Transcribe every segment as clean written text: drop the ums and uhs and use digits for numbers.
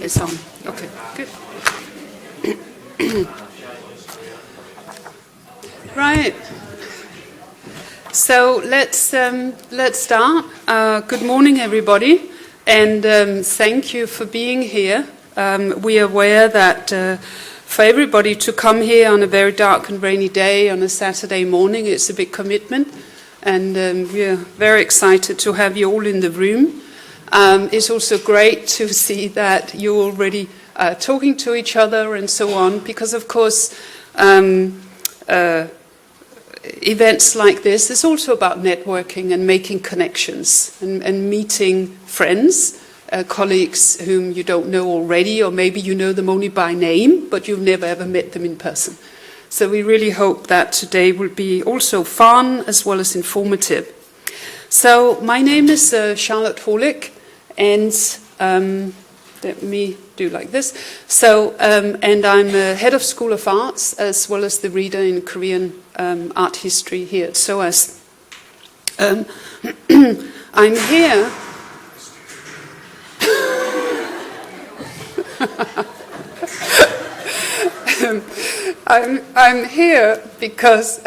It's on. Okay, good. Right. So let's start. Good morning, everybody, and thank you for being here. We are aware that for everybody to come here on a very dark and rainy day on a Saturday morning, it's a big commitment, and we are very excited to have you all in the room. It's also great to see that you're already talking to each other and so on, because of course events like this is also about networking and making connections and meeting friends, colleagues whom you don't know already, or maybe you know them only by name, but you've never ever met them in person. So we really hope that today will be also fun as well as informative. So my name is Charlotte Holick, and let me do like this. So, and I'm head of School of Arts as well as the reader in Korean art history here at SOAS. I'm here. I'm here because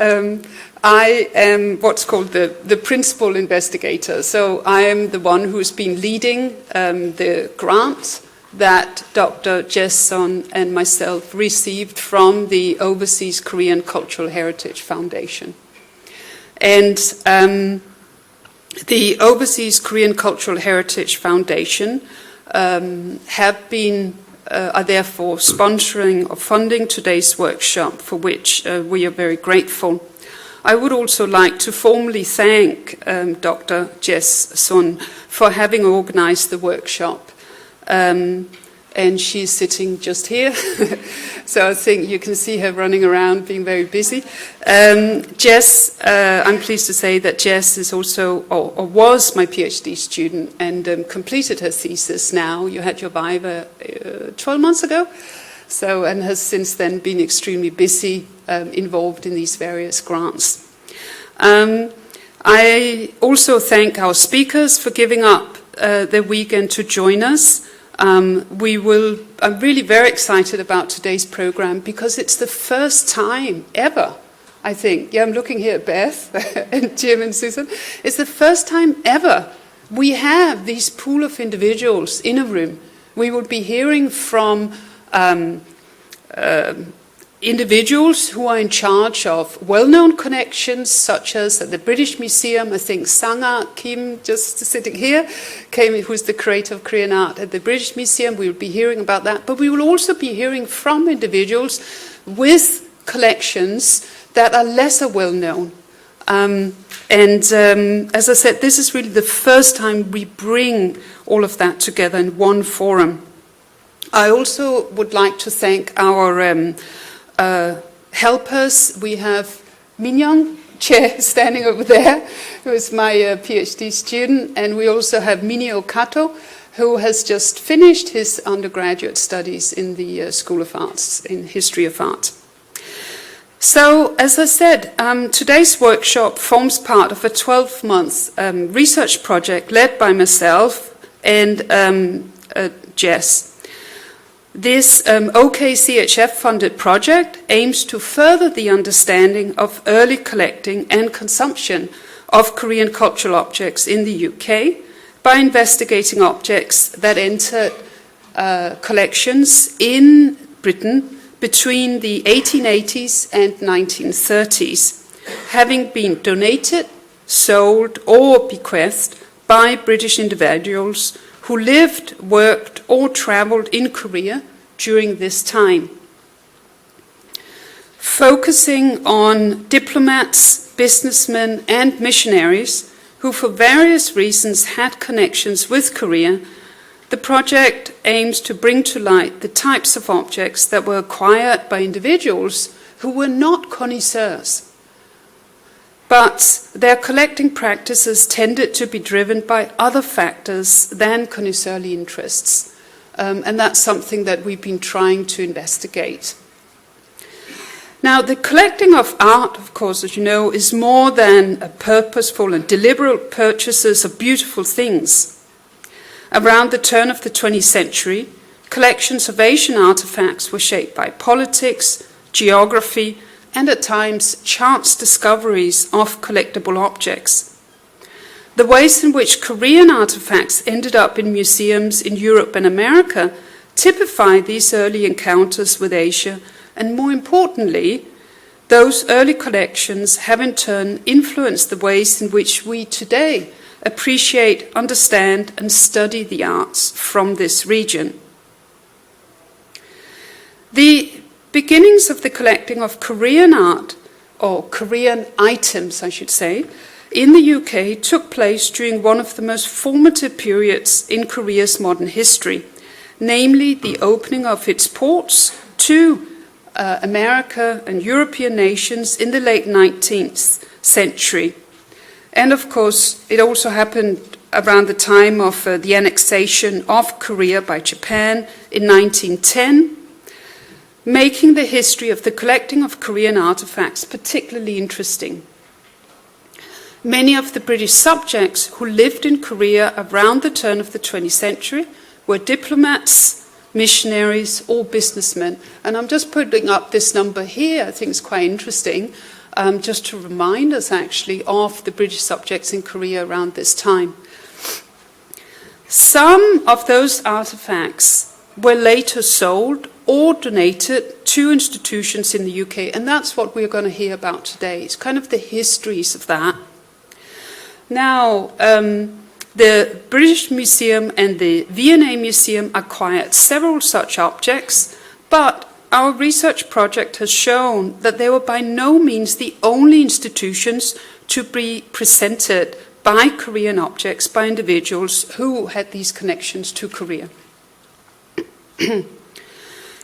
I am what's called the principal investigator. So I am the one who's been leading the grant that Dr. Jess Son and myself received from the Overseas Korean Cultural Heritage Foundation. And the Overseas Korean Cultural Heritage Foundation are therefore sponsoring or funding today's workshop, for which we are very grateful. I would also like to formally thank Dr. Jess Son for having organized the workshop. And she's sitting just here, so I think you can see her running around being very busy. Jess, I'm pleased to say that Jess is also, or was my PhD student and completed her thesis now. You had your viva 12 months ago, so, and has since then been extremely busy, involved in these various grants. I also thank our speakers for giving up their weekend to join us. I'm really very excited about today's program because it's the first time ever, I think. Yeah, I'm looking here at Beth and Jim and Susan. It's the first time ever we have these pool of individuals in a room. We will be hearing from individuals who are in charge of well-known connections, such as at the British Museum. I think Sanga Kim, just sitting here, who's the creator of Korean art at the British Museum. We will be hearing about that. But we will also be hearing from individuals with collections that are lesser well-known. As I said, this is really the first time we bring all of that together in one forum. I also would like to thank our helpers. We have Minyoung Che standing over there, who is my PhD student, and we also have Minio Kato, who has just finished his undergraduate studies in the School of Arts, in History of Art. So, as I said, today's workshop forms part of a 12-month research project led by myself and Jess. This OKCHF funded project aims to further the understanding of early collecting and consumption of Korean cultural objects in the UK by investigating objects that entered collections in Britain between the 1880s and 1930s, having been donated, sold, or bequeathed by British individuals who lived, worked, or traveled in Korea during this time. Focusing on diplomats, businessmen, and missionaries who for various reasons had connections with Korea, the project aims to bring to light the types of objects that were acquired by individuals who were not connoisseurs. But their collecting practices tended to be driven by other factors than connoisseurly interests. And that's something that we've been trying to investigate. Now, the collecting of art, of course, as you know, is more than a purposeful and deliberate purchases of beautiful things. Around the turn of the 20th century, collections of Asian artifacts were shaped by politics, geography, and at times chance discoveries of collectible objects. The ways in which Korean artifacts ended up in museums in Europe and America typify these early encounters with Asia, and more importantly, those early collections have in turn influenced the ways in which we today appreciate, understand, and study the arts from this region. The beginnings of the collecting of Korean art, or Korean items, I should say, in the UK took place during one of the most formative periods in Korea's modern history, namely the opening of its ports to America and European nations in the late 19th century. And of course, it also happened around the time of the annexation of Korea by Japan in 1910, making the history of the collecting of Korean artifacts particularly interesting. Many of the British subjects who lived in Korea around the turn of the 20th century were diplomats, missionaries, or businessmen. And I'm just putting up this number here. I think it's quite interesting, just to remind us actually of the British subjects in Korea around this time. Some of those artifacts were later sold or donated to institutions in the UK, and that's what we're going to hear about today. It's kind of the histories of that. Now, the British Museum and the V&A Museum acquired several such objects, but our research project has shown that they were by no means the only institutions to be presented by Korean objects by individuals who had these connections to Korea.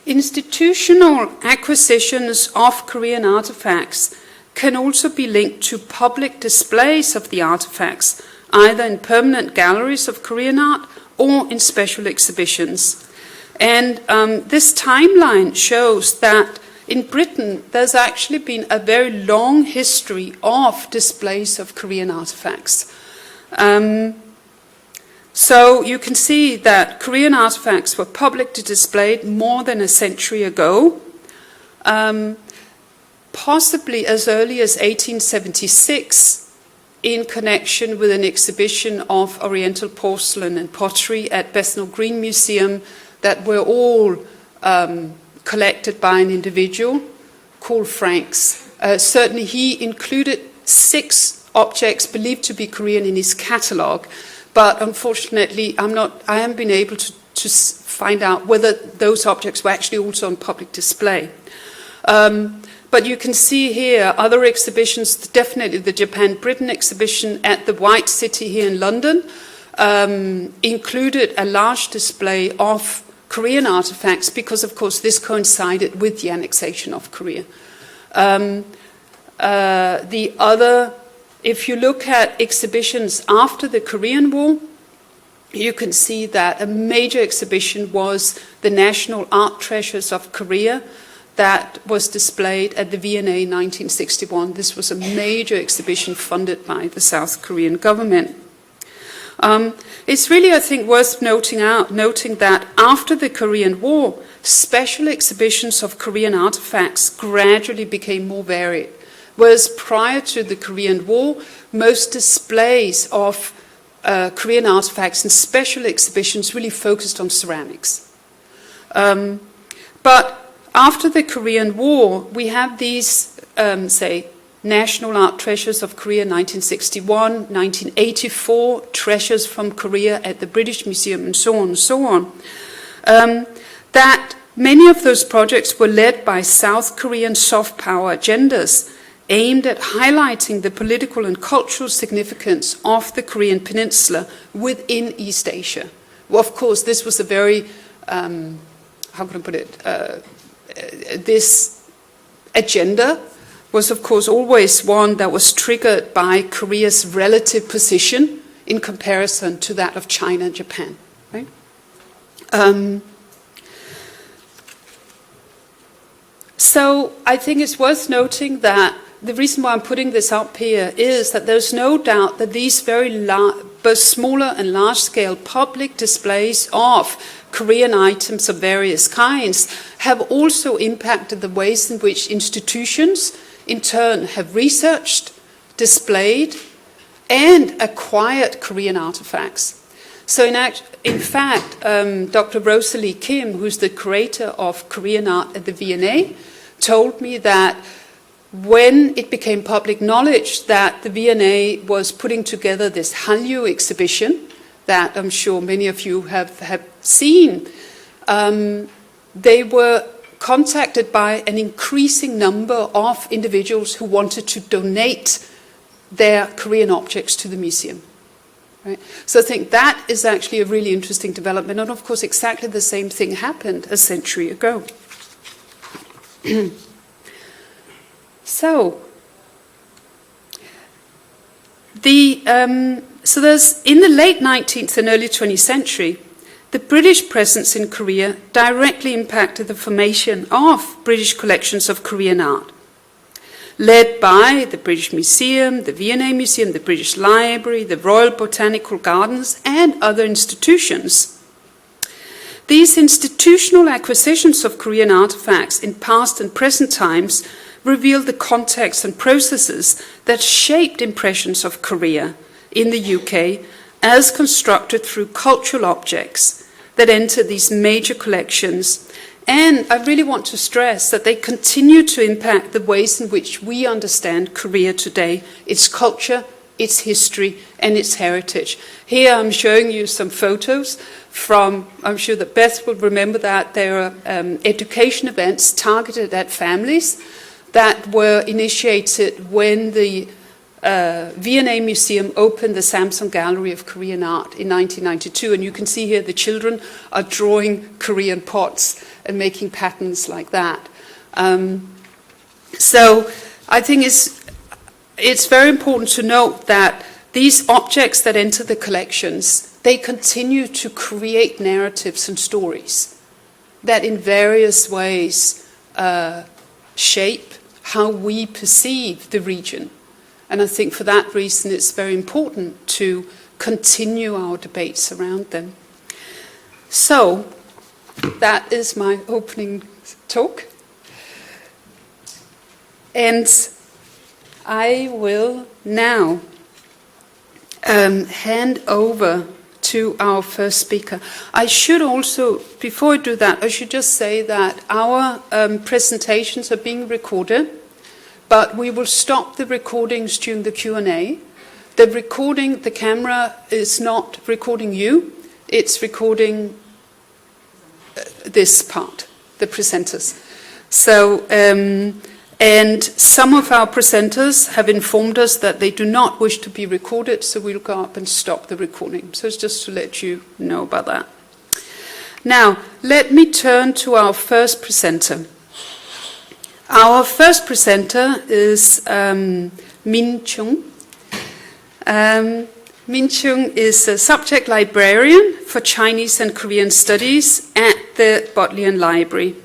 Institutional acquisitions of Korean artifacts can also be linked to public displays of the artifacts, either in permanent galleries of Korean art or in special exhibitions. And this timeline shows that in Britain there's actually been a very long history of displays of Korean artifacts. So you can see that Korean artifacts were publicly displayed more than a century ago, possibly as early as 1876, in connection with an exhibition of Oriental porcelain and pottery at Bethnal Green Museum that were all collected by an individual called Franks. Certainly he included 6 objects believed to be Korean in his catalogue, but unfortunately I haven't been able to find out whether those objects were actually also on public display. But you can see here other exhibitions, definitely the Japan-Britain exhibition at the White City here in London included a large display of Korean artifacts because, of course, this coincided with the annexation of Korea. If you look at exhibitions after the Korean War, you can see that a major exhibition was the National Art Treasures of Korea, that was displayed at the V&A in 1961. This was a major exhibition funded by the South Korean government. It's really, I think, worth noting that after the Korean War, special exhibitions of Korean artifacts gradually became more varied. Whereas prior to the Korean War, most displays of Korean artifacts and special exhibitions really focused on ceramics. But after the Korean War, we have these, National Art Treasures of Korea 1961, 1984, Treasures from Korea at the British Museum, and so on and so on. That many of those projects were led by South Korean soft power agendas aimed at highlighting the political and cultural significance of the Korean peninsula within East Asia. Well, of course, this was a very, how can I put it, this agenda was, of course, always one that was triggered by Korea's relative position in comparison to that of China and Japan. Right? So I think it's worth noting that the reason why I'm putting this up here is that there's no doubt that these very both smaller and large-scale public displays of Korean items of various kinds have also impacted the ways in which institutions, in turn, have researched, displayed, and acquired Korean artifacts. So in fact, Dr. Rosalie Kim, who's the curator of Korean art at the V&A, told me that when it became public knowledge that the V&A was putting together this Hallyu exhibition, that I'm sure many of you have seen, they were contacted by an increasing number of individuals who wanted to donate their Korean objects to the museum. Right? So I think that is actually a really interesting development, and of course exactly the same thing happened a century ago. So there's, in the late 19th and early 20th century, the British presence in Korea directly impacted the formation of British collections of Korean art, led by the British Museum, the V&A Museum, the British Library, the Royal Botanical Gardens, and other institutions. These institutional acquisitions of Korean artifacts in past and present times reveal the context and processes that shaped impressions of Korea in the UK as constructed through cultural objects that entered these major collections. And I really want to stress that they continue to impact the ways in which we understand Korea today, its culture, its history, and its heritage. Here I'm showing you some photos from, I'm sure that Beth will remember that, there are education events targeted at families that were initiated when the V&A Museum opened the Samsung Gallery of Korean Art in 1992. And you can see here the children are drawing Korean pots and making patterns like that. So I think it's very important to note that these objects that enter the collections, they continue to create narratives and stories that in various ways shape how we perceive the region. And I think for that reason it's very important to continue our debates around them. So that is my opening talk. And I will now hand over to our first speaker. I should also, before I do that, I should just say that our presentations are being recorded, but we will stop the recordings during the Q&A. The recording, the camera is not recording you, it's recording this part, the presenters. So, and some of our presenters have informed us that they do not wish to be recorded, so we'll go up and stop the recording. So it's just to let you know about that. Now, let me turn to our first presenter. Our first presenter is Min Chung. Min Chung is a subject librarian for Chinese and Korean studies at the Bodleian Library.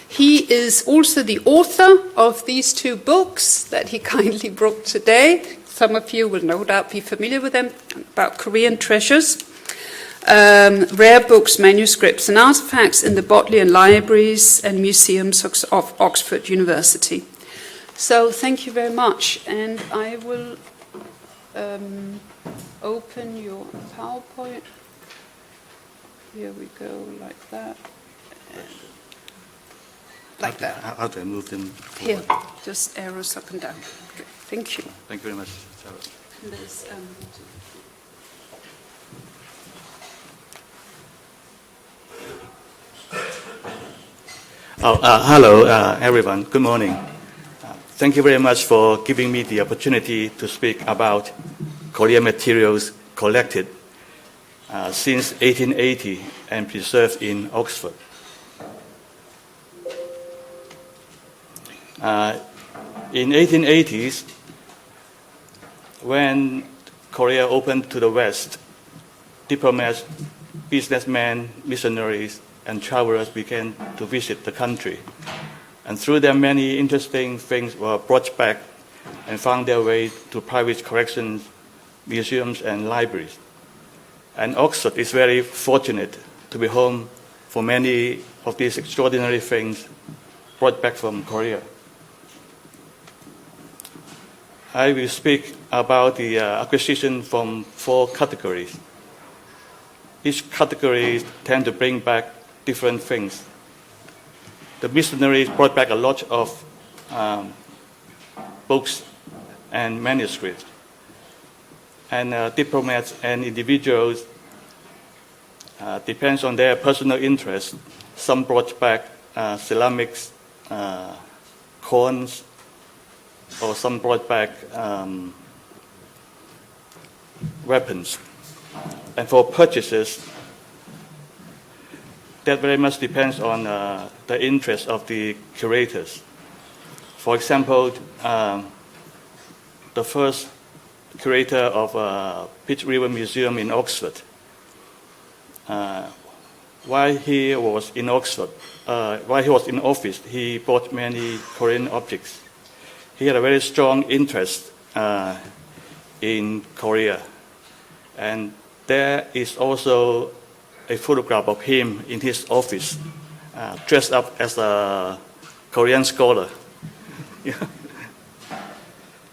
He is also the author of these two books that he kindly brought today. Some of you will no doubt be familiar with them, about Korean treasures. Rare books, manuscripts and artifacts in the Bodleian Libraries and Museums of Oxford University. So thank you very much, and I will open your PowerPoint. Here we go, like that. Like that. How do I move them forward? Here, just arrows up and down. Okay, thank you. Thank you very much, Sarah. And there's, hello, everyone. Good morning. Thank you very much for giving me the opportunity to speak about Korean materials collected since 1880 and preserved in Oxford. In 1880s, when Korea opened to the West, diplomats, businessmen, missionaries, and travelers began to visit the country. And through them, many interesting things were brought back and found their way to private collections, museums, and libraries. And Oxford is very fortunate to be home for many of these extraordinary things brought back from Korea. I will speak about the acquisition from 4 categories. Each category tends to bring back different things. The missionaries brought back a lot of books and manuscripts. And diplomats and individuals, depends on their personal interest. Some brought back ceramics, coins, or some brought back weapons. And for purchases, that very much depends on the interest of the curators. For example, the first curator of Peach River Museum in Oxford, while he was in Oxford, while he was in office, he bought many Korean objects. He had a very strong interest in Korea. And there is also a photograph of him in his office, dressed up as a Korean scholar.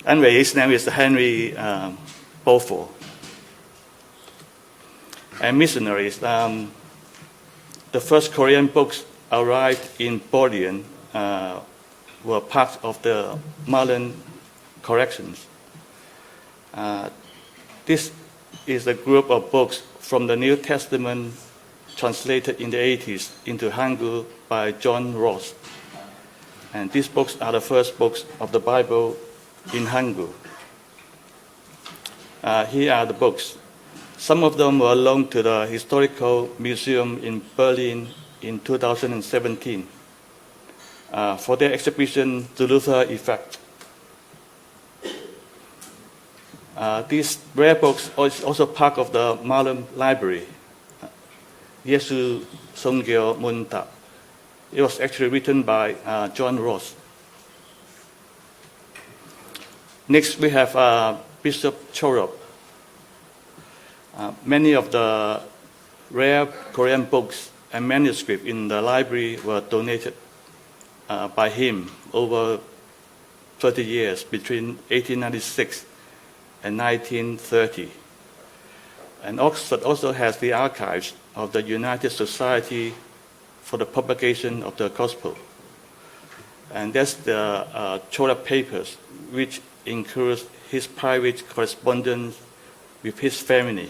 Anyway, his name is Henry Beaufort. And missionaries, the first Korean books arrived in Bodleian were part of the Marlin collections. This is a group of books from the New Testament translated in the 80s into Hangul by John Ross. And these books are the first books of the Bible in Hangul. Here are the books. Some of them were loaned to the Historical Museum in Berlin in 2017 for their exhibition, The Luther Effect. These rare books are also part of the Marlin Library, Yesu Songgyo Munta. It was actually written by John Ross. Next, we have Bishop Chorop. Many of the rare Korean books and manuscripts in the library were donated by him over 30 years, between 1896 and 1930. And Oxford also has the archives of the United Society for the Propagation of the Gospel. And that's the Chorop Papers, which includes his private correspondence with his family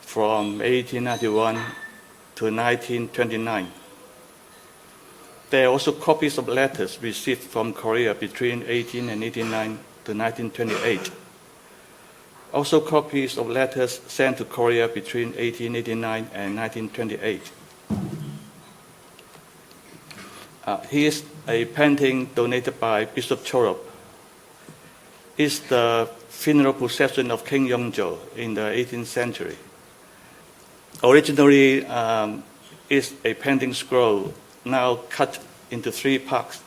from 1891 to 1929. There are also copies of letters received from Korea between 1889 to 1928. Also copies of letters sent to Korea between 1889 and 1928. Here's a painting donated by Bishop Chorop. It's the funeral procession of King Yeongjo in the 18th century. Originally, it's a painting scroll, now cut into 3 parts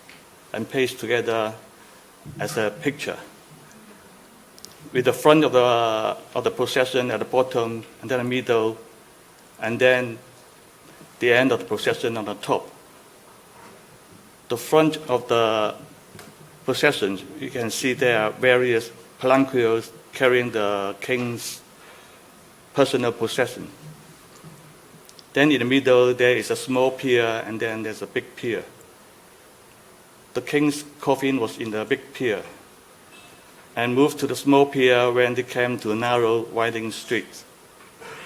and pasted together as a picture, with the front of the procession at the bottom, and then the middle, and then the end of the procession on the top. The front of the procession, you can see there are various palanquins carrying the king's personal possession. Then in the middle, there is a small pier, and then there's a big pier. The king's coffin was in the big pier, and moved to the small pier when they came to narrow, winding streets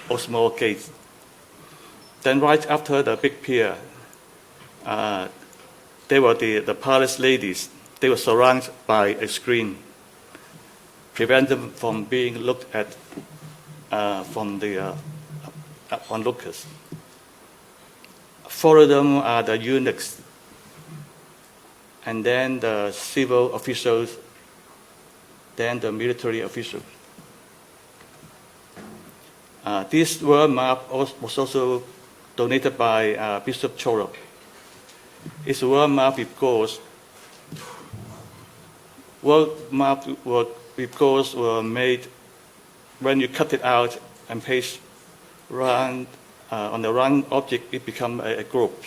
or small gates. Then right after the big pier, they were the palace ladies. They were surrounded by a screen, prevent them from being looked at from the onlookers. Follow them are the eunuchs, and then the civil officials, then the military officials. This world map was also donated by Bishop Chorop. It's a world map with goals. World map with goals were made when you cut it out and page round, on the round object, it becomes a group.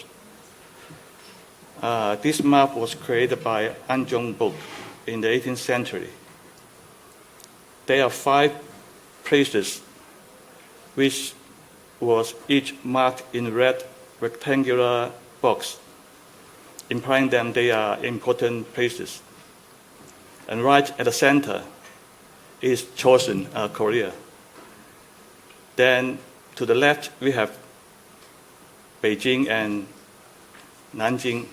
This map was created by Anjong Book in the 18th century. There are 5 places which was each marked in red rectangular box, implying that they are important places. And right at the center is chosen Korea. Then to the left we have Beijing and Nanjing,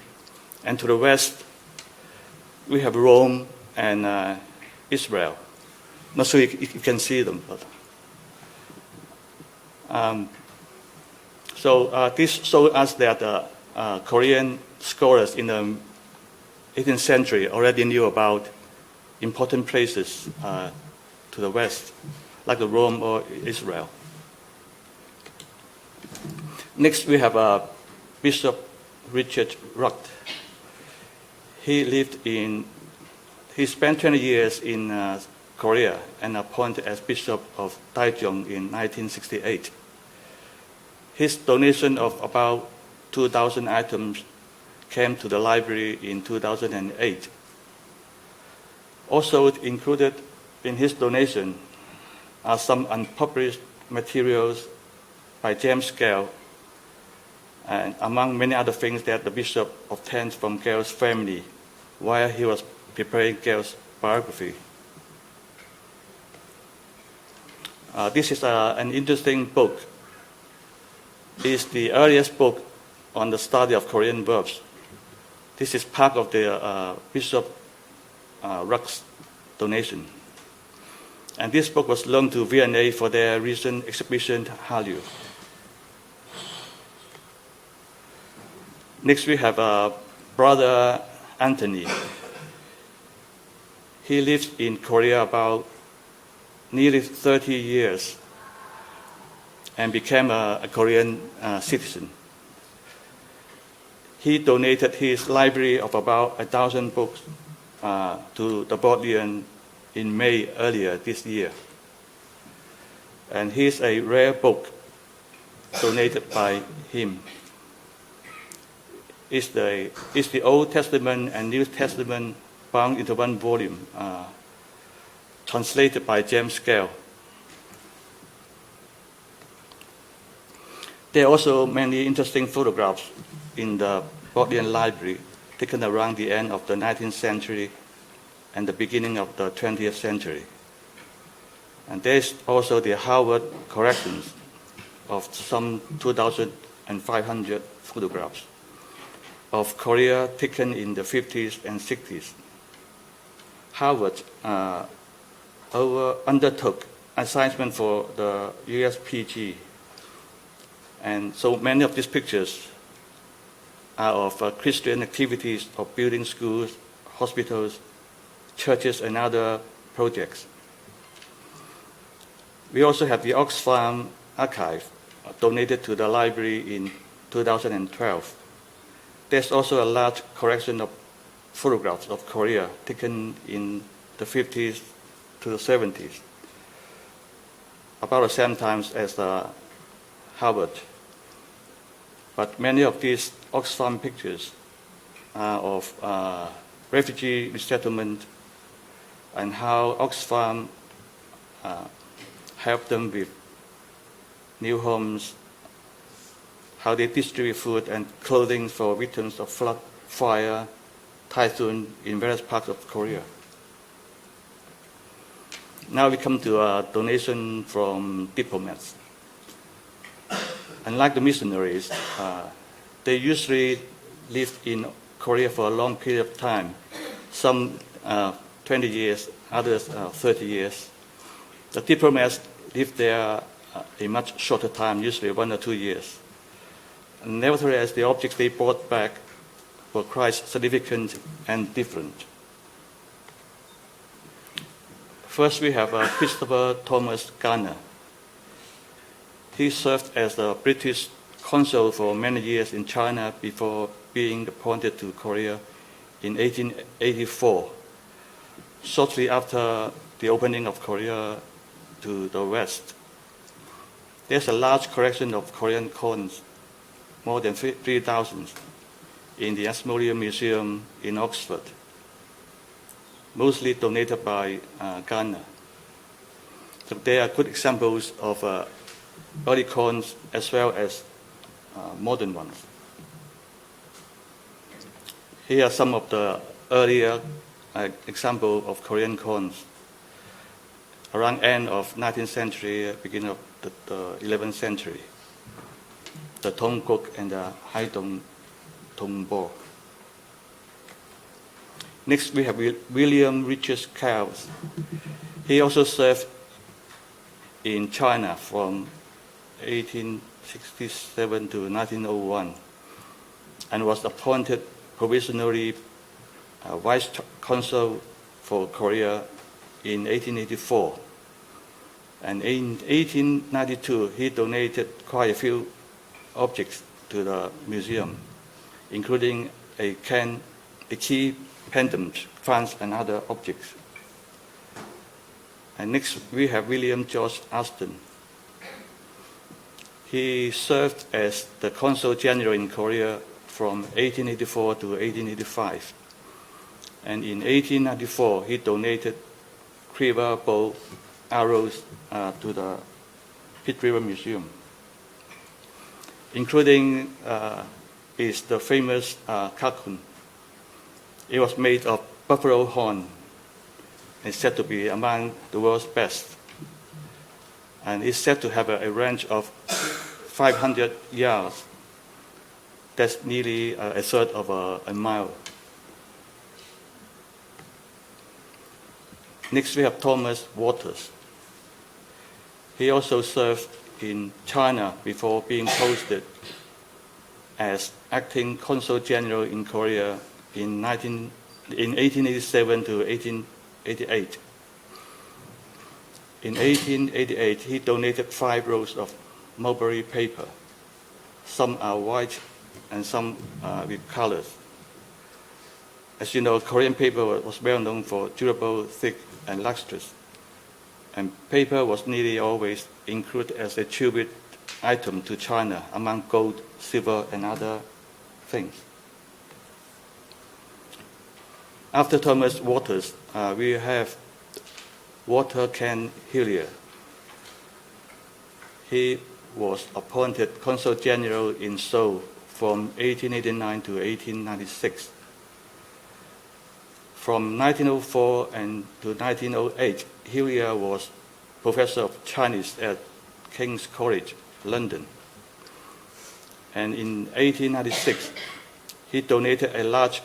and to the west we have Rome and Israel. Not sure if you can see them, but this shows us that Korean scholars in the 18th century already knew about important places to the west, like Rome or Israel. Next, we have Bishop Richard Ruct. He spent 20 years in Korea and appointed as Bishop of Daejeon in 1968. His donation of about 2,000 items came to the library in 2008. Also included in his donation are some unpublished materials by James Gale, and among many other things that the bishop obtained from Gale's family while he was preparing Gale's biography. This is an interesting book. It's the earliest book on the study of Korean verbs. This is part of the Bishop Ruck's donation. And this book was loaned to V&A for their recent exhibition Hallyu. Next we have Brother Anthony. He lived in Korea about nearly 30 years and became a Korean citizen. He donated his library of about 1,000 books to the Bodleian in May earlier this year. And here's a rare book donated by him. It's the Old Testament and New Testament bound into one volume, translated by James Gale. There are also many interesting photographs in the Bodleian Library taken around the end of the 19th century and the beginning of the 20th century. And there's also the Harvard collections of some 2,500 photographs of Korea taken in the 50s and 60s. Harvard undertook assignment for the USPG, and so many of these pictures are of Christian activities of building schools, hospitals, churches, and other projects. We also have the Oxfam archive donated to the library in 2012. There's also a large collection of photographs of Korea taken in the 50s to the 70s, about the same times as Harvard. But many of these Oxfam pictures are of refugee resettlement and how Oxfam helped them with new homes, how they distribute food and clothing for victims of flood, fire, typhoon in various parts of Korea. Now we come to a donation from diplomats. Unlike the missionaries, they usually live in Korea for a long period of time, some 20 years, others 30 years. The diplomats live there a much shorter time, usually 1 or 2 years. And nevertheless, the objects they brought back were quite significant and different. First, we have Christopher Thomas Garner. He served as the British consul for many years in China before being appointed to Korea in 1884, shortly after the opening of Korea to the West. There's a large collection of Korean coins, more than 3,000, in the Ashmolean Museum in Oxford, mostly donated by Ghana. So they are good examples of early coins as well as modern ones. Here are some of the earlier examples of Korean coins. Around end of 19th century, beginning of the 11th century, the Tongguk and the Haidong Tongbo. Next, we have William Richard Cowles. He also served in China from 1867 to 1901 and was appointed provisionally Vice Consul for Korea in 1884. And in 1892, he donated quite a few objects to the museum, including a key pendant, fans, and other objects. And next, we have William George Aston. He served as the Consul General in Korea from 1884 to 1885. And in 1894, he donated quiver bow arrows to the Pitt River Museum, including is the famous cocoon. It was made of buffalo horn and said to be among the world's best. And it's said to have a range of 500 yards. That's nearly a third of a mile. Next, we have Thomas Waters. He also served in China before being posted as acting Consul General in Korea in 1887 to 1888. In 1888, he donated 5 rolls of mulberry paper. Some are white and some with colors. As you know, Korean paper was well known for durable, thick, and lustrous. And paper was nearly always included as a tribute item to China among gold, silver, and other things. After Thomas Waters, we have Walter Ken Hillier. He was appointed Consul General in Seoul from 1889 to 1896. From 1904 to 1908, Hillier was Professor of Chinese at King's College, London. And in 1896, he donated a large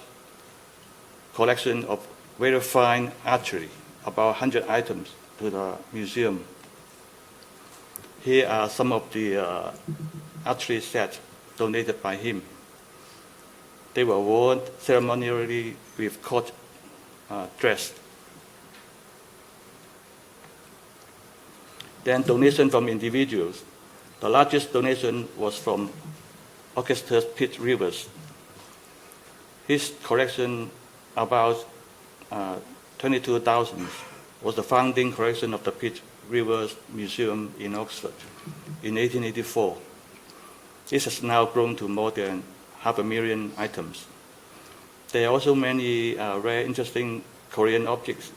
collection of very fine archery, about 100 items, to the museum. Here are some of the archery sets donated by him. They were worn ceremonially with court dress. Then donation from individuals. The largest donation was from Augustus Pitt Rivers. His collection, about 22,000, was the founding collection of the Pitt Rivers Museum in Oxford in 1884. This has now grown to more than 500,000 items. There are also many rare, interesting Korean objects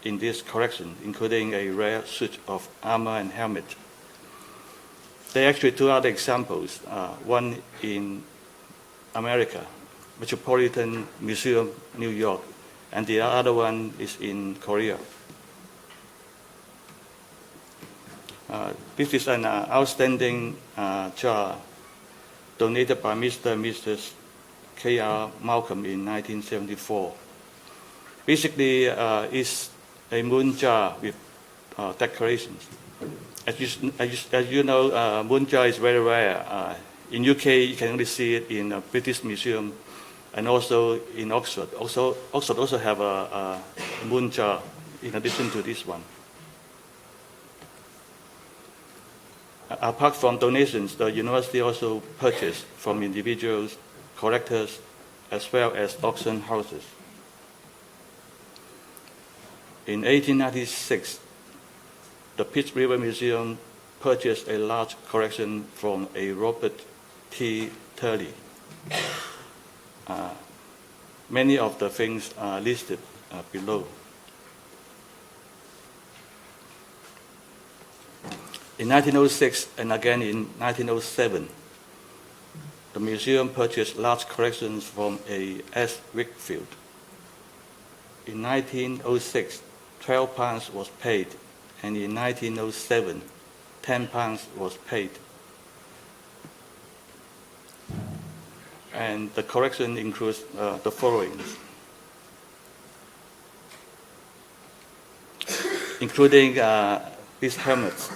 in this collection, including a rare suit of armor and helmet. There are actually 2 other examples, one in America, Metropolitan Museum, New York, and the other one is in Korea. This is an outstanding jar donated by Mr. and Mrs. K.R. Malcolm in 1974. Basically, it's a moon jar with decorations. As you know, moon jar is very rare. In UK, you can only see it in a British Museum and also in Oxford. Oxford also have a moon jar in addition to this one. Apart from donations, the university also purchased from individuals, collectors, as well as auction houses. In 1896, the Pitt River Museum purchased a large collection from a Robert T. Turley. Many of the things are listed below. In 1906 and again in 1907, the museum purchased large collections from a S. Wickfield. In 1906, £12 was paid, and in 1907, £10 was paid. And the collection includes the following, including these helmets,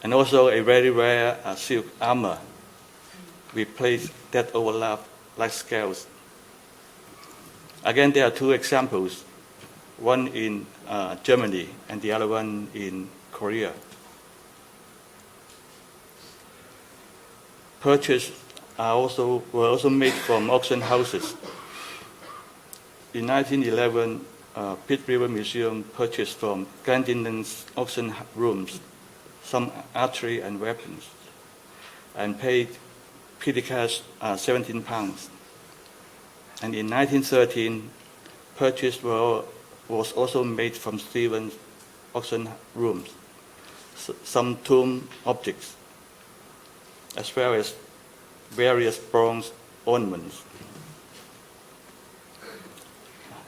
and also a very rare silk armor with plates that overlap like scales. Again, there are two examples, one in Germany and the other one in Korea. Purchases were also made from auction houses. In 1911, Pitt River Museum purchased from Glendinen's auction rooms some archery and weapons, and paid petty cash £17. And in 1913, purchase was also made from Stevens' auction rooms, some tomb objects, as well as various bronze ornaments,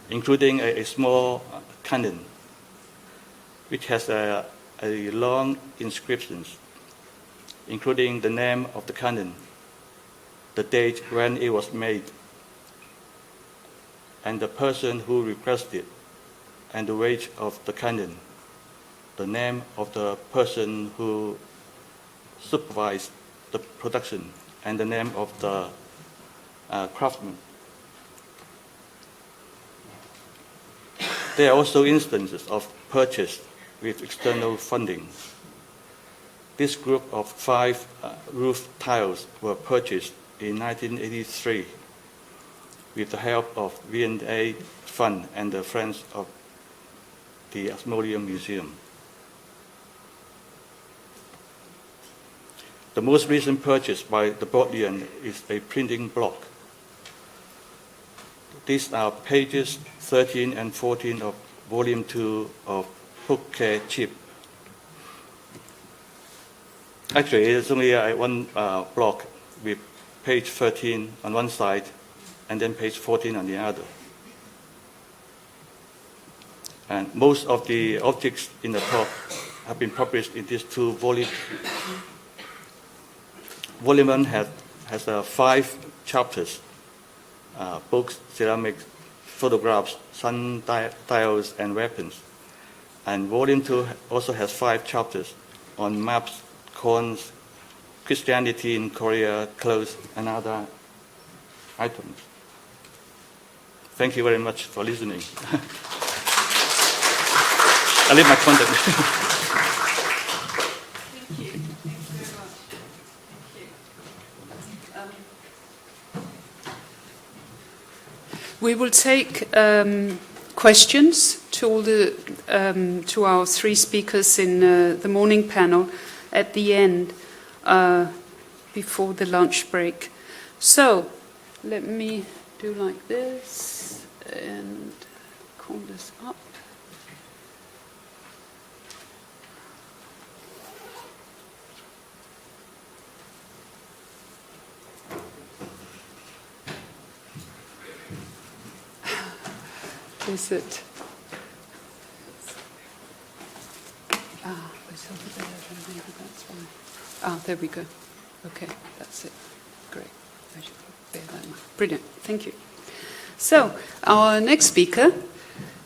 including a small cannon, which has a long inscription, including the name of the cannon, the date when it was made, and the person who requested, and the weight of the cannon, the name of the person who supervised the production, and the name of the craftsman. There are also instances of purchase with external funding. This group of 5 roof tiles were purchased in 1983 with the help of V&A Fund and the Friends of the Ashmolean Museum. The most recent purchase by the Bodleian is a printing block. These are pages 13 and 14 of Volume 2 of SOAS-OKCHF. Actually, it's only one block with page 13 on one side and then page 14 on the other. And most of the objects in the top have been published in these 2 volumes. Volume 1 has 5 chapters, books, ceramics, photographs, sundials, and weapons. And Volume 2 also has 5 chapters on maps, coins, Christianity in Korea, clothes, and other items. Thank you very much for listening. I leave my contact. Thank you. Thank you very much. Thank you. We will take questions to all to our 3 speakers in the morning panel at the end, before the lunch break. So let me do like this and call this up. Is it? It's over there. Maybe that's why. There we go. Okay, that's it. Great. I should bear that in mind. Brilliant. Thank you. So, our next speaker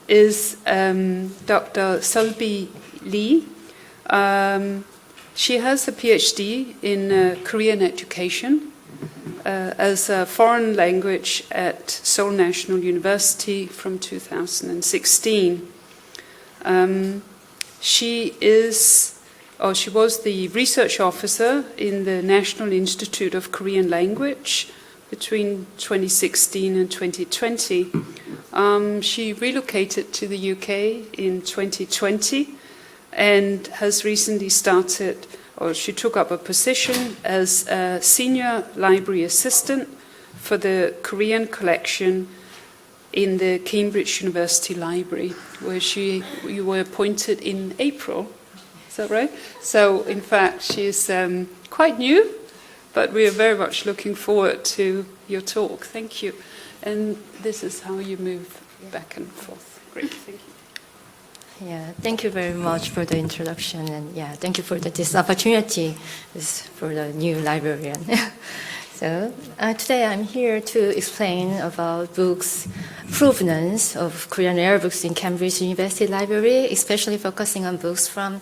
is Dr. Sulbi Lee. She has a PhD in Korean education as a foreign language at Seoul National University from 2016. She was the research officer in the National Institute of Korean Language between 2016 and 2020. She relocated to the UK in 2020 and has recently started, or she took up a position as a senior library assistant for the Korean collection in the Cambridge University Library, where you were appointed in April. Is that right? So, in fact, she's quite new, but we are very much looking forward to your talk. Thank you. And this is how you move back and forth. Great, thank you. Yeah, thank you very much for the introduction, and yeah, thank you for this opportunity for the new librarian. So today I'm here to explain about books, provenance of Korean rare books in Cambridge University Library, especially focusing on books from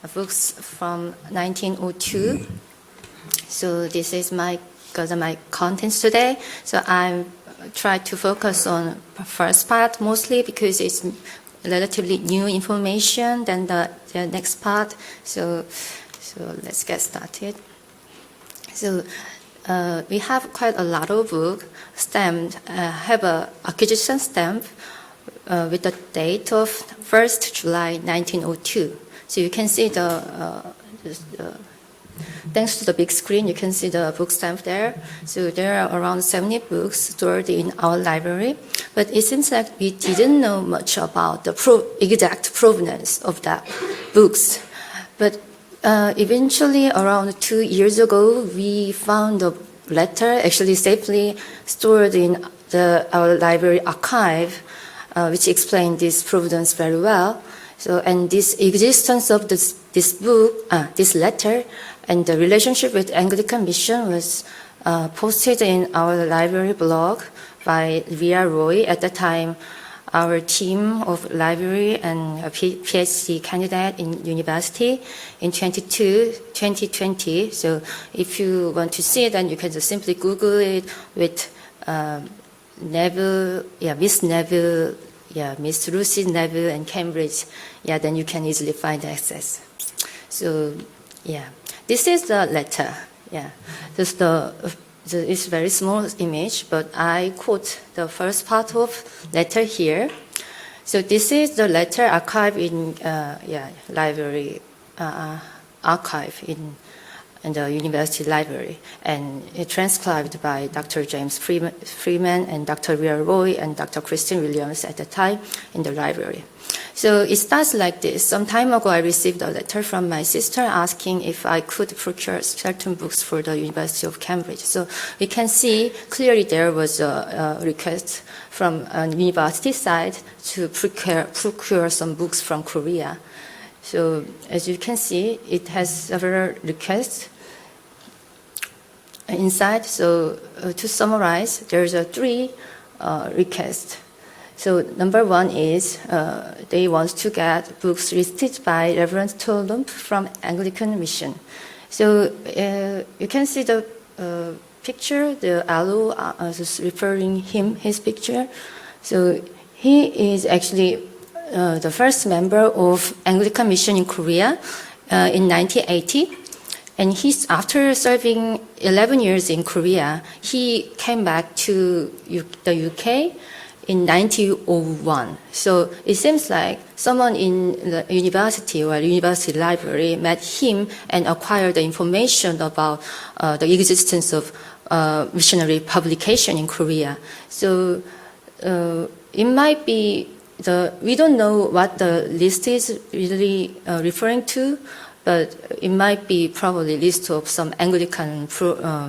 1902. So this is my contents today. So I try to focus on the first part mostly because it's relatively new information than the next part. So let's get started. So we have quite a lot of books stamped, have a acquisition stamp with the date of 1st July 1902. So you can see thanks to the big screen, you can see the book stamp there. So there are around 70 books stored in our library, but it seems like we didn't know much about the exact provenance of the books. But eventually, around 2 years ago, we found a letter actually safely stored in our library archive, which explained this provenance very well. So, and this existence of this book, this letter, and the relationship with Anglican Mission was posted in our library blog by Ria Roy. At the time, our team of library and a PhD candidate in university in 2020. So if you want to see it, then you can just simply Google it with Neville, Miss Neville, Miss Lucy Neville and Cambridge. Then you can easily find access. So, this is the letter. This it's a very small image, but I quote the first part of letter here. So this is the letter archive in library archive in the university library, and it transcribed by Dr. James Freeman and Dr. Ria Roy and Dr. Christine Williams at the time in the library. So it starts like this. Some time ago, I received a letter from my sister asking if I could procure certain books for the University of Cambridge. So we can see clearly there was a request from a university side to procure some books from Korea. So as you can see, it has several requests inside. So to summarize, there's three requests. So number one is they want to get books listed by Reverend Tolump from Anglican Mission. So you can see the picture, the arrow is referring his picture. So he is actually the first member of Anglican Mission in Korea in 1980. And after serving 11 years in Korea, he came back to the UK in 1901. So it seems like someone in the university or university library met him and acquired the information about the existence of missionary publication in Korea. So it might be we don't know what the list is really referring to, but it might be probably list of some Anglican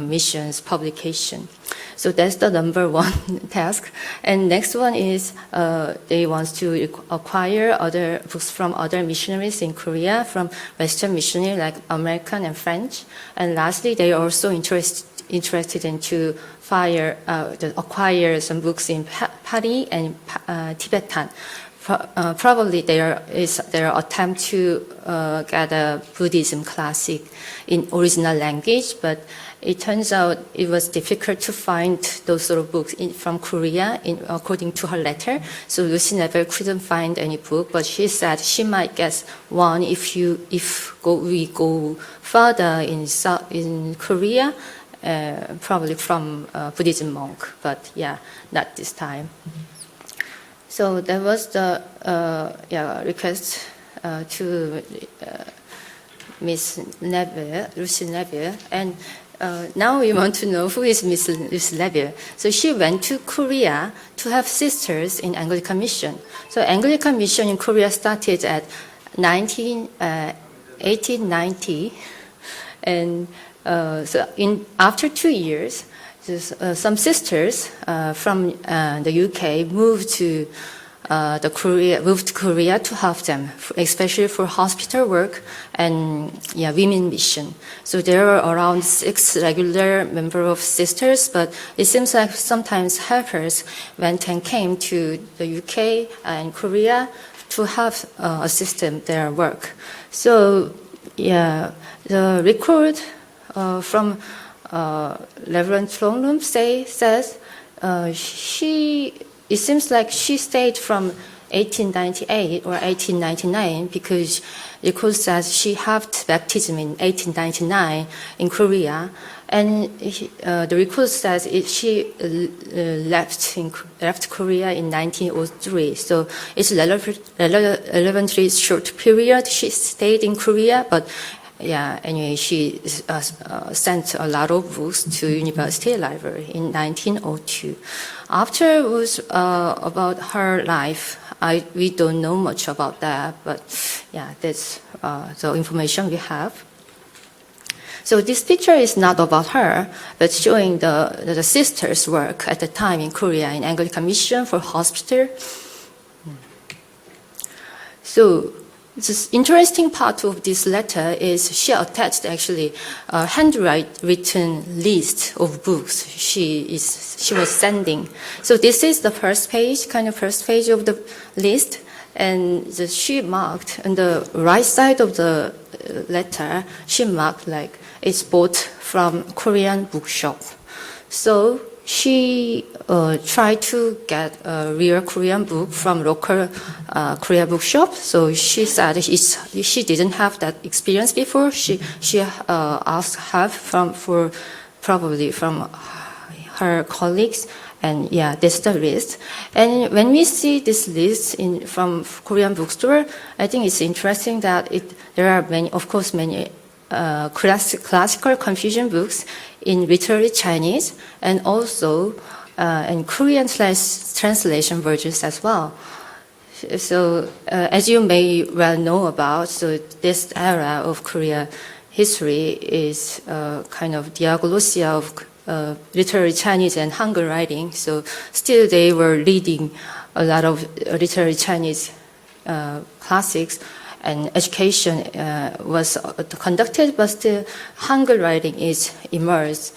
missions publication. So that's the number one task. And next one is they want to acquire other books from other missionaries in Korea, from Western missionary like American and French. And lastly, they are also interested in to acquire some books in Pali and Tibetan. Probably their attempt to get a Buddhism classic in original language, but it turns out it was difficult to find those sort of books from Korea, according to her letter. So Lucy Neville couldn't find any book, but she said she might guess one if we go further in Korea, probably from Buddhism monk. But not this time. So that was the request to Miss Neville, Lucy Neville, and now we want to know who is Miss Lucy Neville. So she went to Korea to have sisters in Anglican Mission. So Anglican Mission in Korea started at 1890, and so after 2 years, some sisters from the UK moved to Korea to help them, especially for hospital work and women mission. So there are around 6 regular members of sisters, but it seems like sometimes helpers went and came to the UK and Korea to help assist them their work. So the record from Reverend Tronglum says it seems like she stayed from 1898 or 1899 because the record says she helped baptism in 1899 in Korea, and the record says she left Korea in 1903. So it's relatively short period she stayed in Korea, but anyway, she sent a lot of books to University Library in 1902. Afterwards, about her life, we don't know much about that, but that's the information we have. So this picture is not about her, but showing the sisters' work at the time in Korea in Anglican Mission for hospital. So the interesting part of this letter is she attached actually a handwritten list of books she was sending. So this is the first page of the list, and she marked on the right side of the letter. She marked like it's bought from Korean bookshop. So she tried to get a real Korean book from local Korean bookshop. So she said she didn't have that experience before. She asked help probably from her colleagues, and that's the list. And when we see this list from Korean bookstore, I think it's interesting that there are many classical Confucian books in literary Chinese, and also in Korean translation versions as well. So as you may well know about, so this era of Korea history is kind of diaglossia of literary Chinese and Hangul writing. So still they were reading a lot of literary Chinese classics, and education was conducted, but still Hangul writing is immersed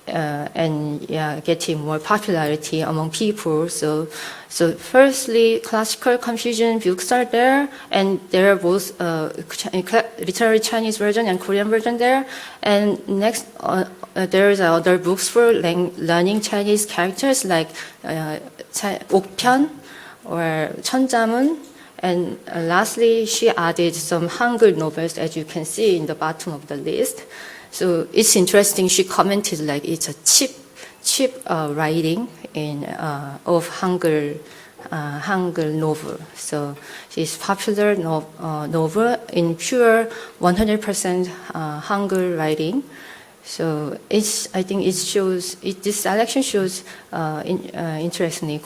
and getting more popularity among people. So firstly, classical Confucian books are there, and there are both literary Chinese version and Korean version there. And next, there's other books for learning Chinese characters like 옥편 or 천자문. And lastly, she added some Hangul novels, as you can see in the bottom of the list. So it's interesting. She commented like it's a cheap writing of Hangul novel. So it's popular novel in pure 100% Hangul writing. So I think this selection shows interestingly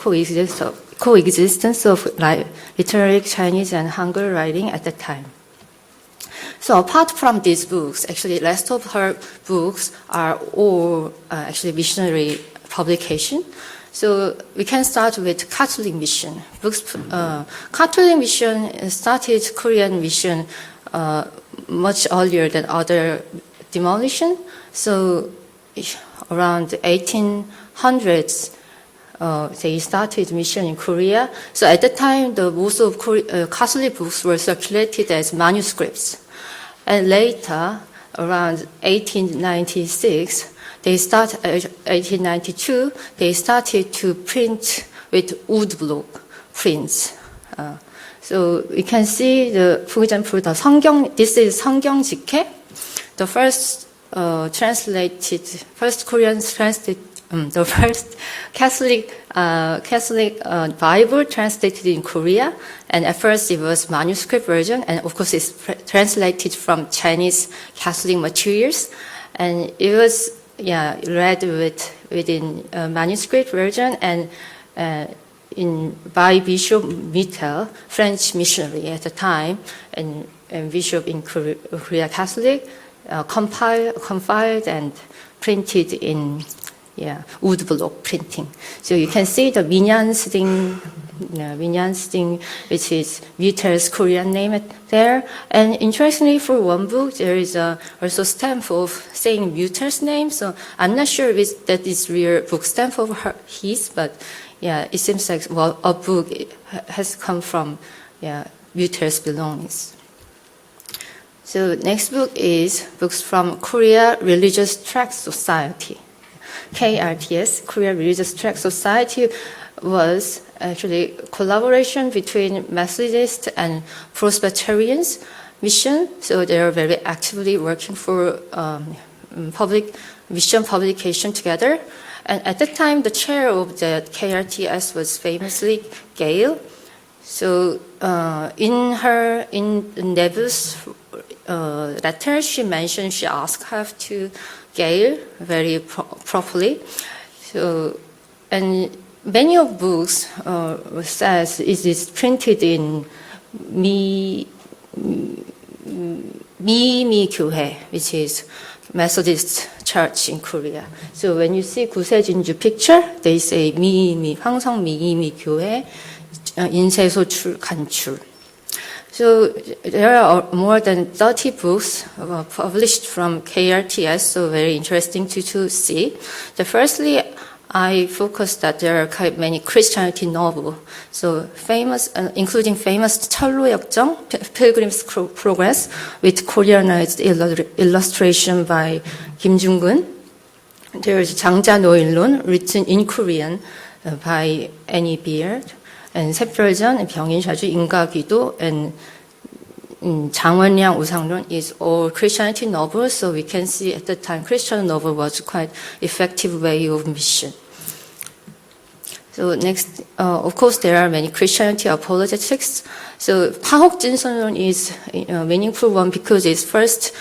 coexistence of literary Chinese and Hangul writing at the time. So apart from these books, actually, the rest of her books are all actually missionary publication. So we can start with Catholic mission. Catholic mission started Korean mission much earlier than other demolition. So around 1800s, they started mission in Korea. So at the time, most of Catholic books were circulated as manuscripts. And later, around 1896, 1892, they started to print with woodblock prints. So we can see for example, this is 성경직해, the first Korean translated the first Catholic Bible translated in Korea, and at first it was manuscript version, and of course it's translated from Chinese Catholic materials, and it was read within manuscript version and by Bishop Mittel, French missionary at the time, and bishop in Korea Catholic, compiled and printed in woodblock printing. So you can see the Minyansding, which is Mittel's Korean name there. And interestingly, for one book, there is also stamp of saying Mittel's name. So I'm not sure if that is real book stamp of his, but it seems like a book has come from Mittel's belongings. So next book is books from Korea Religious Tract Society. KRTS, Korea Religious Tract Society, was actually collaboration between Methodist and Presbyterians mission. So they are very actively working for public mission publication together. And at that time, the chair of the KRTS was famously Gail. So in Nebu's letter, she mentioned she asked her to Gail very properly. So, and many of books says it is printed in 미미교회, which is Methodist Church in Korea. So when you see 구세진주 picture, they say 황성 미미교회 인쇄소출 간출. So there are more than 30 books published from KRTS, so very interesting to see. Firstly, I focused that there are quite many Christianity novels. So famous, including famous 철로역정, Pilgrim's Progress, with Koreanized illustration by Kim Jung-gun. There is 장자노일론, written in Korean by Annie Beard. And 샛별전, 병인사주, 인가기도, and 장원량 우상론 is all Christianity novels, so we can see at the time Christian novel was quite effective way of mission. So next, of course, there are many Christianity apologetics. So 파혹진선론 is a meaningful one because it's first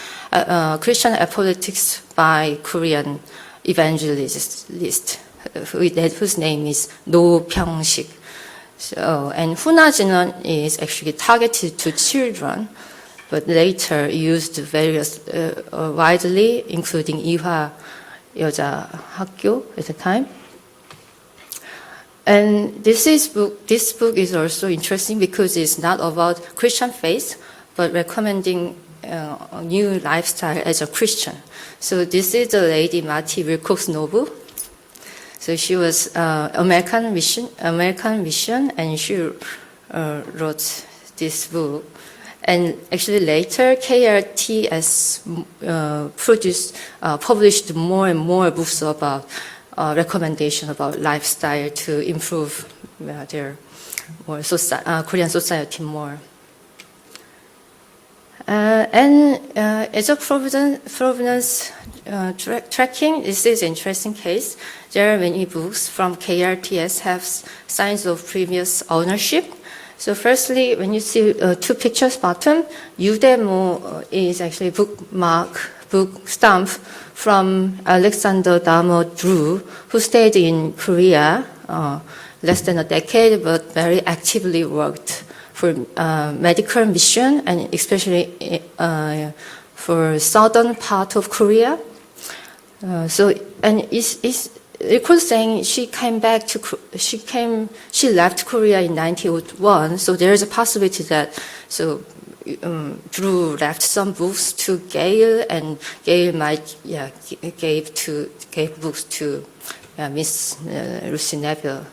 Christian apologetics by Korean evangelist whose name is 노평식. So, and 훈화진원 is actually targeted to children, but later used various widely, including 이화 여자 학교 at the time. And this book is also interesting because it's not about Christian faith, but recommending a new lifestyle as a Christian. So this is the lady Marty Wilcox Noble. So she was American mission, and she wrote this book. And actually later, KRTS published more and more books about recommendation about lifestyle to improve their Korean society more. And as a provenance tracking, this is an interesting case. There are many books from KRTS have signs of previous ownership. So firstly, when you see two pictures bottom, 유대모 is actually book stamp from Alexander Damo Drew, who stayed in Korea less than a decade, but very actively worked for medical mission, and especially for southern part of Korea. Recall saying she left Korea in 1901. So there is a possibility that Drew left some books to Gail, and Gail might gave books to Miss Lucy Neville.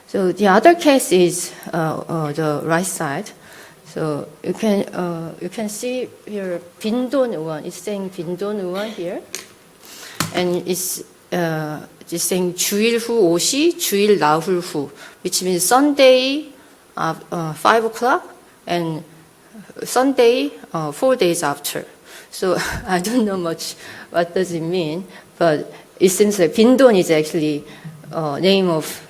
So the other case is the right side. So you can see here 빈돈 의원. It's saying 빈돈 의원 here, and it's saying 주일 후 5시, 주일 나흘 후, which means Sunday 5 o'clock and Sunday 4 days after. So I don't know much what does it mean, but it seems like Bindon is actually name of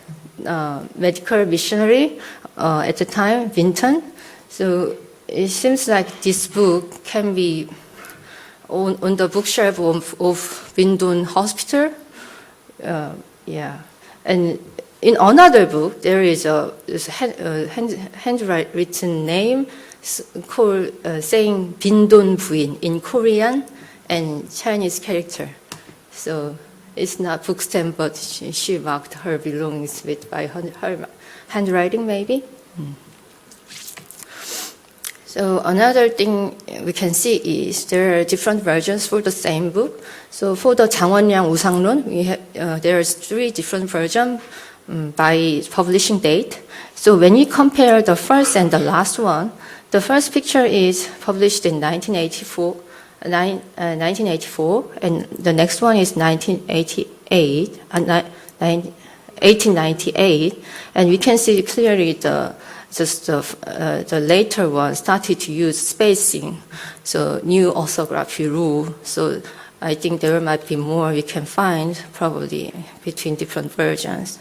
medical missionary at the time, Vinton. So it seems like this book can be on the bookshelf of Bindon Hospital. Yeah, and in another book there is a handwritten name called saying Bindon 부인 in Korean and Chinese character. So it's not book stamp, but she marked her belongings by her handwriting, maybe. So another thing we can see is there are different versions for the same book. So for the 장원량 우상론, there's 3 different versions by publishing date. So when you compare the first and the last one, the first picture is published in 1984, and the next one is 1898, and we can see clearly the later one started to use spacing, so new orthography rule. So I think there might be more we can find probably between different versions.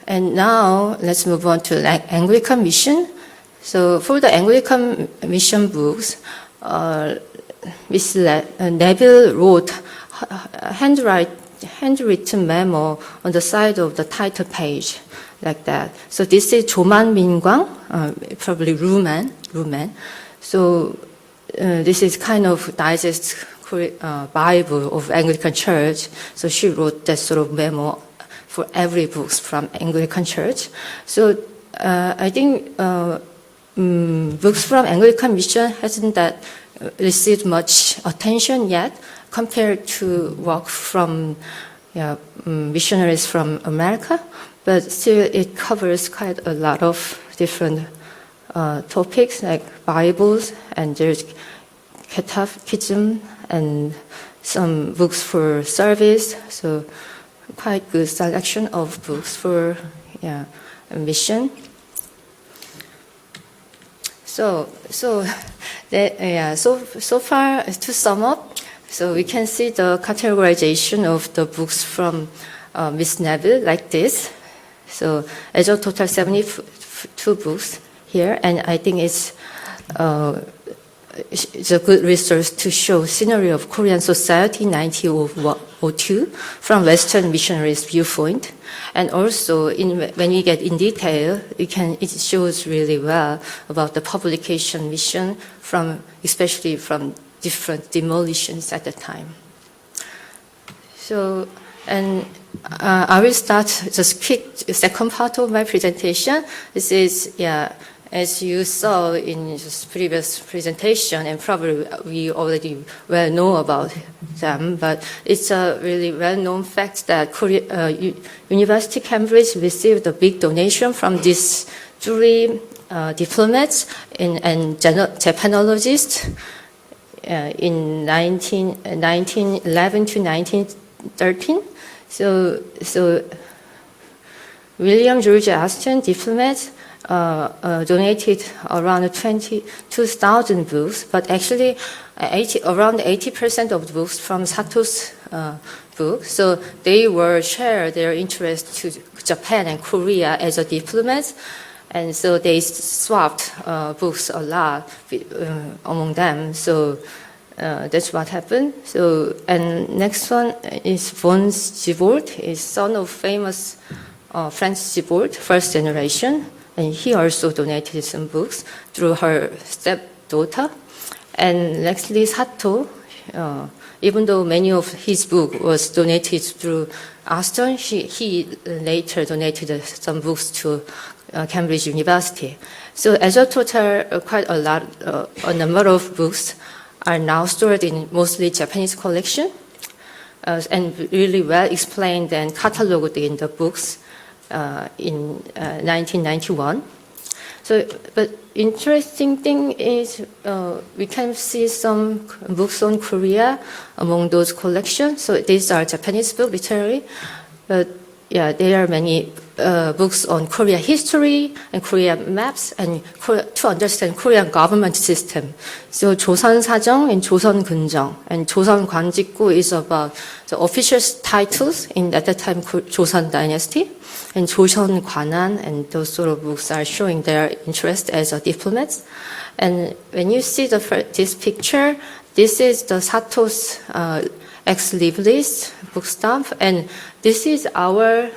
And now let's move on to Anglican Mission. So for the Anglican Mission books, Miss Neville wrote a handwritten memo on the side of the title page, like that. So this is 조만민광, probably Ruman. So this is kind of digest Bible of Anglican Church. So she wrote that sort of memo for every book from Anglican Church. So I think books from Anglican Mission hasn't that received much attention yet compared to work from missionaries from America, but still it covers quite a lot of different topics like Bibles, and there's catechism and some books for service, so quite good selection of books for mission. So far to sum up, so we can see the categorization of the books from Miss Neville like this. So as a total 72 books here, and I think it's a good resource to show scenario of Korean society 1902 from Western missionaries' viewpoint. And also, when we get in detail, it shows really well about the publication mission especially from different demolitions at the time. So, and I will start just quick second part of my presentation. This is, as you saw in just previous presentation, and probably we already well know about them, but it's a really well-known fact that University Cambridge received a big donation from these 3 diplomats and Japanologists in 1911 to 1913. So William George Aston, diplomat, donated around 22,000 books, but actually around 80% of the books from Sato's book. So they were share their interest to Japan and Korea as a diplomat, and so they swapped books a lot among them. So that's what happened. So, and next one is von Gibault, is son of famous French Gibault, first generation. And he also donated some books through her stepdaughter. And nextly, Sato, even though many of his book was donated through Aston, he later donated some books to Cambridge University. So as a total, quite a number of books are now stored in mostly Japanese collection, and really well explained and cataloged in the books in 1991. So, but interesting thing is we can see some books on Korea among those collections. So these are Japanese book literally, but there are many books on Korea history and Korea maps and to understand Korean government system. So 조선 사정 and 조선 근정, and 조선 관직구 is about the official titles in at that time Joseon dynasty, and 조선 관한, and those sort of books are showing their interest as a diplomats. And when you see this picture, this is the Sato's ex libris book stamp, and this is our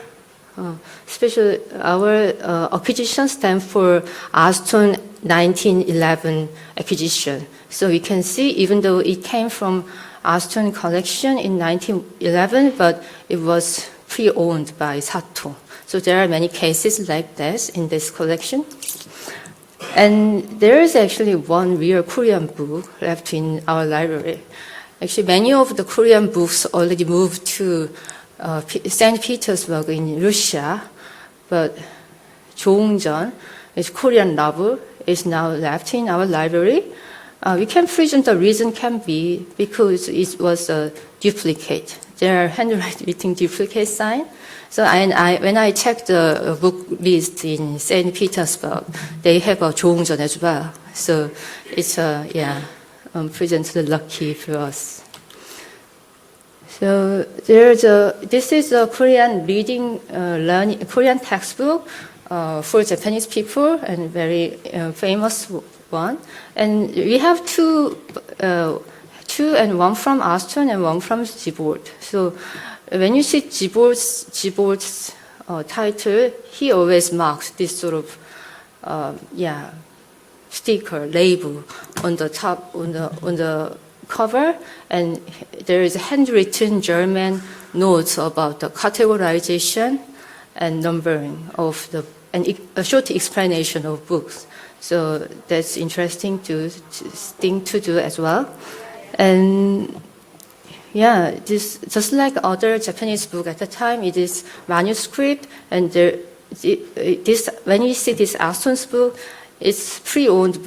acquisition stamp for Aston 1911 acquisition. So we can see, even though it came from Aston collection in 1911, but it was pre-owned by Sato. So there are many cases like this in this collection. And there is actually one real Korean book left in our library. Actually, many of the Korean books already moved to St. Petersburg in Russia, but 조웅전, its Korean novel, is now left in our library. We can presume the reason can be because it was a duplicate. There are handwriting duplicate sign. So when I checked the book list in St. Petersburg, they have a 조웅전 as well. So it's presently lucky for us. So this is a Korean reading, learning, Korean textbook for Japanese people, and very famous one. And we have two, and one from Aston and one from Gibold. So when you see Gibold's title, he always marks this sort of sticker, label on the top, on the cover, and there is handwritten German notes about the categorization and numbering of and a short explanation of books. So that's interesting thing to do as well. And this just like other Japanese book at the time, it is manuscript, and when you see this Aston's book, it's pre-owned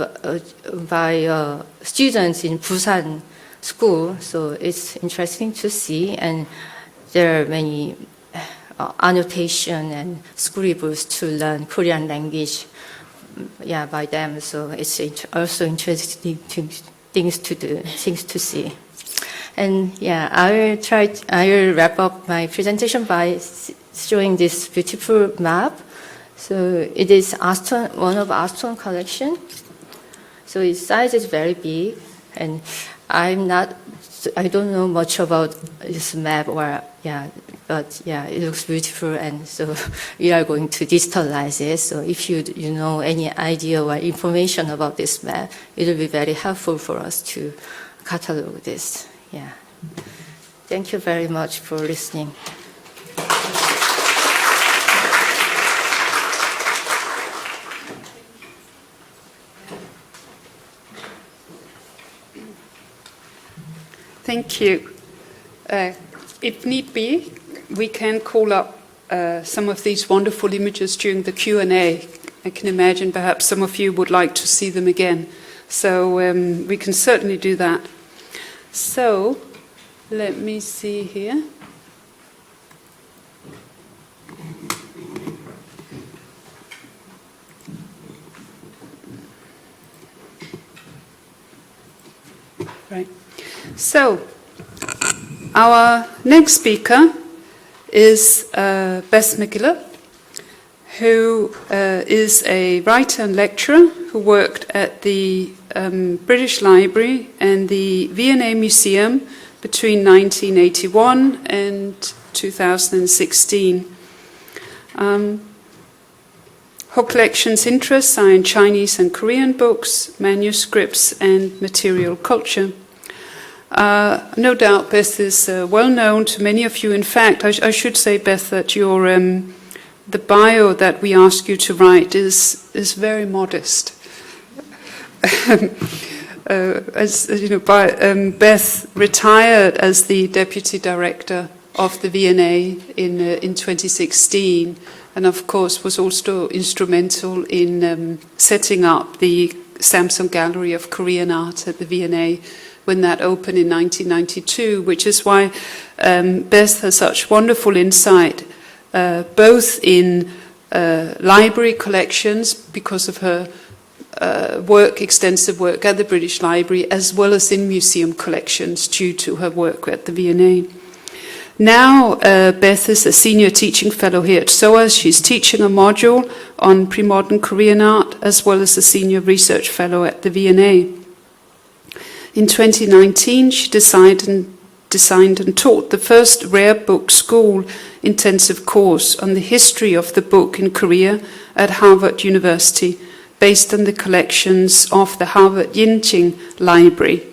by students in Busan school, so it's interesting to see, and there are many annotation and scribbles to learn Korean language by them, so it's also interesting things to do, things to see. And I will wrap up my presentation by showing this beautiful map. So it is one of Aston collection. So its size is very big, and I don't know much about this map, but it looks beautiful, and so we are going to digitalize it. So if you know any idea or information about this map, it will be very helpful for us to catalog this. Thank you very much for listening. Thank you. If need be, we can call up some of these wonderful images during the Q&A. I can imagine perhaps some of you would like to see them again. So we can certainly do that. So let me see here. Right. So, our next speaker is Beth McGillop, who is a writer and lecturer who worked at the British Library and the V&A Museum between 1981 and 2016. Her collection's interests are in Chinese and Korean books, manuscripts, and material culture. No doubt Beth is well known to many of you. In fact, I should say, Beth, that your the bio that we ask you to write is very modest. As you know, Beth retired as the deputy director of the V&A in 2016, and of course was also instrumental in setting up the Samsung Gallery of Korean Art at the V&A when that opened in 1992, which is why Beth has such wonderful insight, both in library collections because of her extensive work at the British Library, as well as in museum collections due to her work at the V&A. Now, Beth is a senior teaching fellow here at SOAS. She's teaching a module on pre-modern Korean art, as well as a senior research fellow at the V&A. In 2019, she designed and taught the first rare book school intensive course on the history of the book in Korea at Harvard University, based on the collections of the Harvard Yinching Library.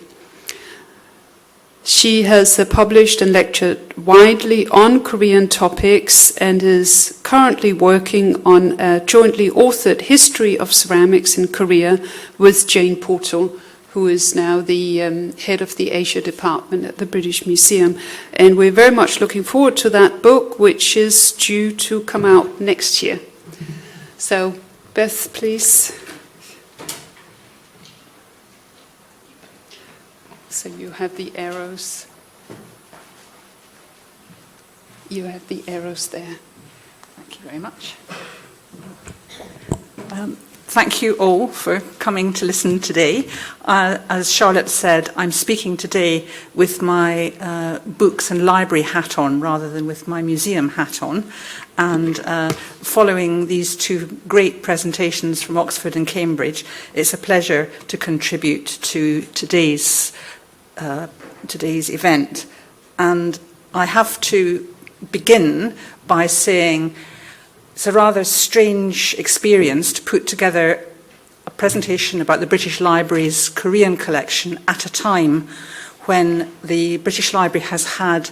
She has published and lectured widely on Korean topics and is currently working on a jointly authored history of ceramics in Korea with Jane Portal, who is now the head of the Asia department at the British Museum. And we're very much looking forward to that book, which is due to come out next year. So, Beth, please. So you have the arrows. You have the arrows there. Thank you very much. Thank you all for coming to listen today. As Charlotte said, I'm speaking today with my books and library hat on rather than with my museum hat on. And following these two great presentations from Oxford and Cambridge, it's a pleasure to contribute to today's event. And I have to begin by saying it's a rather strange experience to put together a presentation about the British Library's Korean collection at a time when the British Library has had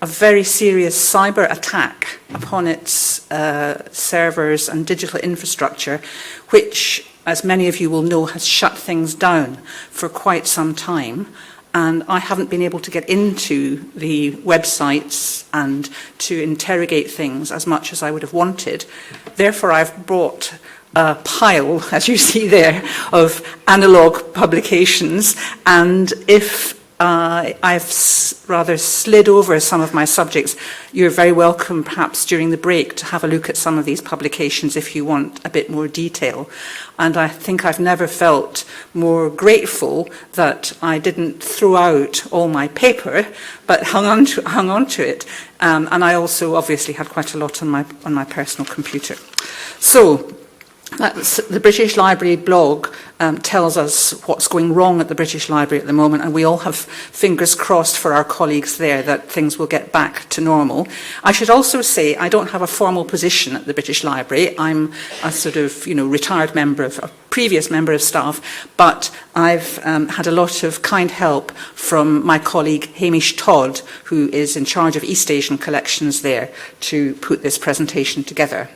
a very serious cyber attack upon its servers and digital infrastructure, which, as many of you will know, has shut things down for quite some time. And I haven't been able to get into the websites and to interrogate things as much as I would have wanted. Therefore, I've brought a pile, as you see there, of analogue publications. And if I've rather slid over some of my subjects, you're very welcome, perhaps during the break, to have a look at some of these publications if you want a bit more detail. And I think I've never felt more grateful that I didn't throw out all my paper, but hung on to it. And I also obviously had quite a lot on my personal computer. So that's the British Library blog tells us what's going wrong at the British Library at the moment, and we all have fingers crossed for our colleagues there that things will get back to normal. I should also say I don't have a formal position at the British Library. I'm a sort of, retired previous member of staff, but I've had a lot of kind help from my colleague Hamish Todd, who is in charge of East Asian collections there, to put this presentation together.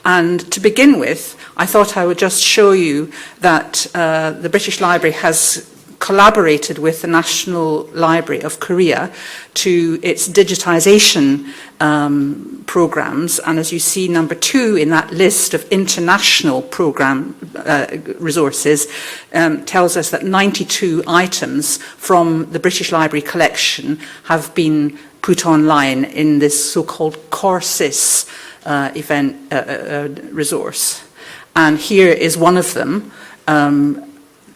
And to begin with, I thought I would just show you that the British Library has collaborated with the National Library of Korea to its digitisation programmes. And as you see, number 2 in that list of international programme resources tells us that 92 items from the British Library collection have been put online in this so-called CORSIS event resource. And here is one of them.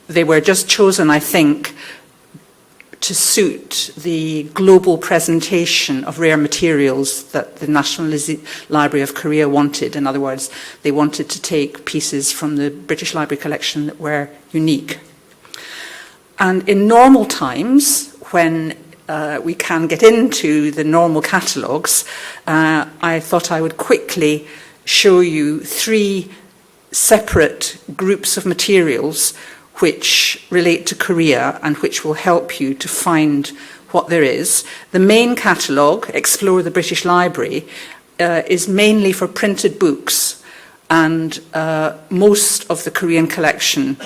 They were just chosen, I think, to suit the global presentation of rare materials that the National Library of Korea wanted. In other words, they wanted to take pieces from the British Library collection that were unique. And in normal times, when we can get into the normal catalogues, I thought I would quickly show you 3 separate groups of materials which relate to Korea and which will help you to find what there is. The main catalogue, Explore the British Library, is mainly for printed books, and most of the Korean collection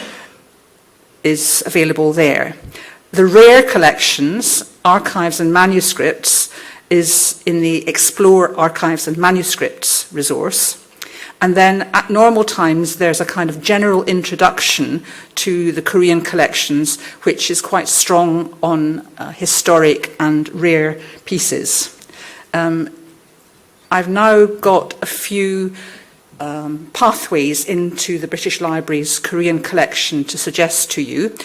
is available there. The rare collections, archives and manuscripts, is in the Explore Archives and Manuscripts resource. And then at normal times, there's a kind of general introduction to the Korean collections, which is quite strong on historic and rare pieces. I've now got a few pathways into the British Library's Korean collection to suggest to you,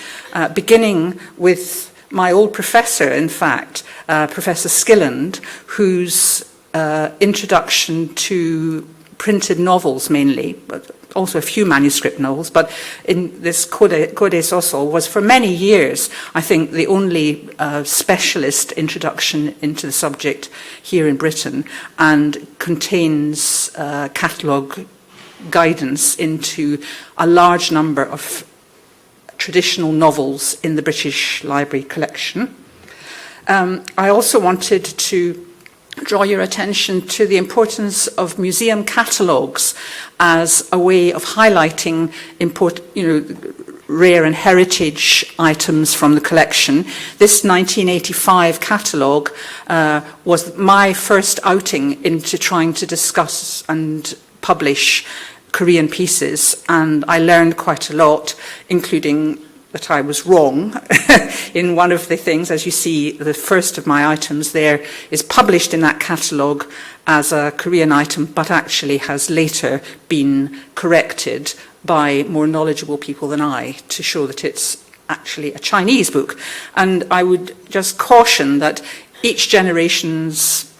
beginning with my old professor, in fact, Professor Skilland, whose introduction to printed novels mainly, but also a few manuscript novels, but in this Kode Soso was for many years, I think, the only specialist introduction into the subject here in Britain, and contains catalogue guidance into a large number of traditional novels in the British Library collection. I also wanted to draw your attention to the importance of museum catalogues as a way of highlighting rare and heritage items from the collection. This 1985 catalogue was my first outing into trying to discuss and publish Korean pieces, and I learned quite a lot, including that I was wrong in one of the things. As you see, the first of my items there is published in that catalogue as a Korean item, but actually has later been corrected by more knowledgeable people than I to show that it's actually a Chinese book. And I would just caution that each generation's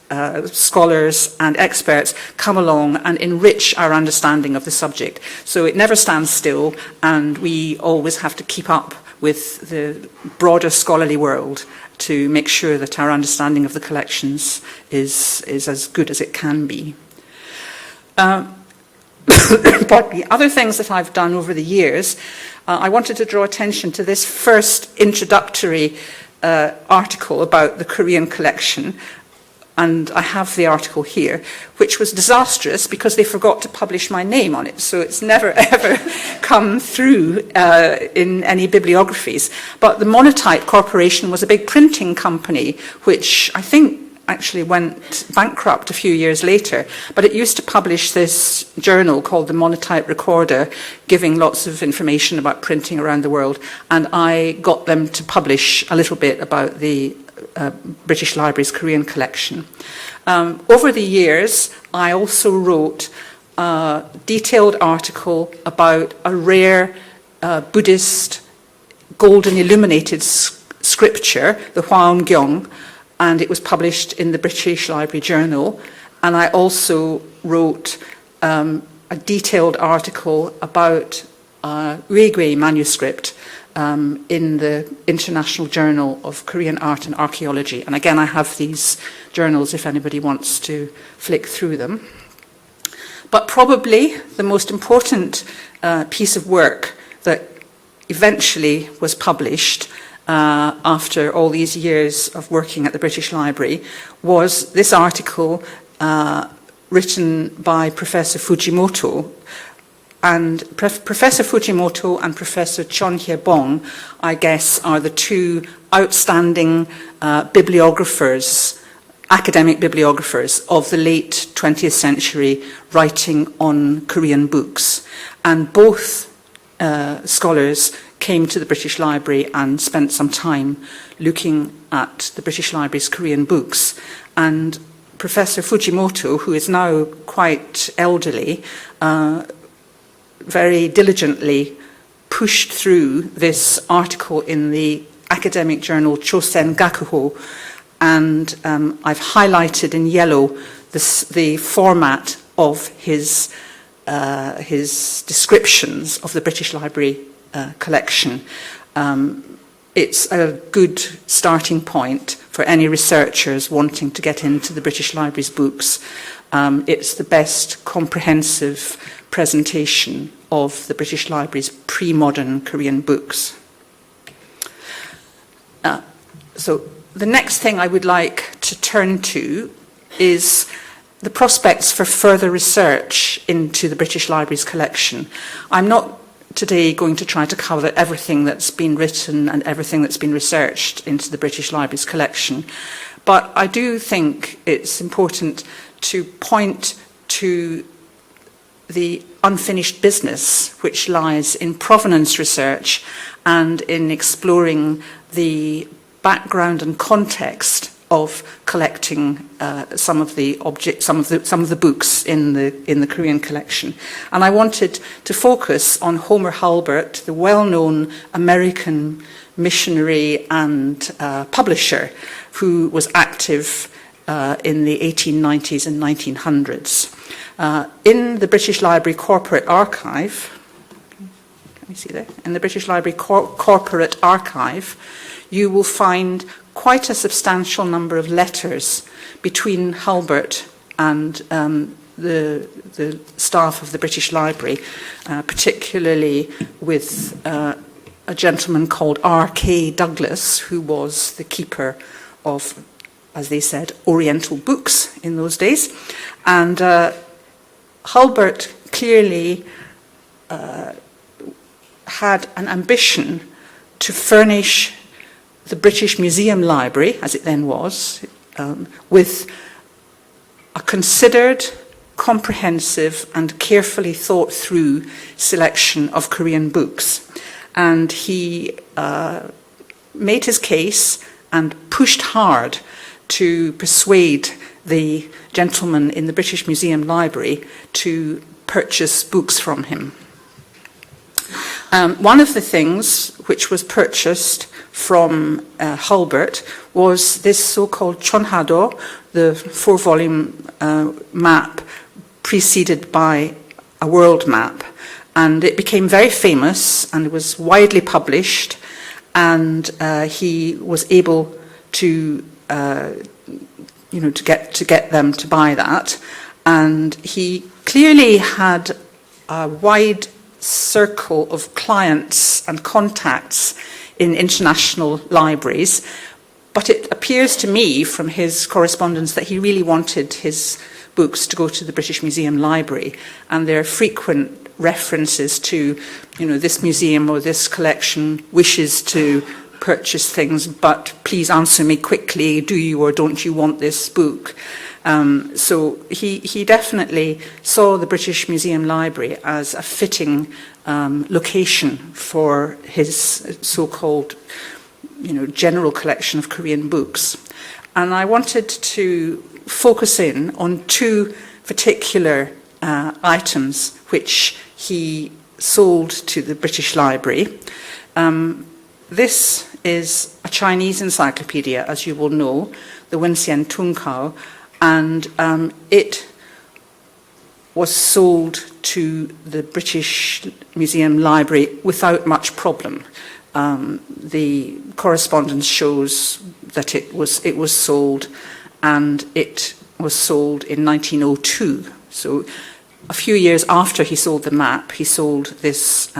scholars and experts come along and enrich our understanding of the subject. So it never stands still, and we always have to keep up with the broader scholarly world to make sure that our understanding of the collections is as good as it can be. But the other things that I've done over the years, I wanted to draw attention to this first introductory article about the Korean collection. And I have the article here, which was disastrous because they forgot to publish my name on it. So it's never, ever come through in any bibliographies. But the Monotype Corporation was a big printing company, which I think actually went bankrupt a few years later. But it used to publish this journal called the Monotype Recorder, giving lots of information about printing around the world. And I got them to publish a little bit about the British Library's Korean collection. Over the years, I also wrote a detailed article about a rare Buddhist golden illuminated scripture, the Hwaeomgyong, and it was published in the British Library Journal. And I also wrote a detailed article about Uegwei manuscript in the International Journal of Korean Art and Archaeology. And again, I have these journals if anybody wants to flick through them. But probably the most important piece of work that eventually was published after all these years of working at the British Library was this article written by Professor Fujimoto. And Professor Fujimoto and Professor Chon Hye-bong, I guess, are the two outstanding bibliographers, academic bibliographers of the late 20th century writing on Korean books. And both scholars came to the British Library and spent some time looking at the British Library's Korean books. And Professor Fujimoto, who is now quite elderly, very diligently pushed through this article in the academic journal Chosen Gakuho, and I've highlighted in yellow the format of his descriptions of the British Library collection. It's a good starting point for any researchers wanting to get into the British Library's books. It's the best comprehensive presentation of the British Library's pre-modern Korean books. So the next thing I would like to turn to is the prospects for further research into the British Library's collection. I'm not today going to try to cover everything that's been written and everything that's been researched into the British Library's collection, but I do think it's important to point to the unfinished business which lies in provenance research and in exploring the background and context of collecting some of the books in the Korean collection. And I wanted to focus on Homer Hulbert, the well-known American missionary and publisher who was active in the 1890s and 1900s. In the British Library Corporate Archive, let me see there, in the British Library Corporate Archive, you will find quite a substantial number of letters between Hulbert and the staff of the British Library, particularly with a gentleman called R.K. Douglas, who was the keeper of, as they said, Oriental books in those days. And Hulbert clearly had an ambition to furnish the British Museum Library, as it then was, with a considered, comprehensive and carefully thought through selection of Korean books. And he made his case and pushed hard to persuade the gentleman in the British Museum Library to purchase books from him. One of the things which was purchased from Hulbert was this so-called Chonhado, the 4-volume map preceded by a world map. And it became very famous and was widely published, and he was able to get them to buy that. And he clearly had a wide circle of clients and contacts in international libraries, but it appears to me from his correspondence that he really wanted his books to go to the British Museum Library, and there are frequent references to, this museum or this collection wishes to purchase things, but please answer me quickly, do you or don't you want this book? So he definitely saw the British Museum Library as a fitting location for his so-called, general collection of Korean books. And I wanted to focus in on two particular items which he sold to the British Library. This is a Chinese encyclopedia, as you will know, the Wenxian Tungkao, and it was sold to the British Museum Library without much problem. The correspondence shows that it was sold, and it was sold in 1902. So a few years after he sold the map, he sold this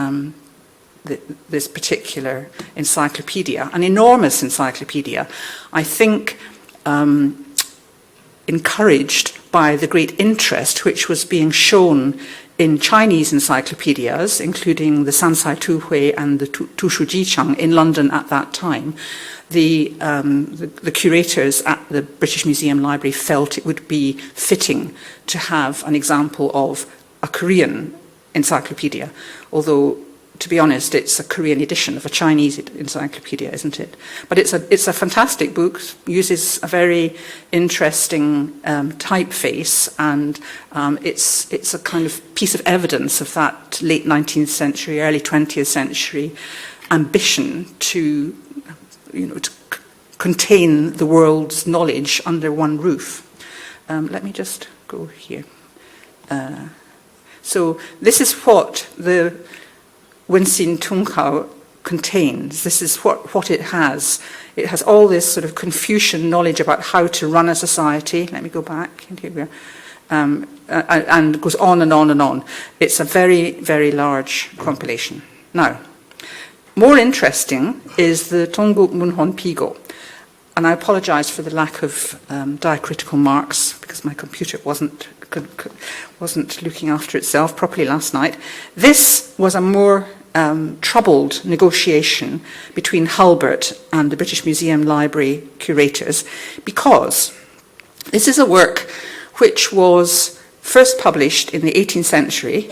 this particular encyclopedia, an enormous encyclopedia, I think encouraged by the great interest which was being shown in Chinese encyclopedias, including the Sansai Tuhui and the Tushu Jichang in London at that time. The curators at the British Museum Library felt it would be fitting to have an example of a Korean encyclopedia, although, to be honest, it's a Korean edition of a Chinese encyclopedia, isn't it? But it's a fantastic book, uses a very interesting typeface, and it's a kind of piece of evidence of that late 19th century, early 20th century ambition to contain the world's knowledge under one roof. Let me just go here. So this is what the Wenxian Tungkao contains. This is what it has. It has all this sort of Confucian knowledge about how to run a society. Let me go back. Here we are. And goes on and on and on. It's a very, very large compilation. Now, more interesting is the Tongguk Munhon Pigo. And I apologize for the lack of diacritical marks because my computer wasn't looking after itself properly last night. This was a more troubled negotiation between Hulbert and the British Museum Library curators, because this is a work which was first published in the 18th century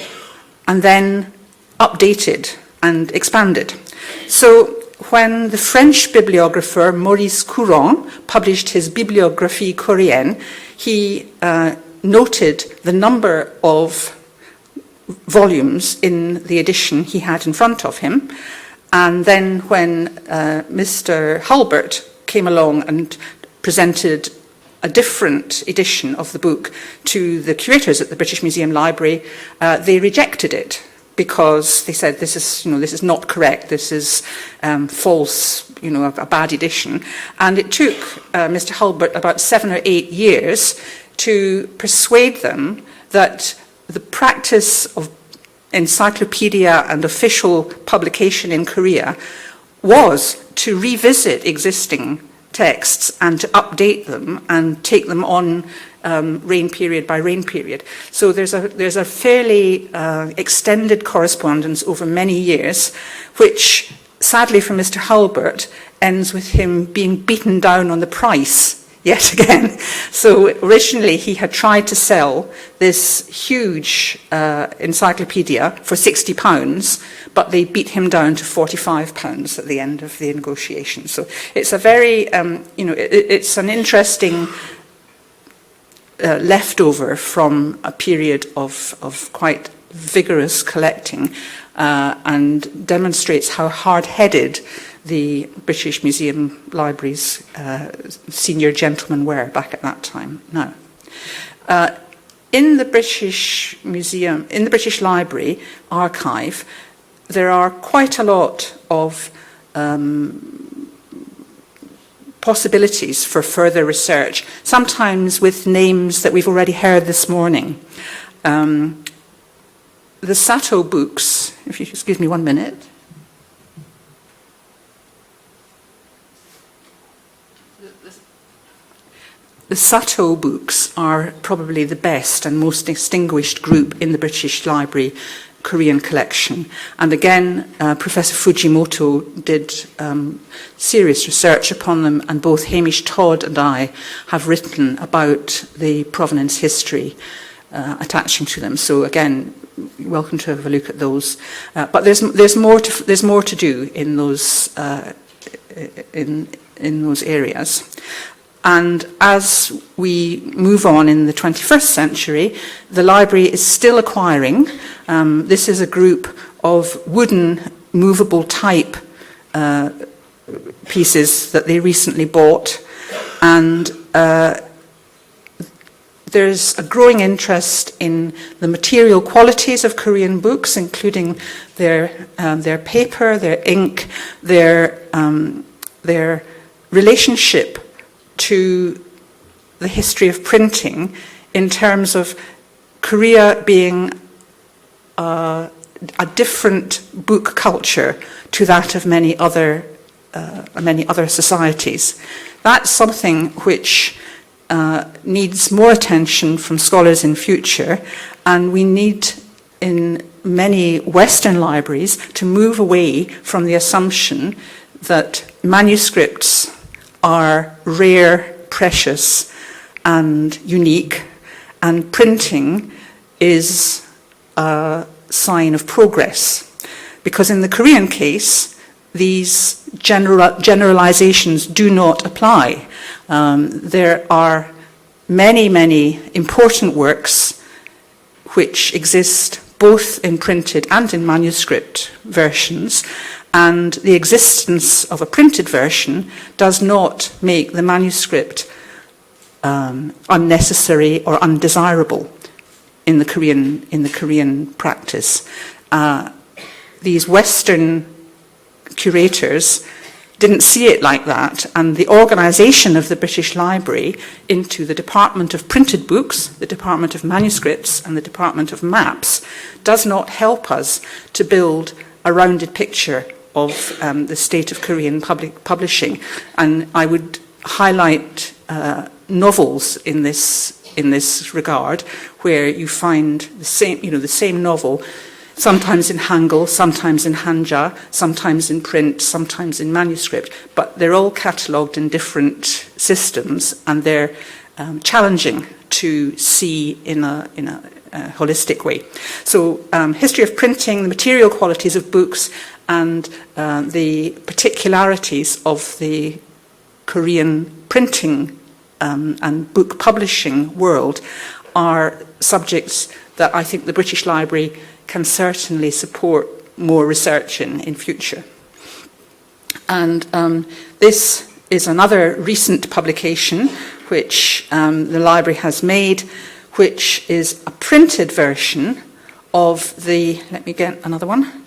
and then updated and expanded. So when the French bibliographer Maurice Courant published his Bibliographie Coréenne, he noted the number of volumes in the edition he had in front of him. And then when Mr. Hulbert came along and presented a different edition of the book to the curators at the British Museum Library, they rejected it because they said this is not correct, this is false, a bad edition. And it took Mr. Hulbert about 7 or 8 years to persuade them that the practice of encyclopedia and official publication in Korea was to revisit existing texts and to update them and take them on reign period by reign period. So there's a fairly extended correspondence over many years, which sadly for Mr. Hulbert ends with him being beaten down on the price yet again. So originally he had tried to sell this huge encyclopedia for £60, but they beat him down to £45 at the end of the negotiation. So it's a very, it's an interesting leftover from a period of quite vigorous collecting and demonstrates how hard-headed the British Museum Library's senior gentlemen were back at that time. Now, in the British Museum, in the British Library archive, there are quite a lot of possibilities for further research, sometimes with names that we've already heard this morning. The Sato books, if you excuse me 1 minute. The Sato books are probably the best and most distinguished group in the British Library Korean collection. And again, Professor Fujimoto did serious research upon them, and both Hamish Todd and I have written about the provenance history attaching to them. So again, you're welcome to have a look at those. But there's more to do in those in those areas. And as we move on in the 21st century, the library is still acquiring. This is a group of wooden movable type pieces that they recently bought. And there's a growing interest in the material qualities of Korean books, including their paper, their ink, their relationship to the history of printing in terms of Korea being a different book culture to that of many other societies. That's something which needs more attention from scholars in future, and we need in many Western libraries to move away from the assumption that manuscripts are rare, precious, and unique, and printing is a sign of progress. Because in the Korean case, these generalizations do not apply. There are many, many important works which exist both in printed and in manuscript versions, and the existence of a printed version does not make the manuscript unnecessary or undesirable in the Korean practice. These Western curators didn't see it like that, and the organisation of the British Library into the Department of Printed Books, the Department of Manuscripts, and the Department of Maps does not help us to build a rounded picture of the state of Korean publishing. And I would highlight novels in this regard, where you find the same novel, sometimes in Hangul, sometimes in Hanja, sometimes in print, sometimes in manuscript, but they're all catalogued in different systems, and they're challenging to see in holistic way. So history of printing, the material qualities of books, and the particularities of the Korean printing and book publishing world are subjects that I think the British Library can certainly support more research in future. And this is another recent publication which the library has made, which is a printed version of the, let me get another one.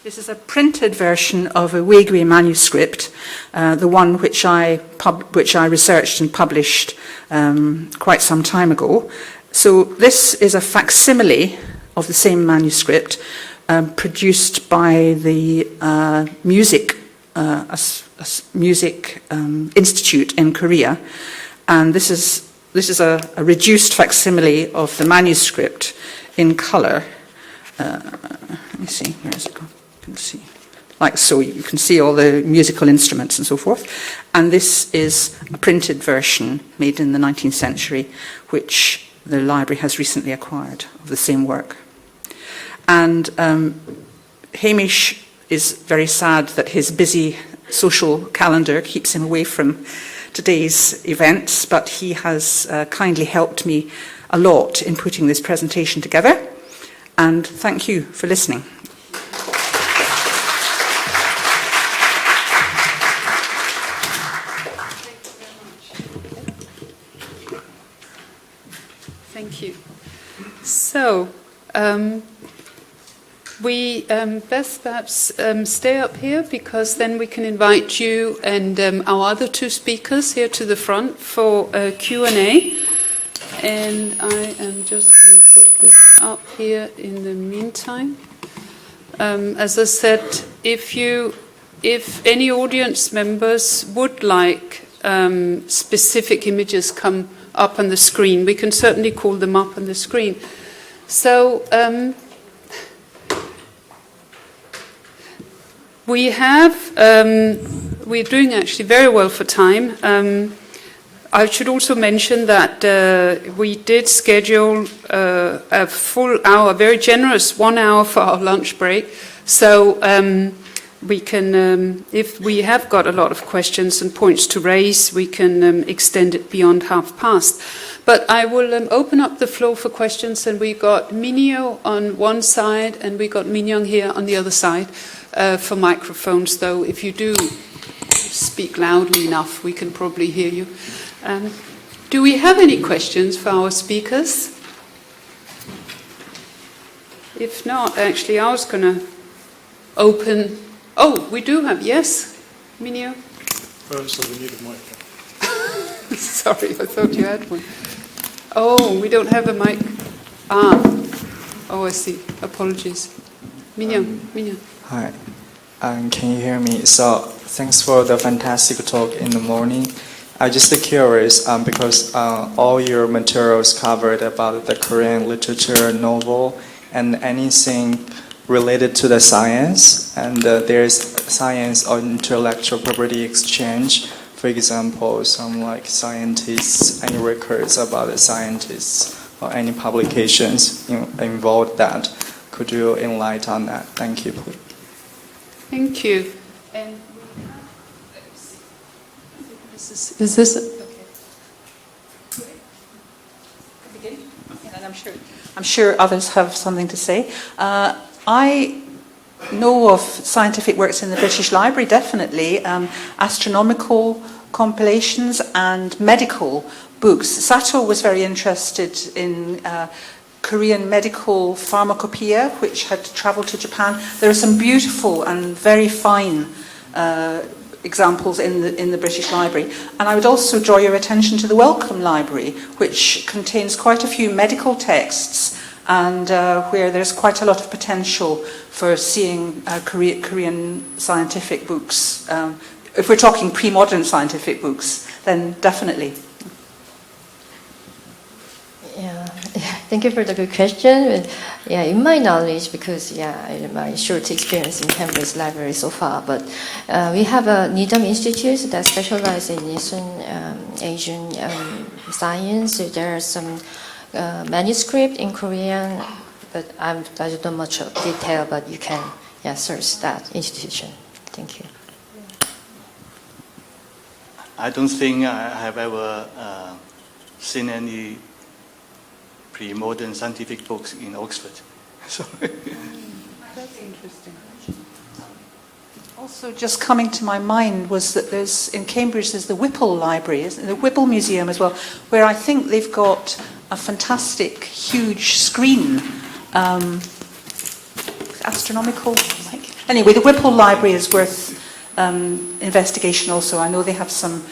This is a printed version of a Uighur manuscript, the one which I researched and published quite some time ago. So this is a facsimile of the same manuscript produced by the Music Institute in Korea, and this is a reduced facsimile of the manuscript in colour. Let me see, where is it gone? You can see, like so, you can see all the musical instruments and so forth. And this is a printed version made in the 19th century, which the library has recently acquired of the same work. And Hamish is very sad that his busy social calendar keeps him away from today's events, but he has kindly helped me a lot in putting this presentation together. And thank you for listening. Thank you. So, we best perhaps stay up here, because then we can invite you and our other two speakers here to the front for a Q&A. And I am just going to put this up here in the meantime. As I said, if any audience members would like specific images come up on the screen, we can certainly call them up on the screen. So we're doing actually very well for time. I should also mention that we did schedule a full hour, very generous 1 hour for our lunch break. So we can, if we have got a lot of questions and points to raise, we can extend it beyond past. But I will open up the floor for questions, and we got Minyo on one side and we got Minyoung here on the other side for microphones, though if you do speak loudly enough, we can probably hear you. Do we have any questions for our speakers? If not, actually, I was going to open. Oh, we do have, yes, Minyo? So we need a mic. Sorry, I thought you had one. Oh, we don't have a mic. Oh, I see. Apologies. Minyo. Hi, can you hear me? So, thanks for the fantastic talk in the morning. I'm just curious, because all your materials covered about the Korean literature, novel, and anything related to the science, and there's science or intellectual property exchange. For example, some like scientists, any records about the scientists or any publications involved that. Could you enlighten on that? Thank you, please. Thank you. And is this okay? Begin? And I'm sure others have something to say. I know of scientific works in the British Library, definitely, astronomical compilations and medical books. Sato was very interested in Korean medical pharmacopoeia, which had travelled to Japan. There are some beautiful and very fine examples in the British Library. And I would also draw your attention to the Wellcome Library, which contains quite a few medical texts, and where there's quite a lot of potential for seeing Korean scientific books. If we're talking pre-modern scientific books, then definitely. Yeah, thank you for the good question. Yeah, in my knowledge, because in my short experience in Cambridge Library so far, but we have a Needham Institute that specializes in Eastern Asian science. So there are some manuscript in Korean, but I don't know much of detail. But you can search that institution. Thank you. I don't think I have ever seen any pre-modern scientific books in Oxford. So That's interesting. Also, just coming to my mind was that in Cambridge there's the Whipple Library, isn't there? The Whipple Museum as well, where I think they've got a fantastic, huge screen, astronomical. Anyway, the Whipple Library is worth investigation. Also, I know they have some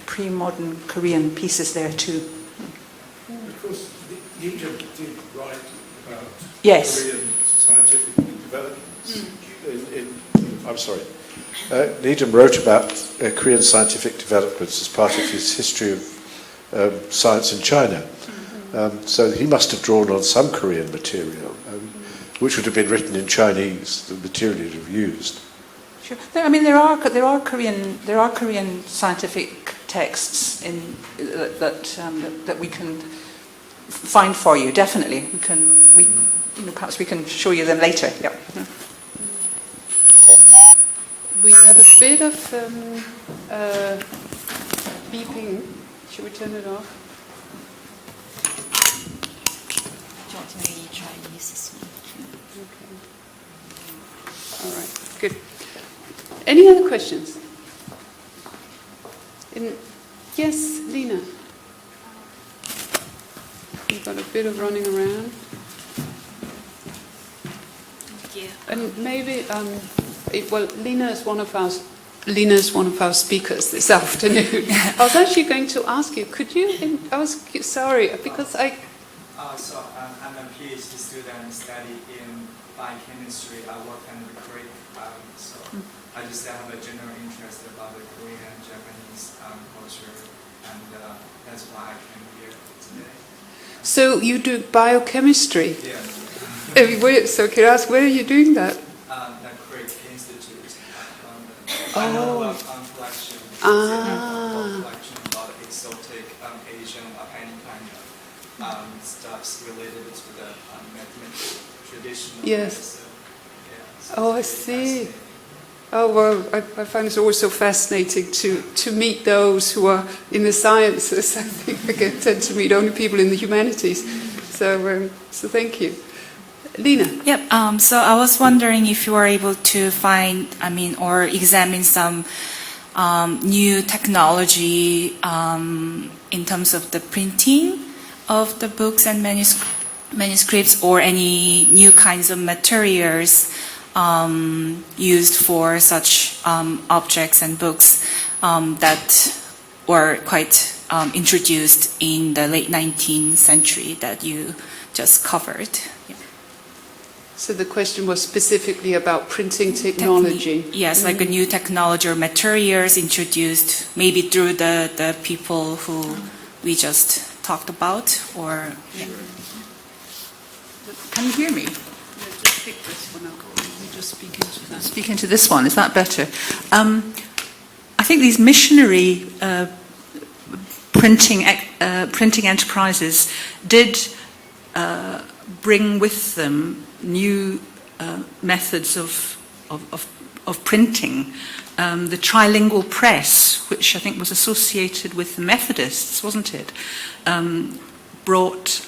pre-modern Korean pieces there too. Of course, Needham did write about Yes. Korean scientific developments. I'm sorry. Needham wrote about Korean scientific developments as part of his history of science in China. So he must have drawn on some Korean material, which would have been written in Chinese, the material he'd have used. Sure. There are Korean scientific texts that we can find for you. Definitely, perhaps we can show you them later. Yeah. We have a bit of beeping. Should we turn it off? Okay. All right. Good. Any other questions? Yes, Lena. You've got a bit of running around. Thank you. And maybe, Lena is one of our speakers this afternoon. I was actually going to ask you, could you? I was sorry because I. So I'm a PhD student studying in biochemistry. I work in the Korea, so I just have a general interest about the Korean, Japanese culture, and that's why I came here today. So you do biochemistry? Yeah. So can I ask, where are you doing that? The Korea Institute at London. Oh. I know about collection, collection about exotic Asian or any kind of stuffs related to the traditional Yes. medicine. Yeah, so Oh, I it's see. fascinating. Oh, well, I find it always so fascinating to meet those who are in the sciences. I think I tend to meet only people in the humanities. So thank you. Lena. Yep. So I was wondering if you were able to find, or examine some new technology in terms of the printing of the books and manuscripts, or any new kinds of materials used for such objects and books that were quite introduced in the late 19th century that you just covered. Yeah. So the question was specifically about printing technology. Yes, like a new technology or materials introduced maybe through the people who we just talked about, or... Yeah. Can you hear me? Just pick this one up. You just speak into that. Speak into this one. Is that better? I think these missionary printing enterprises did bring with them new methods of printing. The trilingual press, which I think was associated with the Methodists, wasn't it? Brought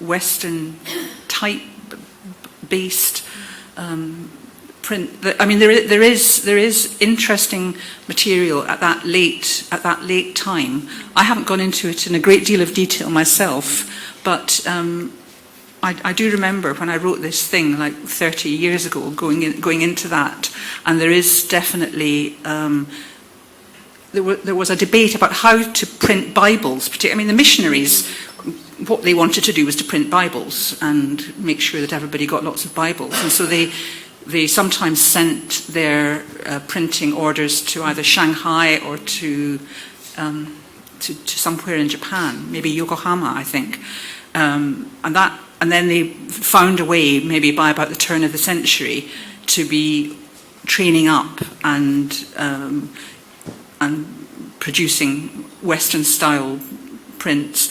Western type-based print. There is interesting material at that late time. I haven't gone into it in a great deal of detail myself, but I do remember when I wrote this thing like 30 years ago, going into that, and there is definitely there was a debate about how to print Bibles. The missionaries, what they wanted to do was to print Bibles and make sure that everybody got lots of Bibles, and so they sometimes sent their printing orders to either Shanghai or to to somewhere in Japan, maybe Yokohama, I think. And then they found a way, maybe by about the turn of the century, to be training up and producing Western-style prints.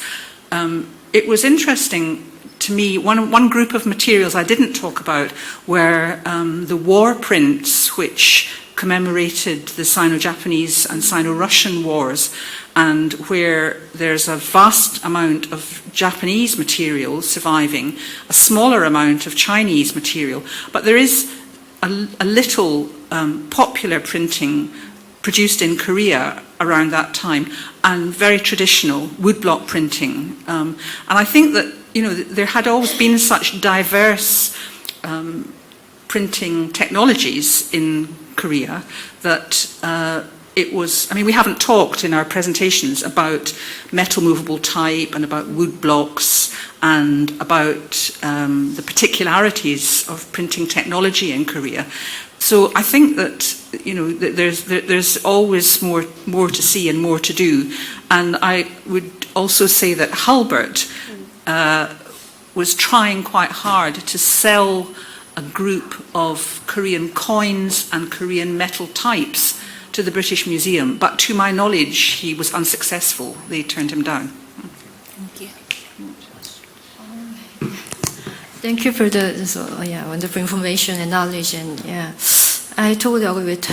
It was interesting to me, one group of materials I didn't talk about were the war prints, which commemorated the Sino-Japanese and Sino-Russian wars, and where there's a vast amount of Japanese material surviving, a smaller amount of Chinese material, but there is a little popular printing produced in Korea around that time, and very traditional woodblock printing. And I think that, you know, there had always been such diverse printing technologies in Korea that it was, I mean, we haven't talked in our presentations about metal movable type and about wood blocks and about the particularities of printing technology in Korea. So I think that, you know, there's always more to see and more to do. And I would also say that Hulbert was trying quite hard to sell a group of Korean coins and Korean metal types to the British Museum, but to my knowledge he was unsuccessful. They turned him down. Thank you. Thank you for the wonderful information and knowledge, and I totally agree with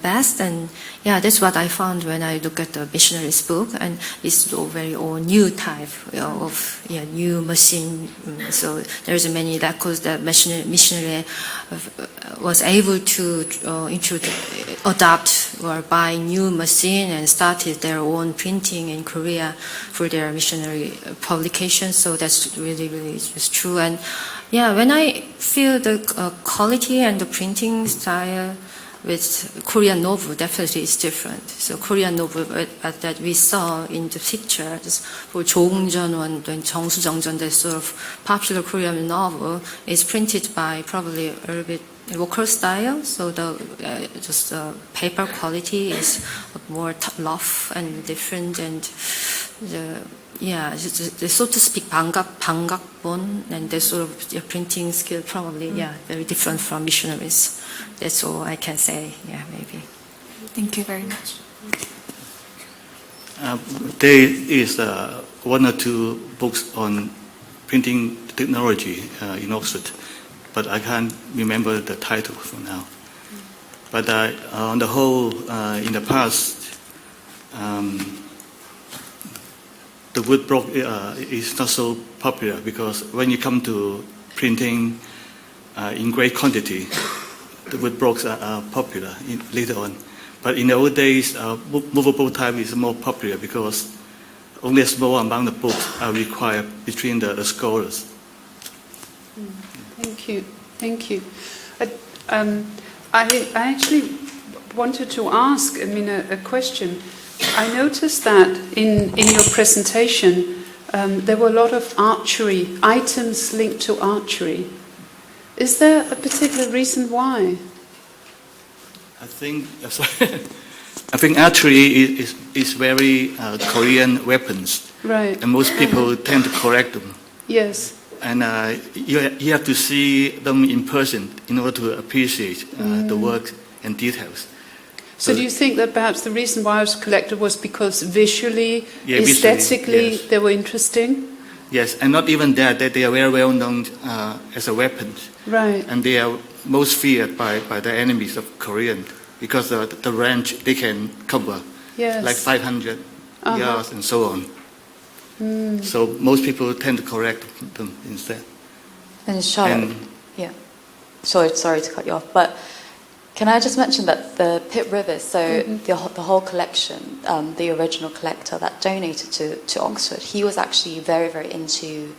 Beth, and that's what I found when I look at the missionaries book, and it's all very new type of new machine. So there's many records that missionary was able to adapt or buy new machine and started their own printing in Korea for their missionary publications. So that's really is true. And when I feel the quality and the printing style with Korean novel, definitely is different. So Korean novel that we saw in the pictures for 조홍전원 and 정수정전, that sort of popular Korean novel, is printed by probably a little bit local style. So the paper quality is more rough and different, and the so to speak 방각본 and the sort of printing skill probably very different from missionaries. That's all I can say. Maybe. Thank you very much. There is one or two books on printing technology in Oxford, but I can't remember the title for now. But on the whole, in the past, the woodblock is not so popular, because when you come to printing in great quantity, the woodblocks are popular later on. But in the old days, movable type is more popular because only a small amount of books are required between the scholars. Thank you. I actually wanted to ask, a question. I noticed that in your presentation there were a lot of archery, items linked to archery. Is there a particular reason why? I think archery is very Korean weapons. Right. And most people tend to collect them. Yes. And you have to see them in person in order to appreciate the work and details. So do you think that perhaps the reason why it was collected was because visually, aesthetically, they were interesting? Yes, and not even that they are very well known as a weapon. Right. And they are most feared by the enemies of Korean, because the range they can cover, like 500 yards and so on. So most people tend to collect them instead. And Charlotte, sorry to cut you off, but can I just mention that the Pitt Rivers, so the whole collection, the original collector that donated to Oxford, he was actually very, very into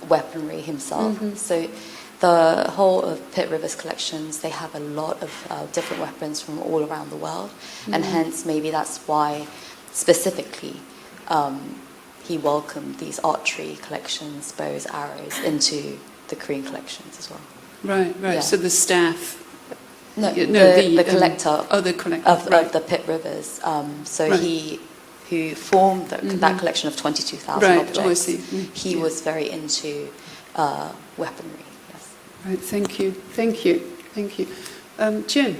weaponry himself. So the whole of Pitt Rivers collections, they have a lot of different weapons from all around the world, and hence maybe that's why specifically he welcomed these archery collections, bows, arrows, into the Korean collections as well. Right. Yeah. So the staff. The collector, the collector of the Pitt Rivers. So he who formed that collection of 22,000 Right, objects, I see. he was very into weaponry. Yes. Right, thank you. Jim?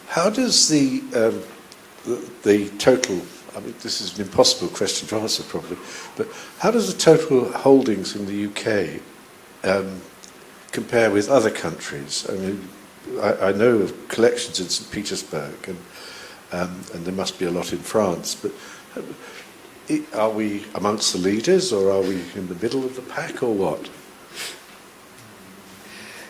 How does the total, I mean, this is an impossible question to answer probably, but how does the total holdings in the UK compare with other countries? I mean, I know of collections in St. Petersburg, and there must be a lot in France, but are we amongst the leaders, or are we in the middle of the pack, or what?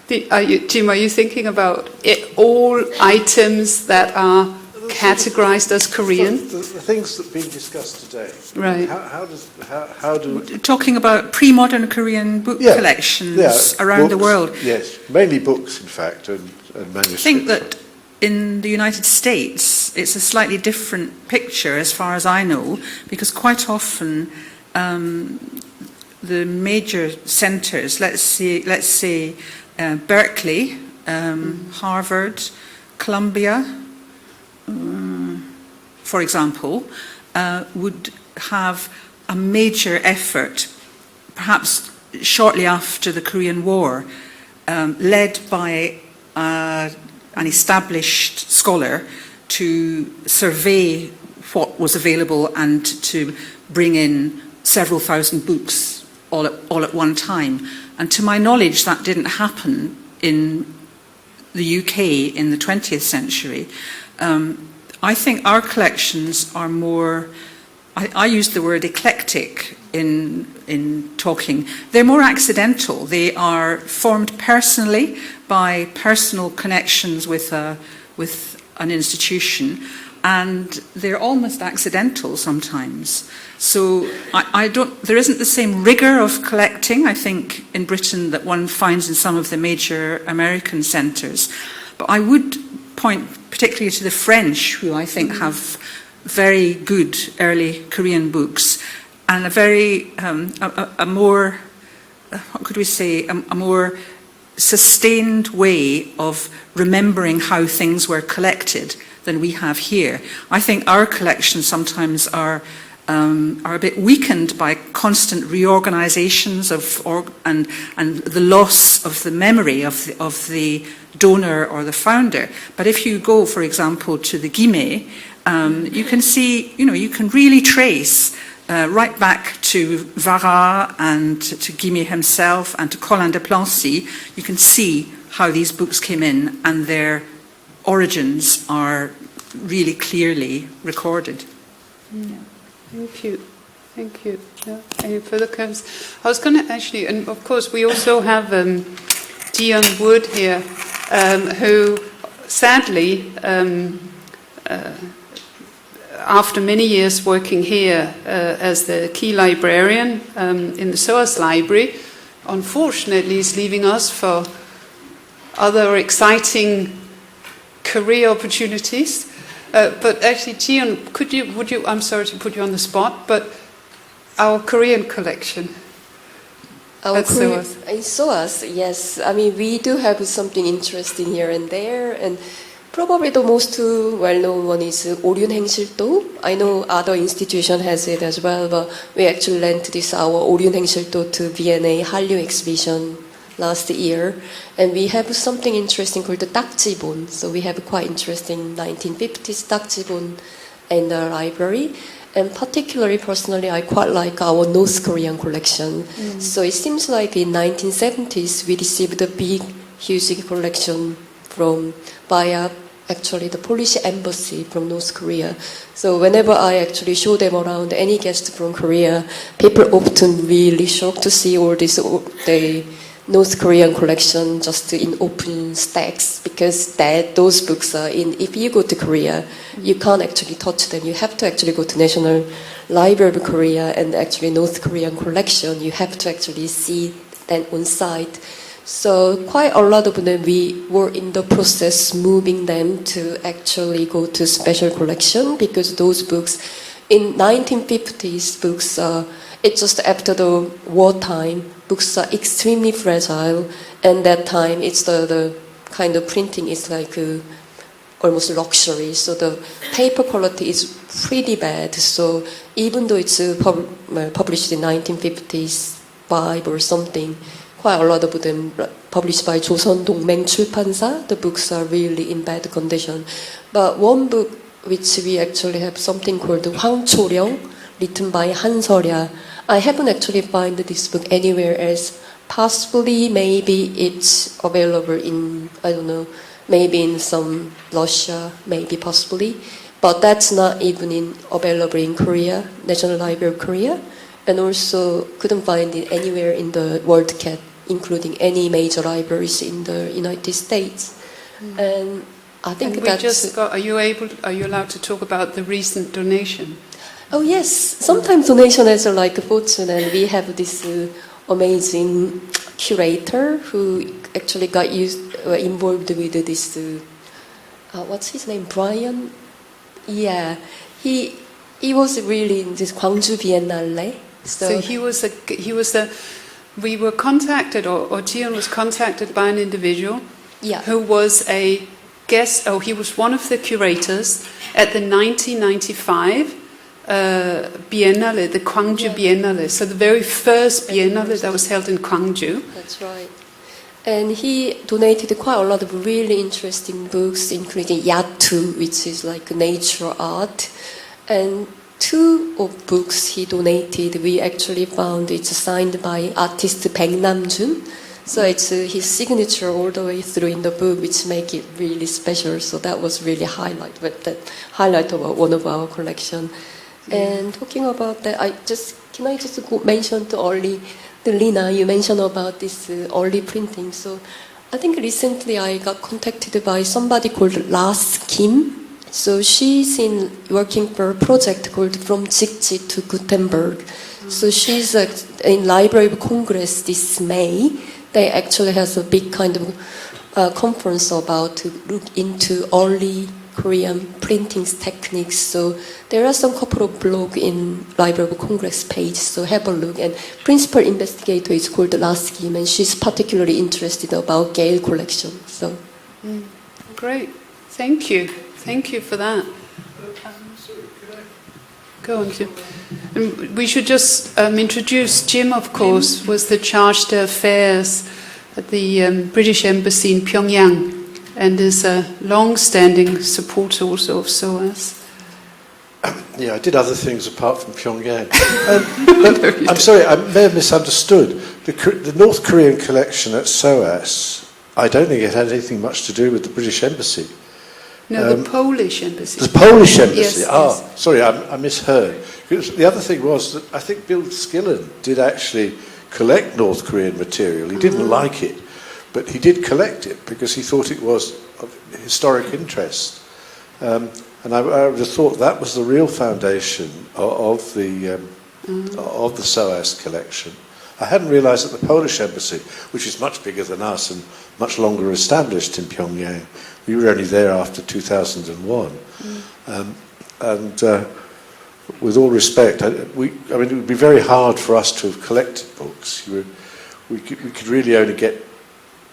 Jim, are you thinking about all items that are categorized as Korean? The things that are being discussed today. Right. How do... Talking about pre-modern Korean book collections around the books, world. Yes, mainly books, in fact, and manuscripts. I think that in the United States, it's a slightly different picture, as far as I know, because quite often the major centres, let's say Berkeley, Harvard, Columbia, for example, would have a major effort, perhaps shortly after the Korean War, led by an established scholar to survey what was available and to bring in several thousand books all at one time. And to my knowledge, that didn't happen in the UK in the 20th century. I think our collections are more, I use the word eclectic in talking. They're more accidental. They are formed personally by personal connections with an institution, and they're almost accidental sometimes. So there isn't the same rigor of collecting, I think, in Britain that one finds in some of the major American centres. But I would point particularly to the French, who I think have very good early Korean books, and a more, what could we say, a more sustained way of remembering how things were collected than we have here. I think our collections sometimes are a bit weakened by constant reorganizations and the loss of the memory of the donor or the founder. But if you go, for example, to the Guimet, you can see, you can really trace right back to Varat and to Guimet himself and to Colin de Plancy. You can see how these books came in, and their origins are really clearly recorded. Yeah. Thank you. Yeah. Any further comments? I was going to actually, and of course we also have Dion Wood here, who sadly, after many years working here as the key librarian in the SOAS library, unfortunately is leaving us for other exciting career opportunities. But actually, Jian, would you? I'm sorry to put you on the spot, but our Korean collection. In SOAS, yes. I mean, we do have something interesting here and there, and probably the most well-known one is 오륜행실도. I know other institution has it as well, but we actually lent this our 오륜행실도 to V&A Hallyu exhibition last year, and we have something interesting called the 딱지본. So we have quite interesting 1950s 딱지본 in the library, and particularly personally I quite like our North Korean collection. So it seems like in 1970s we received a big huge collection via actually the Polish embassy from North Korea. So whenever I actually show them around any guest from Korea, people often really shocked to see all this the North Korean collection just in open stacks, because those books are in, if you go to Korea, you can't actually touch them. You have to actually go to National Library of Korea, and actually North Korean collection, you have to actually see them on site. So quite a lot of them, we were in the process moving them to actually go to special collection, because those books in 1950s books it's just after the wartime, books are extremely fragile, and that time it's the kind of printing is like almost luxury. So the paper quality is pretty bad. So even though it's published in 1955 or something, quite a lot of them published by 조선 동맹 출판사, the books are really in bad condition. But one book which we actually have something called 황초령, written by 한설야. I haven't actually found this book anywhere else. Possibly, maybe it's available in, I don't know, maybe in some Russia, maybe possibly. But that's not even available in Korea, National Library of Korea. And also couldn't find it anywhere in the World Cat, including any major libraries in the United States. And I think and we just got, are you allowed to talk about the recent donation? Oh yes, sometimes donation is like a fortune, and we have this amazing curator who actually got involved with this. What's his name? Brian. Yeah, he was really in this Gwangju Biennale. So he was a. We were contacted, or Jian was contacted by an individual, who was a guest. Oh, he was one of the curators at the 1995. Biennale, the Gwangju Biennale. So the very first Biennale that was held in Gwangju. That's right. And he donated quite a lot of really interesting books, including Yatu, which is like nature art. And two of books he donated, we actually found it's signed by artist Baek Nam-jun. So it's his signature all the way through in the book, which make it really special. So that was really highlight of one of our collection. And talking about that, can I just mention to Ollie, Lina, you mentioned about this early printing. So I think recently I got contacted by somebody called Las Kim. So she's working for a project called From Jikji to Gutenberg. So she's in Library of Congress this May. They actually has a big kind of conference about to look into early Korean printing techniques. So there are some couple of blogs in Library of Congress page, so have a look. And principal investigator is called Las Kim, and she's particularly interested about Gale collection. So great, thank you for that. Go on, Jim. And we should just introduce Jim, of course, was the charge d'affaires at the British Embassy in Pyongyang, and is a long-standing supporter also of SOAS. Yeah, I did other things apart from Pyongyang. But I'm sorry, I may have misunderstood. The North Korean collection at SOAS, I don't think it had anything much to do with the British Embassy. No, the Polish Embassy. The Polish Embassy, yes. Sorry, I misheard. The other thing was that I think Bill Skillen did actually collect North Korean material. He didn't like it, but he did collect it because he thought it was of historic interest. And I would have thought that was the real foundation of the SOAS collection. I hadn't realised that the Polish Embassy, which is much bigger than us and much longer established in Pyongyang, we were only there after 2001. With all respect, it would be very hard for us to have collected books. We could really only get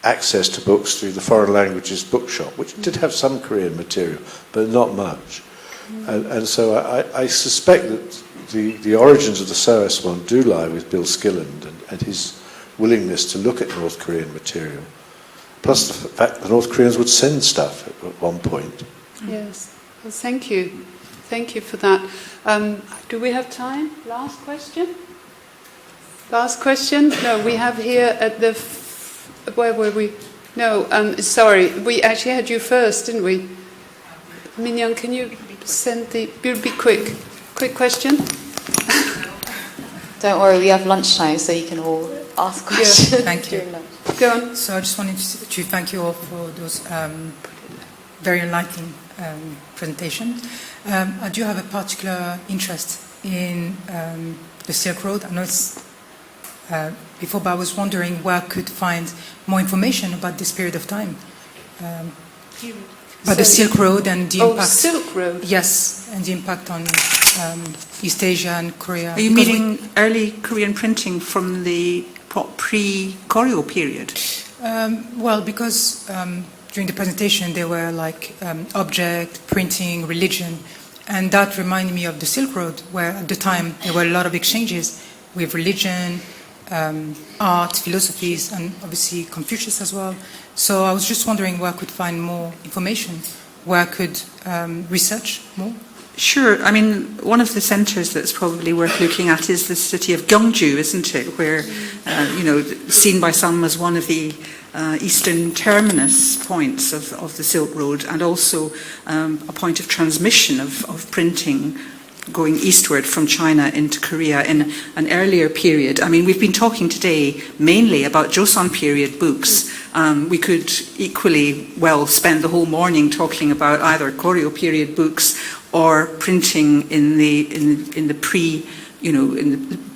access to books through the Foreign Languages Bookshop, which did have some Korean material, but not much. And so I suspect that the origins of the SOAS one do lie with Bill Skilland and his willingness to look at North Korean material. Plus the fact the North Koreans would send stuff at one point. Yes. Well, thank you. Thank you for that. Do we have time? Last question? Last question? No, we have here at the... Where were we? No, sorry. We actually had you first, didn't we? Minyoung, can you send the... Be quick. Quick question? Don't worry, we have lunchtime, so you can all ask questions. Yeah, thank you. Go on. So I just wanted to thank you all for those very enlightening presentations. I do have a particular interest in the Silk Road. I know it's before, but I was wondering where I could find more information about this period of time. About the Silk Road and the impact. Silk Road? Yes, and the impact on East Asia and Korea. Are you meaning early Korean printing from the pre-Koryo period? Well, because during the presentation, there were like object, printing, religion, and that reminded me of the Silk Road, where at the time there were a lot of exchanges with religion, art, philosophies, and obviously Confucius as well. So I was just wondering where I could find more information, where I could research more. Sure. I mean, one of the centres that's probably worth looking at is the city of Gyeongju, isn't it? Where, seen by some as one of the eastern terminus points of the Silk Road, and also a point of transmission of printing going eastward from China into Korea in an earlier period. I mean, we've been talking today mainly about Joseon period books. We could equally well spend the whole morning talking about either Goryeo period books or printing in the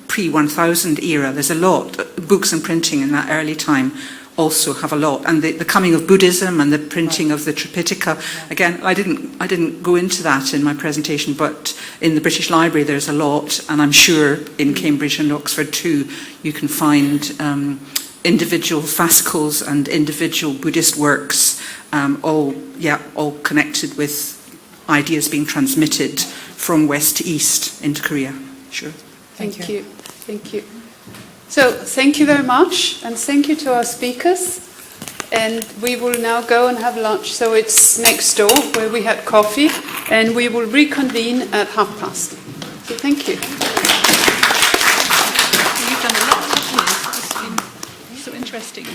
pre-1000 era. There's a lot. Books and printing in that early time also have a lot, and the coming of Buddhism and the printing of the Tripitaka. Again, I didn't go into that in my presentation, but in the British Library there's a lot, and I'm sure in Cambridge and Oxford too you can find individual fascicles and individual Buddhist works, all connected with ideas being transmitted from west to east into Korea. Sure. Thank you. Thank you. So thank you very much, and thank you to our speakers. And we will now go and have lunch. So it's next door where we had coffee, and we will reconvene at past. So thank you. You've done a lot, haven't you? It's been so interesting.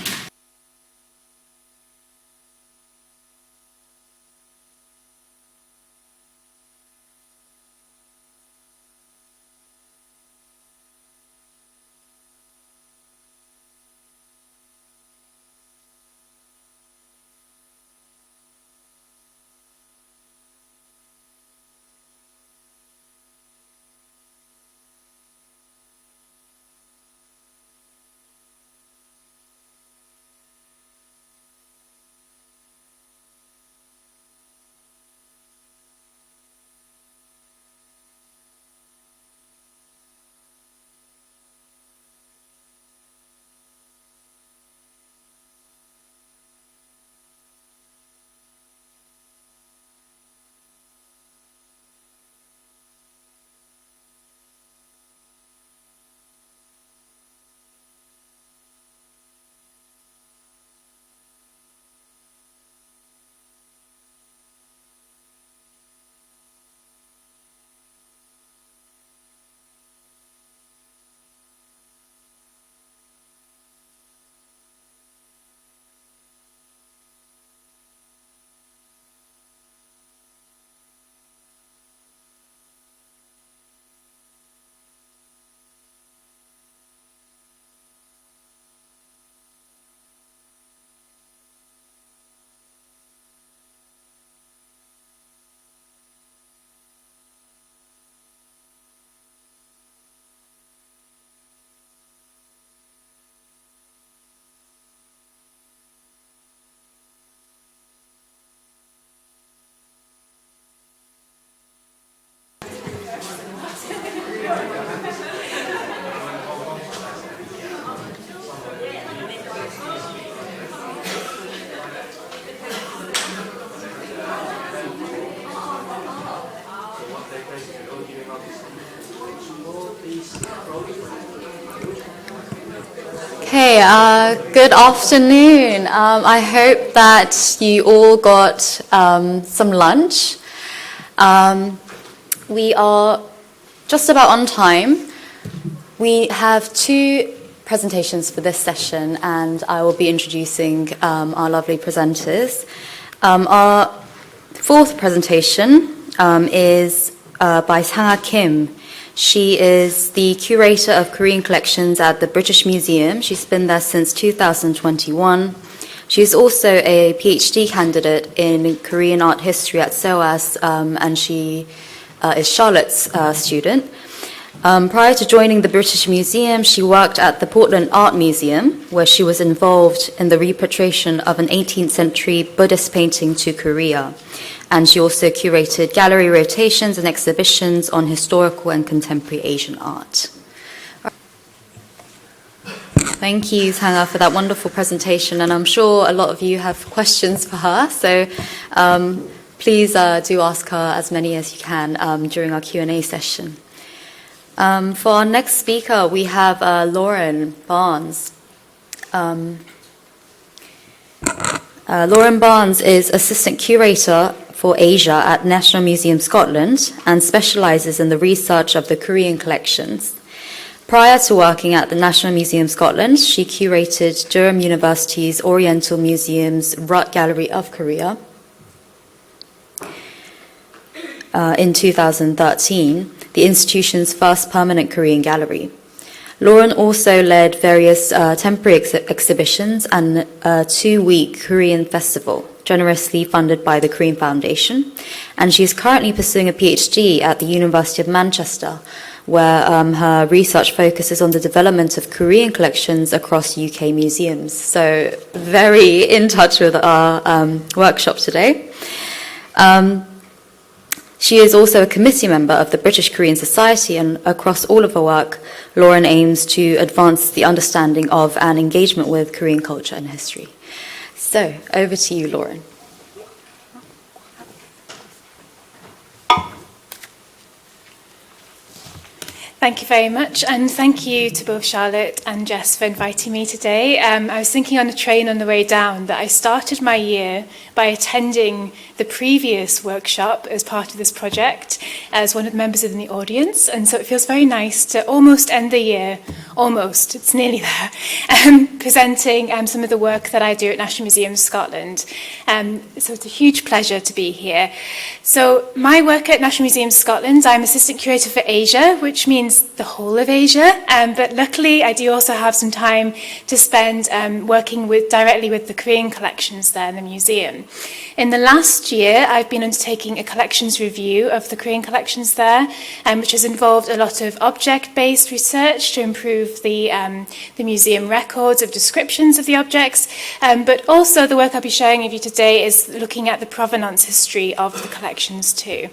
Okay, good afternoon. I hope that you all got some lunch. We are just about on time. We have two presentations for this session, and I will be introducing our lovely presenters. Our fourth presentation is by Sang-ha Kim. She is the curator of Korean collections at the British Museum. She's been there since 2021. She's also a PhD candidate in Korean art history at SOAS, and she is Charlotte's student. Prior to joining the British Museum, she worked at the Portland Art Museum, where she was involved in the repatriation of an 18th century Buddhist painting to Korea. And she also curated gallery rotations and exhibitions on historical and contemporary Asian art. Thank Thank you, Sanga, for that wonderful presentation, and I'm sure a lot of you have questions for her, so please do ask her as many as you can during our Q&A session. For our next speaker, we have Lauren Barnes. Lauren Barnes is Assistant Curator for Asia at National Museum Scotland and specialises in the research of the Korean collections. Prior to working at the National Museum Scotland, she curated Durham University's Oriental Museum's Art Gallery of Korea. In 2013, the institution's first permanent Korean gallery. Lauren also led various temporary exhibitions and a 2-week Korean festival, generously funded by the Korean Foundation. And she is currently pursuing a PhD at the University of Manchester, where her research focuses on the development of Korean collections across UK museums. So very in touch with our workshop today. She is also a committee member of the British Korean Society, and across all of her work, Lauren aims to advance the understanding of and engagement with Korean culture and history. So, over to you, Lauren. Thank you very much, and thank you to both Charlotte and Jess for inviting me today. I was thinking on the train on the way down that I started my year by attending the previous workshop as part of this project as one of the members in the audience, and so it feels very nice to almost end the year, it's nearly there, presenting some of the work that I do at National Museum Scotland. So it's a huge pleasure to be here. So my work at National Museum Scotland, I'm Assistant Curator for Asia, which means the whole of Asia, but luckily I do also have some time to spend working directly with the Korean collections there in the museum. In the last year, I've been undertaking a collections review of the Korean collections there, which has involved a lot of object-based research to improve the museum records of descriptions of the objects, but also the work I'll be sharing with you today is looking at the provenance history of the collections too.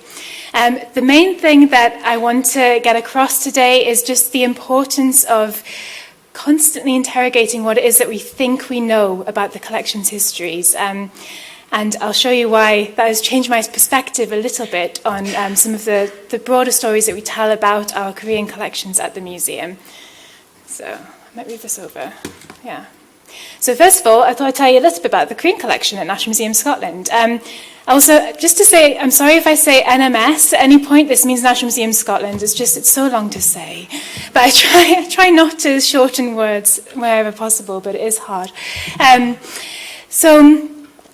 The main thing that I want to get across today is just the importance of constantly interrogating what it is that we think we know about the collection's histories. And I'll show you why that has changed my perspective a little bit on some of the broader stories that we tell about our Korean collections at the museum. So I might move this over. Yeah. So first of all, I thought I'd tell you a little bit about the Korean collection at National Museum Scotland. Also, just to say, I'm sorry if I say NMS at any point, this means National Museum Scotland. It's so long to say. But I try not to shorten words wherever possible, but it is hard. So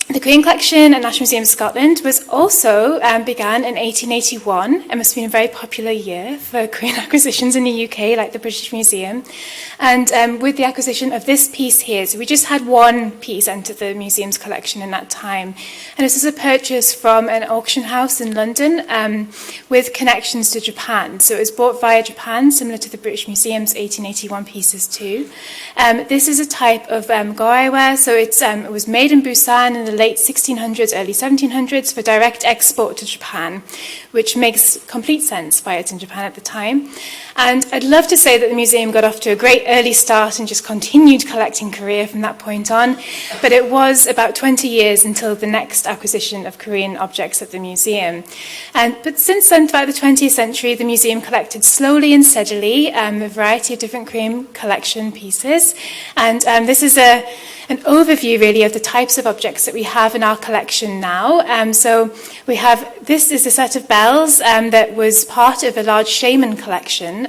the Korean collection at National Museum Scotland was also began in 1881. It must have been a very popular year for Korean acquisitions in the UK, like the British Museum. And with the acquisition of this piece here, so we just had one piece enter the museum's collection in that time. And this is a purchase from an auction house in London with connections to Japan. So it was bought via Japan, similar to the British Museum's 1881 pieces too. This is a type of goaiware, so it was made in Busan in the late 1600s, early 1700s for direct export to Japan, which makes complete sense why it's in Japan at the time. And I'd love to say that the museum got off to a great early start and just continued collecting Korea from that point on, but it was about 20 years until the next acquisition of Korean objects at the museum. But since then, throughout the 20th century, the museum collected slowly and steadily a variety of different Korean collection pieces. And this is an overview, really, of the types of objects that we have in our collection now. So we have, this is a set of bells that was part of a large shaman collection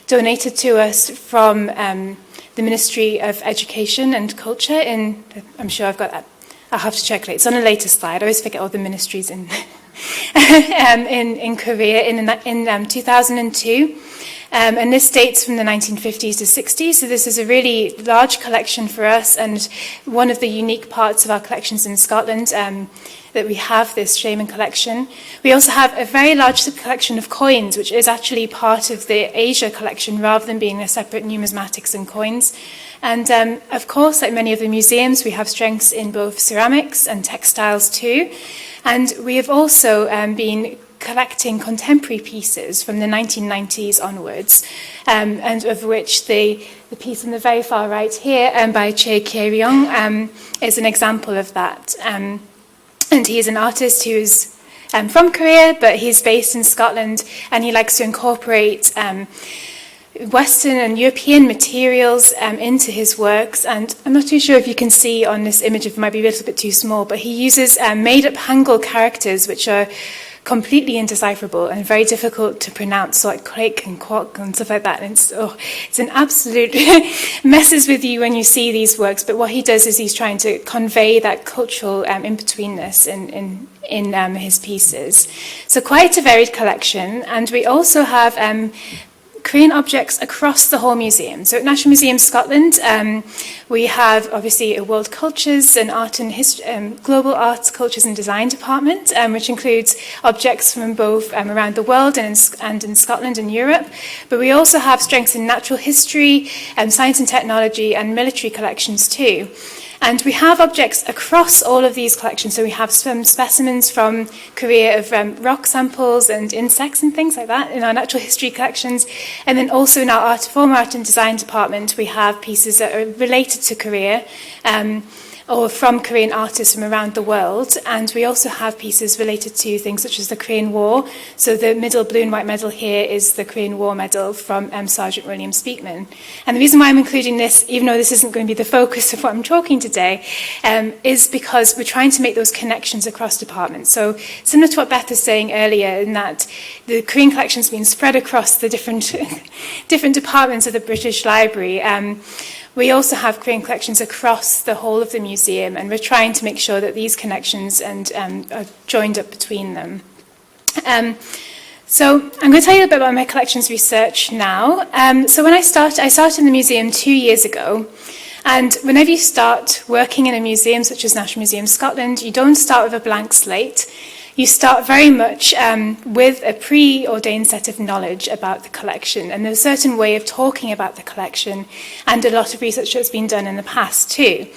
donated to us from the Ministry of Education and Culture in, I'm sure I've got that, I'll have to check later. It's on a later slide. I always forget all the ministries in Korea in 2002. And this dates from the 1950s to 60s, so this is a really large collection for us, and one of the unique parts of our collections in Scotland, that we have this shaman collection. We also have a very large collection of coins, which is actually part of the Asia collection rather than being a separate numismatics and coins. And of course, like many of the museums, we have strengths in both ceramics and textiles too. And we have also been collecting contemporary pieces from the 1990s onwards, and of which the piece on the very far right here by Che Kye-ryong is an example of that. And he is an artist who is from Korea, but he's based in Scotland, and he likes to incorporate Western and European materials into his works. And I'm not too sure if you can see on this image, it might be a little bit too small, but he uses made-up Hangul characters which are completely indecipherable and very difficult to pronounce, so like quake and quack and stuff like that. And it's an absolute messes with you when you see these works. But what he does is he's trying to convey that cultural in-betweenness in his pieces. So quite a varied collection. And we also have Korean objects across the whole museum. So at National Museum Scotland, we have obviously a World Cultures and Art and Global Arts, Cultures and Design department, which includes objects from both around the world and in Scotland and Europe. But we also have strengths in natural history, science and technology, and military collections too. And we have objects across all of these collections. So we have some specimens from Korea of rock samples and insects and things like that in our natural history collections. And then also in our former art and design department, we have pieces that are related to Korea or from Korean artists from around the world. And we also have pieces related to things such as the Korean War. So the middle blue and white medal here is the Korean War medal from Sergeant William Speakman. And the reason why I'm including this, even though this isn't going to be the focus of what I'm talking today, is because we're trying to make those connections across departments. So similar to what Beth was saying earlier, in that the Korean collection's been spread across the different departments of the British Library. We also have Korean collections across the whole of the museum, and we're trying to make sure that these connections are joined up between them. So I'm going to tell you a bit about my collections research now. So when I started in the museum 2 years ago. And whenever you start working in a museum such as National Museum Scotland, you don't start with a blank slate. You start very much with a preordained set of knowledge about the collection, and there's a certain way of talking about the collection, and a lot of research that's been done in the past too.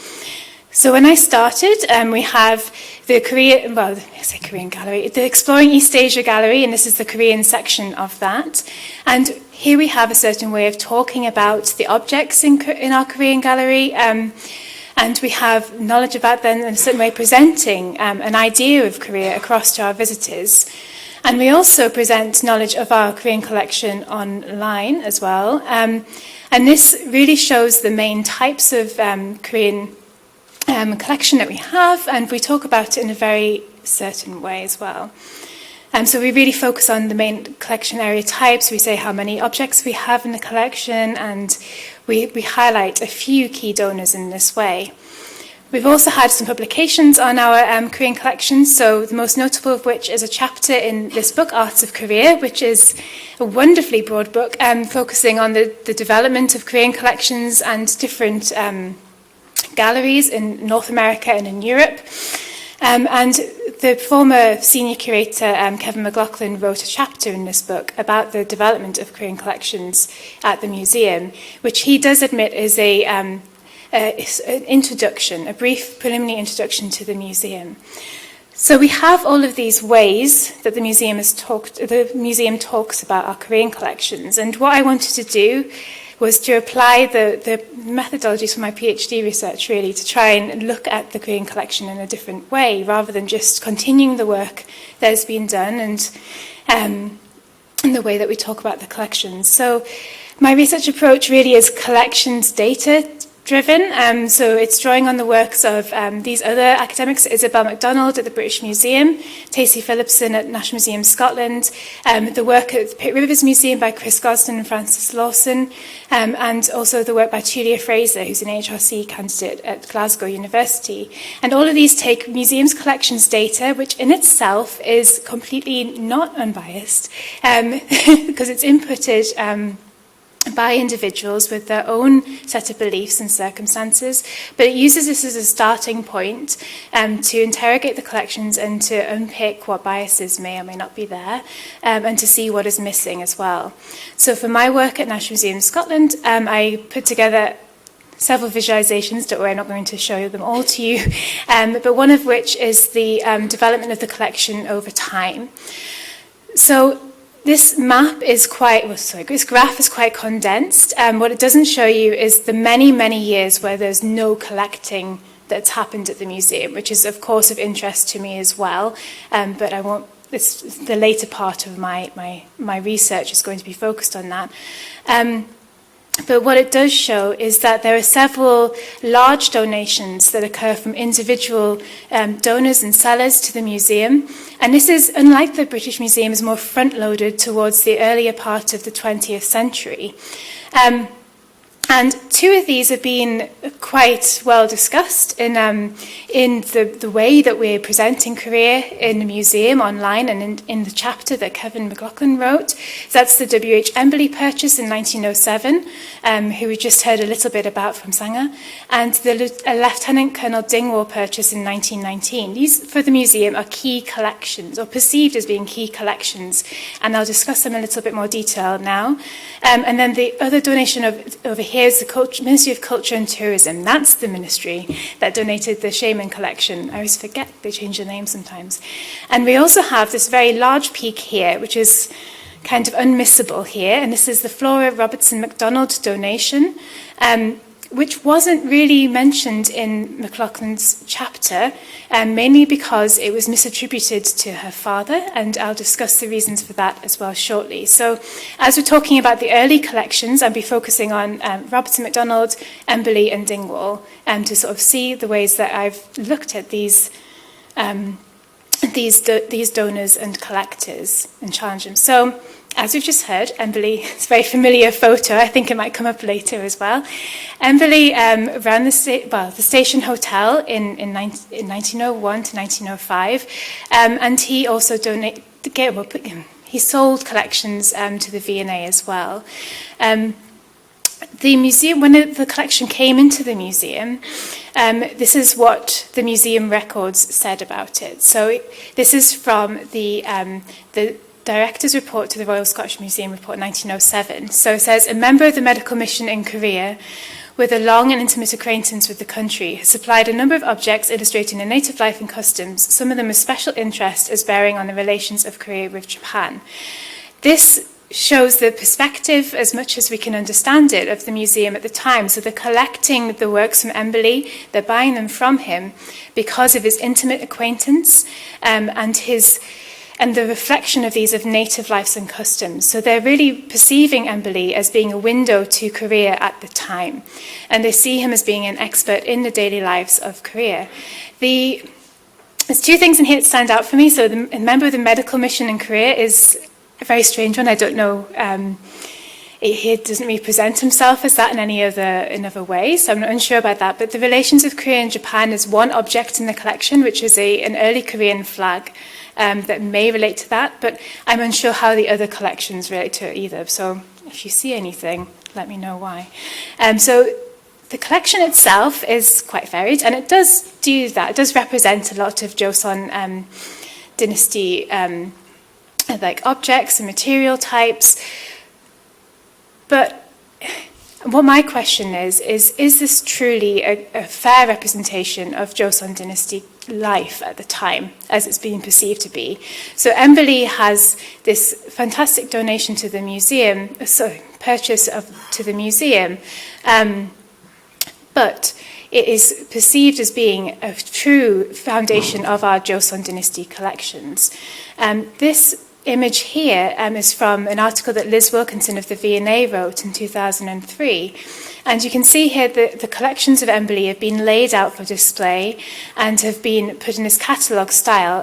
So when I started, we have the Korean Gallery, the Exploring East Asia Gallery, and this is the Korean section of that. And here we have a certain way of talking about the objects in our Korean gallery. And we have knowledge about them in a certain way, presenting an idea of Korea across to our visitors. And we also present knowledge of our Korean collection online as well. And this really shows the main types of Korean collection that we have, and we talk about it in a very certain way as well. So we really focus on the main collection area types. We say how many objects we have in the collection, and we highlight a few key donors in this way. We've also had some publications on our Korean collections, so the most notable of which is a chapter in this book, Arts of Korea, which is a wonderfully broad book focusing on the development of Korean collections and different galleries in North America and in Europe. And the former senior curator, Kevin McLaughlin, wrote a chapter in this book about the development of Korean collections at the museum, which he does admit is an introduction, a brief preliminary introduction to the museum. So we have all of these ways that the museum talks about our Korean collections. And what I wanted to do was to apply the methodologies from my PhD research, really, to try and look at the Korean collection in a different way, rather than just continuing the work that has been done and in the way that we talk about the collections. So my research approach really is collections data driven. So it's drawing on the works of these other academics, Isabel MacDonald at the British Museum, Tacy Phillipson at National Museum Scotland, the work at the Pitt Rivers Museum by Chris Gosden and Francis Lawson, and also the work by Julia Fraser, who's an HRC candidate at Glasgow University. And all of these take museums' collections data, which in itself is completely not unbiased, because it's inputted by individuals with their own set of beliefs and circumstances, but it uses this as a starting point to interrogate the collections and to unpick what biases may or may not be there, and to see what is missing as well. So for my work at National Museum Scotland, I put together several visualizations. Don't worry, I'm not going to show them all to you, but one of which is the development of the collection over time. So this map is this graph is quite condensed. What it doesn't show you is the many, many years where there's no collecting that's happened at the museum, which is of course of interest to me as well. But I won't. It's the later part of my research is going to be focused on that. But what it does show is that there are several large donations that occur from individual donors and sellers to the museum. And this is, unlike the British Museum, is more front-loaded towards the earlier part of the 20th century. And two of these have been quite well discussed in the way that we're presenting Korea in the museum online and in the chapter that Kevin McLaughlin wrote. So that's the W.H. Emberley purchase in 1907, who we just heard a little bit about from Sangha, and the Lieutenant Colonel Dingwall purchase in 1919. These, for the museum, are key collections, or perceived as being key collections, and I'll discuss them in a little bit more detail now. And then the other donation over here is the Ministry of Culture and Tourism. That's the ministry that donated the Shaman collection. I always forget, they change the name sometimes. And we also have this very large peak here, which is kind of unmissable here, and this is the Flora Robertson MacDonald donation, which wasn't really mentioned in McLaughlin's chapter, mainly because it was misattributed to her father, and I'll discuss the reasons for that as well shortly. So as we're talking about the early collections, I'll be focusing on Robertson MacDonald, Emberley and Dingwall, to sort of see the ways that I've looked at these donors and collectors and challenge them. So, as we've just heard, Emberley, it's a very familiar photo. I think it might come up later as well. Emberley ran the Station Hotel in 1901 to 1905, and he also he sold collections to the V&A as well. The museum, when the collection came into the museum, this is what the museum records said about it. So this is from the Director's Report to the Royal Scottish Museum Report 1907. So it says, a member of the medical mission in Korea, with a long and intimate acquaintance with the country, has supplied a number of objects illustrating the native life and customs, some of them of special interest as bearing on the relations of Korea with Japan. This shows the perspective, as much as we can understand it, of the museum at the time. So they're collecting the works from Emberley, they're buying them from him because of his intimate acquaintance and the reflection of these of native lives and customs. So they're really perceiving Emberley as being a window to Korea at the time. And they see him as being an expert in the daily lives of Korea. There's two things in here that stand out for me. So a member of the medical mission in Korea is a very strange one. I don't know. He doesn't really present himself as that in any other way, so I'm not unsure about that. But the relations of Korea and Japan is one object in the collection, which is an early Korean flag that may relate to that, but I'm unsure how the other collections relate to it either. So if you see anything, let me know why. So the collection itself is quite varied, and it does do that. It does represent a lot of Joseon dynasty like objects and material types. But what my question is this truly a fair representation of Joseon dynasty life at the time, as it's being perceived to be? So Emberley has this fantastic donation to the museum, purchase to the museum, but it is perceived as being a true foundation of our Joseon dynasty collections. This image here is from an article that Liz Wilkinson of the V&A wrote in 2003. And you can see here that the collections of Emberley have been laid out for display and have been put in this catalogue style.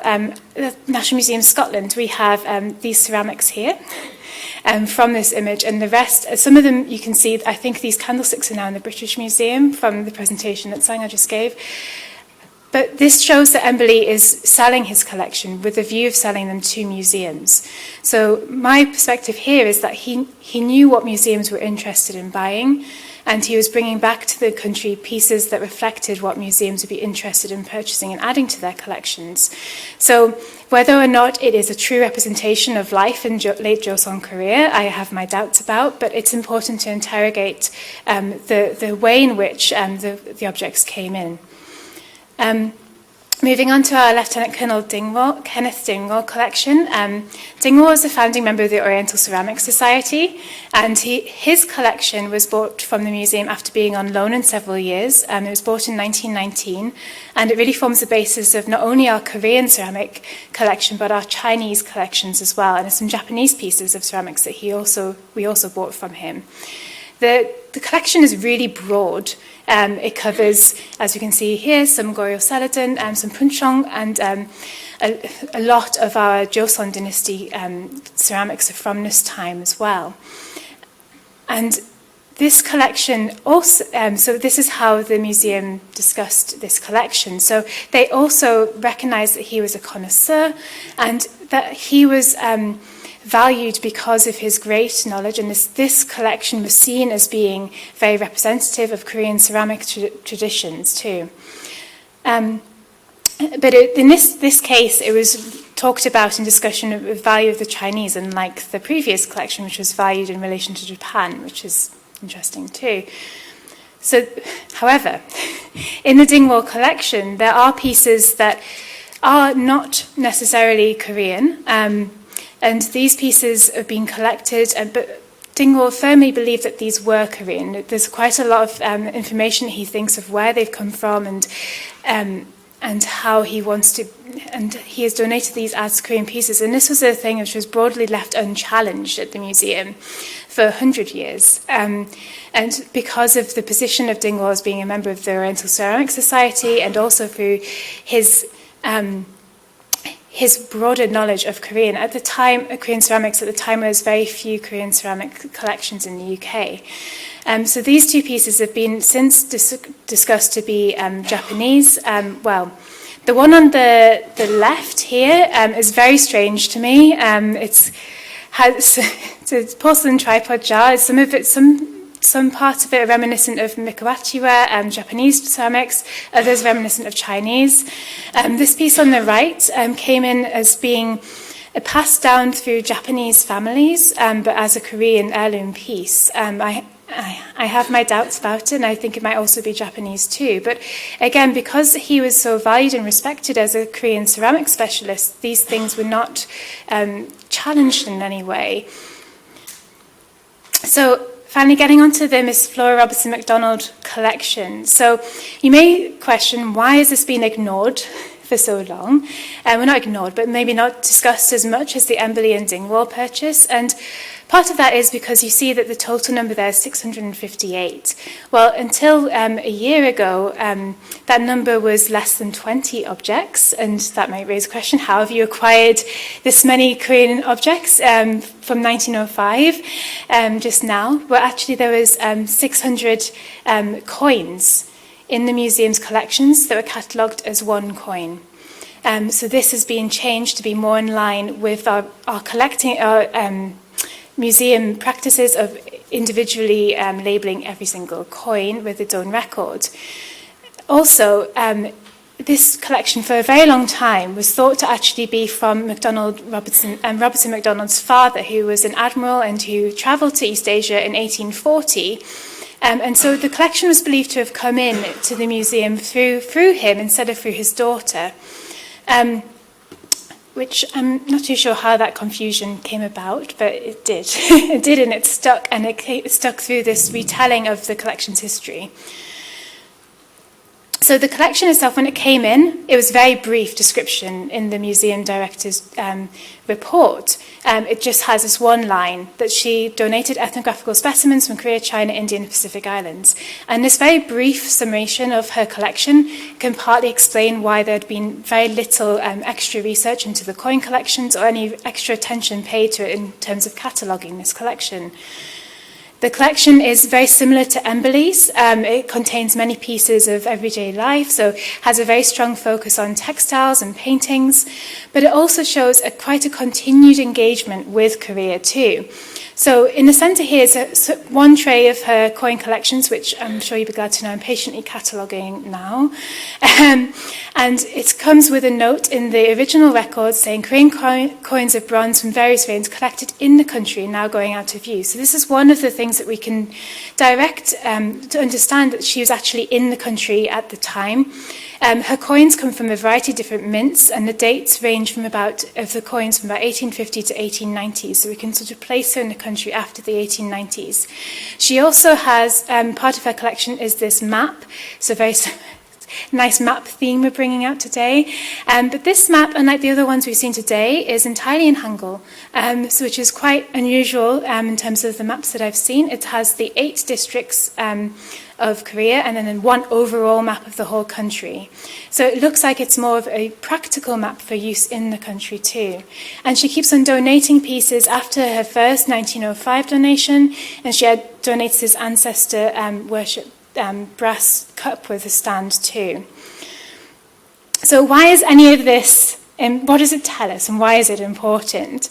The National Museum of Scotland, we have these ceramics here from this image, and the rest, some of them you can see, I think these candlesticks are now in the British Museum from the presentation that Sangha just gave. But this shows that Emberley is selling his collection with a view of selling them to museums. So my perspective here is that he knew what museums were interested in buying, and he was bringing back to the country pieces that reflected what museums would be interested in purchasing and adding to their collections. So whether or not it is a true representation of life in late Joseon Korea, I have my doubts about, but it's important to interrogate the way in which the objects came in. Moving on to our Lieutenant Colonel Kenneth Dingwall collection. Dingwall was a founding member of the Oriental Ceramics Society, and his collection was bought from the museum after being on loan in several years. It was bought in 1919, and it really forms the basis of not only our Korean ceramic collection, but our Chinese collections as well, and some Japanese pieces of ceramics that we also bought from him. The collection is really broad. It covers, as you can see here, some Goryeo Celadon, some Puncheong, and a lot of our Joseon dynasty ceramics are from this time as well. And this collection also, so this is how the museum discussed this collection. So they also recognized that he was a connoisseur and that he was valued because of his great knowledge, and this collection was seen as being very representative of Korean ceramic traditions too. But in this case, it was talked about in discussion of the value of the Chinese, unlike the previous collection, which was valued in relation to Japan, which is interesting too. So, however, in the Dingwall collection, there are pieces that are not necessarily Korean, and these pieces have been collected, but Dingwall firmly believed that these were Korean. There's quite a lot of information he thinks of where they've come from and how he wants to, and he has donated these as Korean pieces. And this was a thing which was broadly left unchallenged at the museum for 100 years. And because of the position of Dingwall as being a member of the Oriental Ceramic Society, and also through his broader knowledge of Korean. At the time, Korean ceramics, at the time, there was very few Korean ceramic collections in the UK. So these two pieces have been since discussed to be Japanese. Well, the one on the left here is very strange to me. It's a porcelain tripod jar. Some parts of it are reminiscent of Mikawachiware, Japanese ceramics, others reminiscent of Chinese. This piece on the right came in as being passed down through Japanese families, but as a Korean heirloom piece. I have my doubts about it, and I think it might also be Japanese too. But again, because he was so valued and respected as a Korean ceramic specialist, these things were not challenged in any way. So, finally, getting onto the Miss Flora Robertson MacDonald collection. So you may question, why has this been ignored for so long? Well, not ignored, but maybe not discussed as much as the Emberley and Dingwall purchase. And part of that is because you see that the total number there is 658. Well, until a year ago, that number was less than 20 objects, and that might raise a question, how have you acquired this many Korean objects from 1905 just now? Well, actually there was 600 coins in the museum's collections that were catalogued as one coin. So this has been changed to be more in line with our museum practices of individually labelling every single coin with its own record. Also, this collection for a very long time was thought to actually be from Robertson MacDonald's father, who was an admiral and who travelled to East Asia in 1840. And so the collection was believed to have come in to the museum through him instead of through his daughter, which I'm not too sure how that confusion came about, but it did. It did, and it stuck, and it stuck through this retelling of the collection's history. So the collection itself, when it came in, it was a very brief description in the museum director's report. It just has this one line that she donated ethnographical specimens from Korea, China, India, and Pacific Islands. And this very brief summation of her collection can partly explain why there had been very little extra research into the coin collections or any extra attention paid to it in terms of cataloguing this collection. The collection is very similar to Emberley's. It contains many pieces of everyday life, so has a very strong focus on textiles and paintings, but it also shows quite a continued engagement with Korea too. So in the centre here is one tray of her coin collections, which I'm sure you'll be glad to know I'm patiently cataloguing now. And it comes with a note in the original record saying Korean coins of bronze from various reigns collected in the country and now going out of use. So this is one of the things that we can direct to understand that she was actually in the country at the time. Her coins come from a variety of different mints, and the dates range from about 1850 to 1890, so we can sort of place her in the country after the 1890s. She also has, part of her collection is this map, so very nice map theme we're bringing out today. But this map, unlike the other ones we've seen today, is entirely in Hangul, which is quite unusual in terms of the maps that I've seen. It has the 8 districts of Korea and then one overall map of the whole country. So it looks like it's more of a practical map for use in the country too. And she keeps on donating pieces after her first 1905 donation, and she had donated his ancestor worship brass cup with a stand too. So why is any of this, and what does it tell us, and why is it important?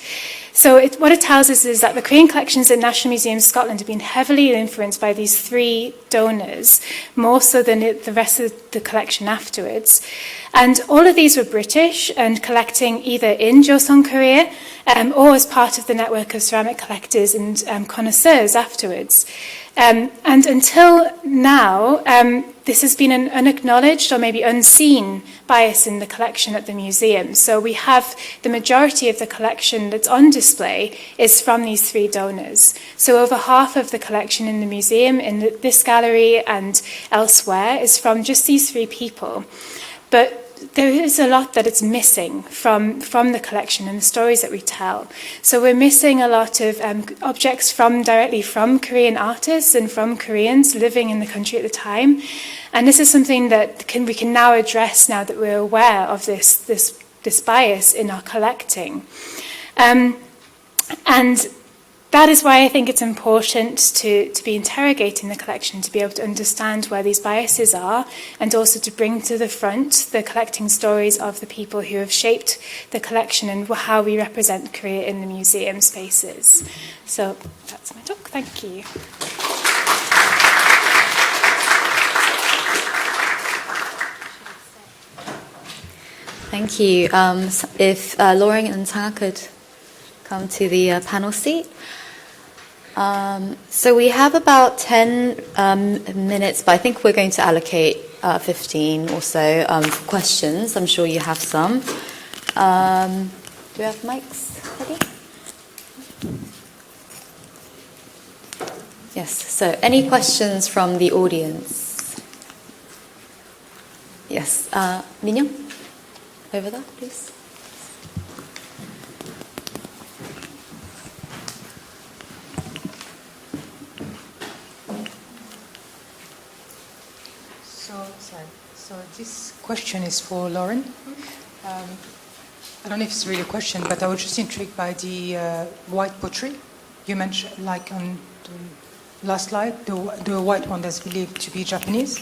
So what it tells us is that the Korean collections at National Museum of Scotland have been heavily influenced by these 3 donors, more so than the rest of the collection afterwards. And all of these were British and collecting either in Joseon, Korea, or as part of the network of ceramic collectors and connoisseurs afterwards. And until now, this has been an unacknowledged or maybe unseen bias in the collection at the museum. So we have the majority of the collection that's on display is from these 3 donors. So over half of the collection in the museum, in this gallery and elsewhere, is from just these 3 people. But there is a lot that it's missing from the collection and the stories that we tell. So we're missing a lot of objects directly from Korean artists and from Koreans living in the country at the time. And this is something that we can now address now that we're aware of this bias in our collecting. And that is why I think it's important to be interrogating the collection, to be able to understand where these biases are, and also to bring to the front the collecting stories of the people who have shaped the collection and how we represent Korea in the museum spaces. So that's my talk. Thank you. Thank you. If Lauren and Sanga could come to the panel seat. So we have about 10 minutes, but I think we're going to allocate 15 or so for questions. I'm sure you have some. Do we have mics ready? Yes, so any questions from the audience? Yes, Minyoung, over there, please. So this question is for Lauren. I don't know if it's really a question, but I was just intrigued by the white pottery. You mentioned, like on the last slide, the white one that's believed to be Japanese.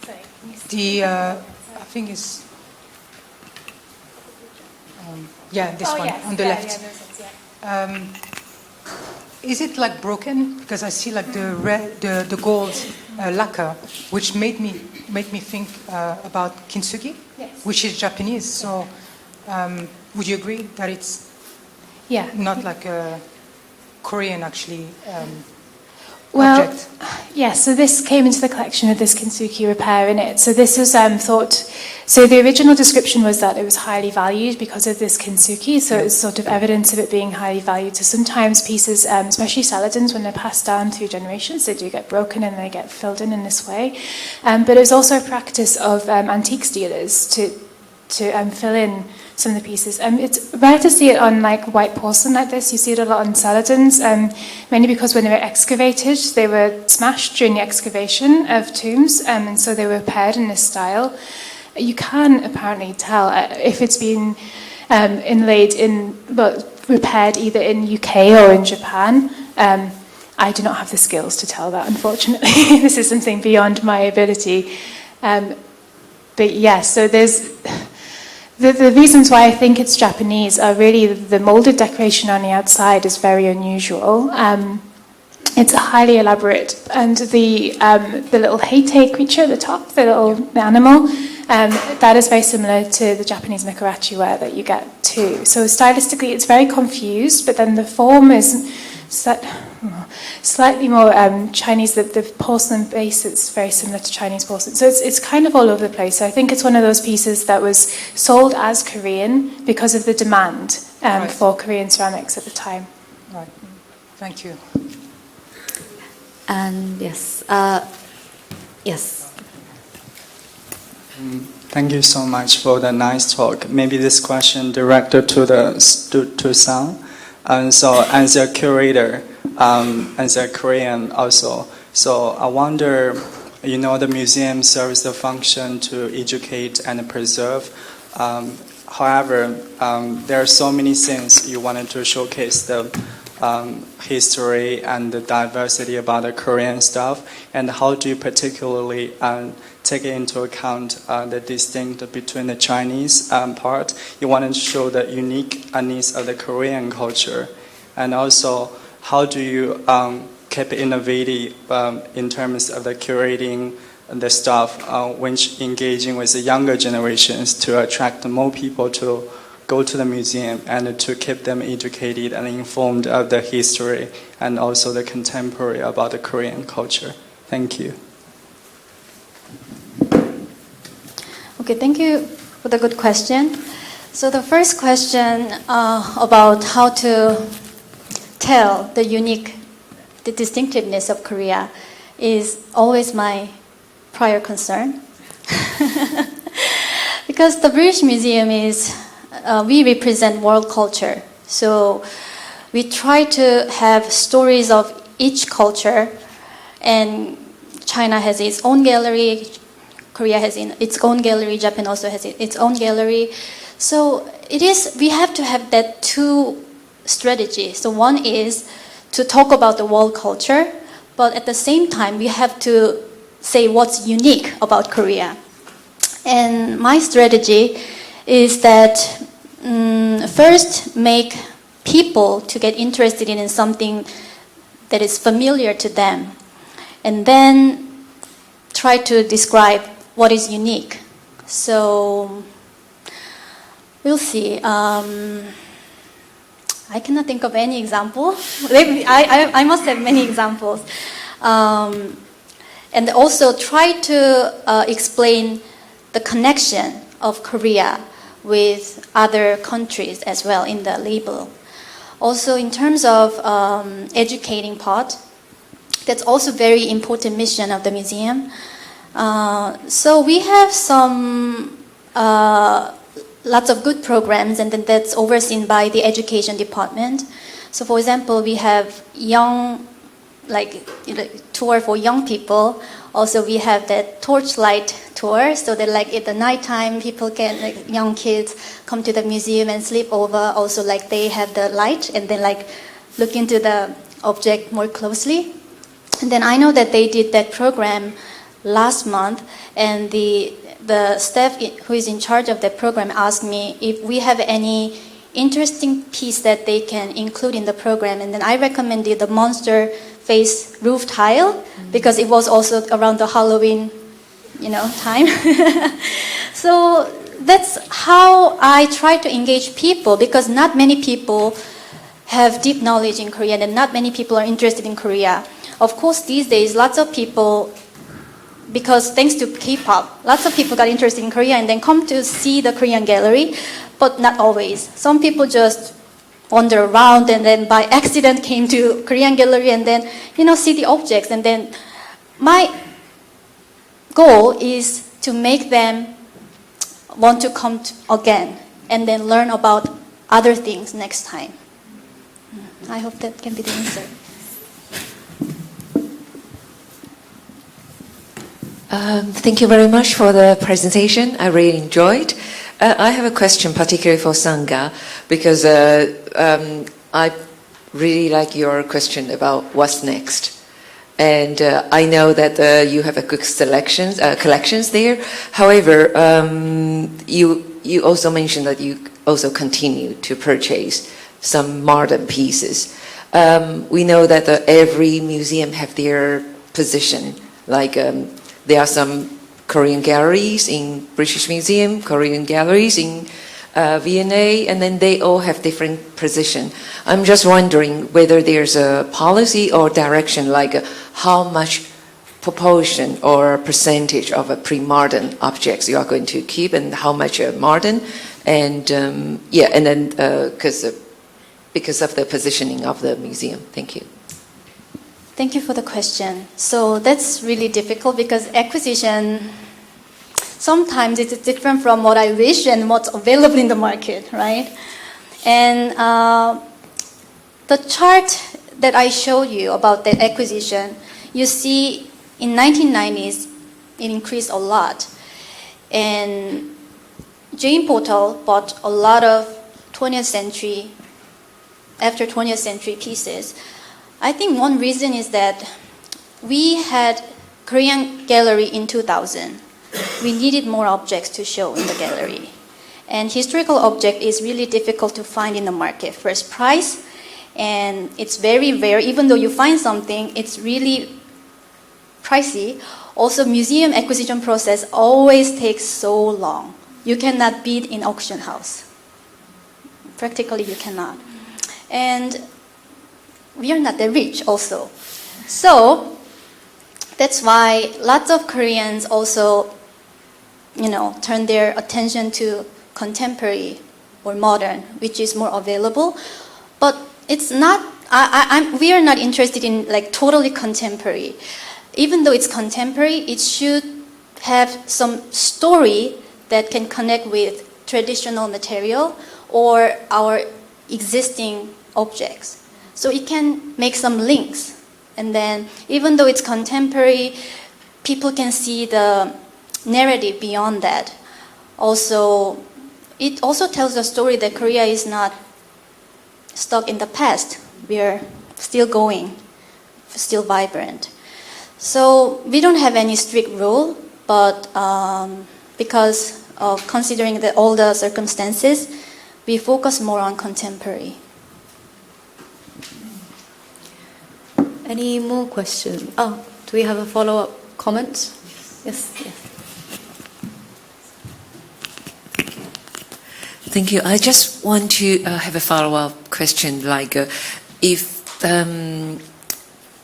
Sorry. I think it's this one yes. on the left. Yeah, is it like broken? Because I see like the gold lacquer, which made me think about kintsugi, yes. which is Japanese. So would you agree that it's not like a Korean actually object? Yes, so this came into the collection with this kintsugi repair in it. So this was thought, so the original description was that it was highly valued because of this kintsugi, so it's sort of evidence of it being highly valued. So sometimes pieces, especially celadons, when they're passed down through generations, they do get broken and they get filled in this way. But it was also a practice of antiques dealers to fill in some of the pieces. It's rare to see it on like white porcelain like this. You see it a lot on celadons, mainly because when they were excavated, they were smashed during the excavation of tombs, and so they were repaired in this style. You can apparently tell if it's been inlaid repaired either in UK or in Japan. I do not have the skills to tell that, unfortunately. This is something beyond my ability. But yes, so there's... The reasons why I think it's Japanese are really the moulded decoration on the outside is very unusual. It's highly elaborate, and the little heite creature at the top, the little animal, that is very similar to the Japanese mikarachi ware that you get too. So stylistically, it's very confused, but then the form is set. slightly more Chinese. The porcelain base is very similar to Chinese porcelain, so it's kind of all over the place. So I think it's one of those pieces that was sold as Korean because of the demand for Korean ceramics at the time. Right. Thank you. And yes, yes. Thank you so much for the nice talk. Maybe this question directed to Sang. So as a curator, as a Korean also, so I wonder, the museum serves the function to educate and preserve. However, there are so many things you wanted to showcase the history and the diversity about the Korean stuff, and how do you particularly take into account the distinct between the Chinese part? You want to show the unique needs of the Korean culture, and also how do you keep innovative in terms of the curating the stuff, which engaging with the younger generations to attract more people to go to the museum and to keep them educated and informed of the history and also the contemporary about the Korean culture. Thank you. Okay, thank you for the good question. So the first question about how to tell the distinctiveness of Korea is always my prior concern. Because the British Museum is, we represent world culture. So we try to have stories of each culture, and China has its own gallery, Korea has its own gallery, Japan also has its own gallery. So we have to have that two strategies. So one is to talk about the world culture, but at the same time we have to say what's unique about Korea. And my strategy is that first make people to get interested in something that is familiar to them, and then try to describe what is unique. So we'll see. I cannot think of any example. I must have many examples. And also try to explain the connection of Korea with other countries as well in the label. Also in terms of educating part, that's also very important mission of the museum. So we have some lots of good programs, and then that's overseen by the education department. So for example, we have tour for young people. Also we have that torchlight tour, so that at the nighttime people can, young kids come to the museum and sleep over. Also they have the light and then look into the object more closely. And then I know that they did that program last month, and the staff who is in charge of that program asked me if we have any interesting piece that they can include in the program. And then I recommended the monster face roof tile, because it was also around the Halloween, time. So that's how I try to engage people, because not many people have deep knowledge in Korea, and not many people are interested in Korea. Of course, these days, lots of people, because thanks to K-pop, lots of people got interested in Korea and then come to see the Korean gallery, but not always. Some people just wander around and then by accident came to Korean gallery and then, see the objects. And then my goal is to make them want to come again and then learn about other things next time. I hope that can be the answer. Thank you very much for the presentation. I really enjoyed. I have a question particularly for Sangha, because I really like your question about what's next. And I know that you have a good collections there. However, you also mentioned that you also continue to purchase some modern pieces. We know that every museum have their position, there are some Korean galleries in British Museum, Korean galleries in V&A, and then they all have different position. I'm just wondering whether there's a policy or direction, like how much proportion or percentage of a pre-modern objects you are going to keep, and how much are modern, and and then because of the positioning of the museum. Thank you. Thank you for the question. So that's really difficult because acquisition, sometimes it's different from what I wish and what's available in the market, right? And the chart that I showed you about the acquisition, you see in 1990s, it increased a lot. And Jane Portal bought a lot of 20th century, after 20th century pieces. I think one reason is that we had Korean gallery in 2000. We needed more objects to show in the gallery. And historical object is really difficult to find in the market. First, price, and it's very rare. Even though you find something, it's really pricey. Also, museum acquisition process always takes so long. You cannot bid in auction house. Practically, you cannot. And we are not that rich also. So that's why lots of Koreans also, turn their attention to contemporary or modern, which is more available. But it's not, we are not interested in like totally contemporary. Even though it's contemporary, it should have some story that can connect with traditional material or our existing objects. So it can make some links. And then even though it's contemporary, people can see the narrative beyond that. Also, it also tells a story that Korea is not stuck in the past. We are still going, still vibrant. So we don't have any strict rule, but because of considering all the circumstances, we focus more on contemporary. Any more questions? Oh, do we have a follow-up comment? Yes. Thank you. I just want to have a follow-up question, like if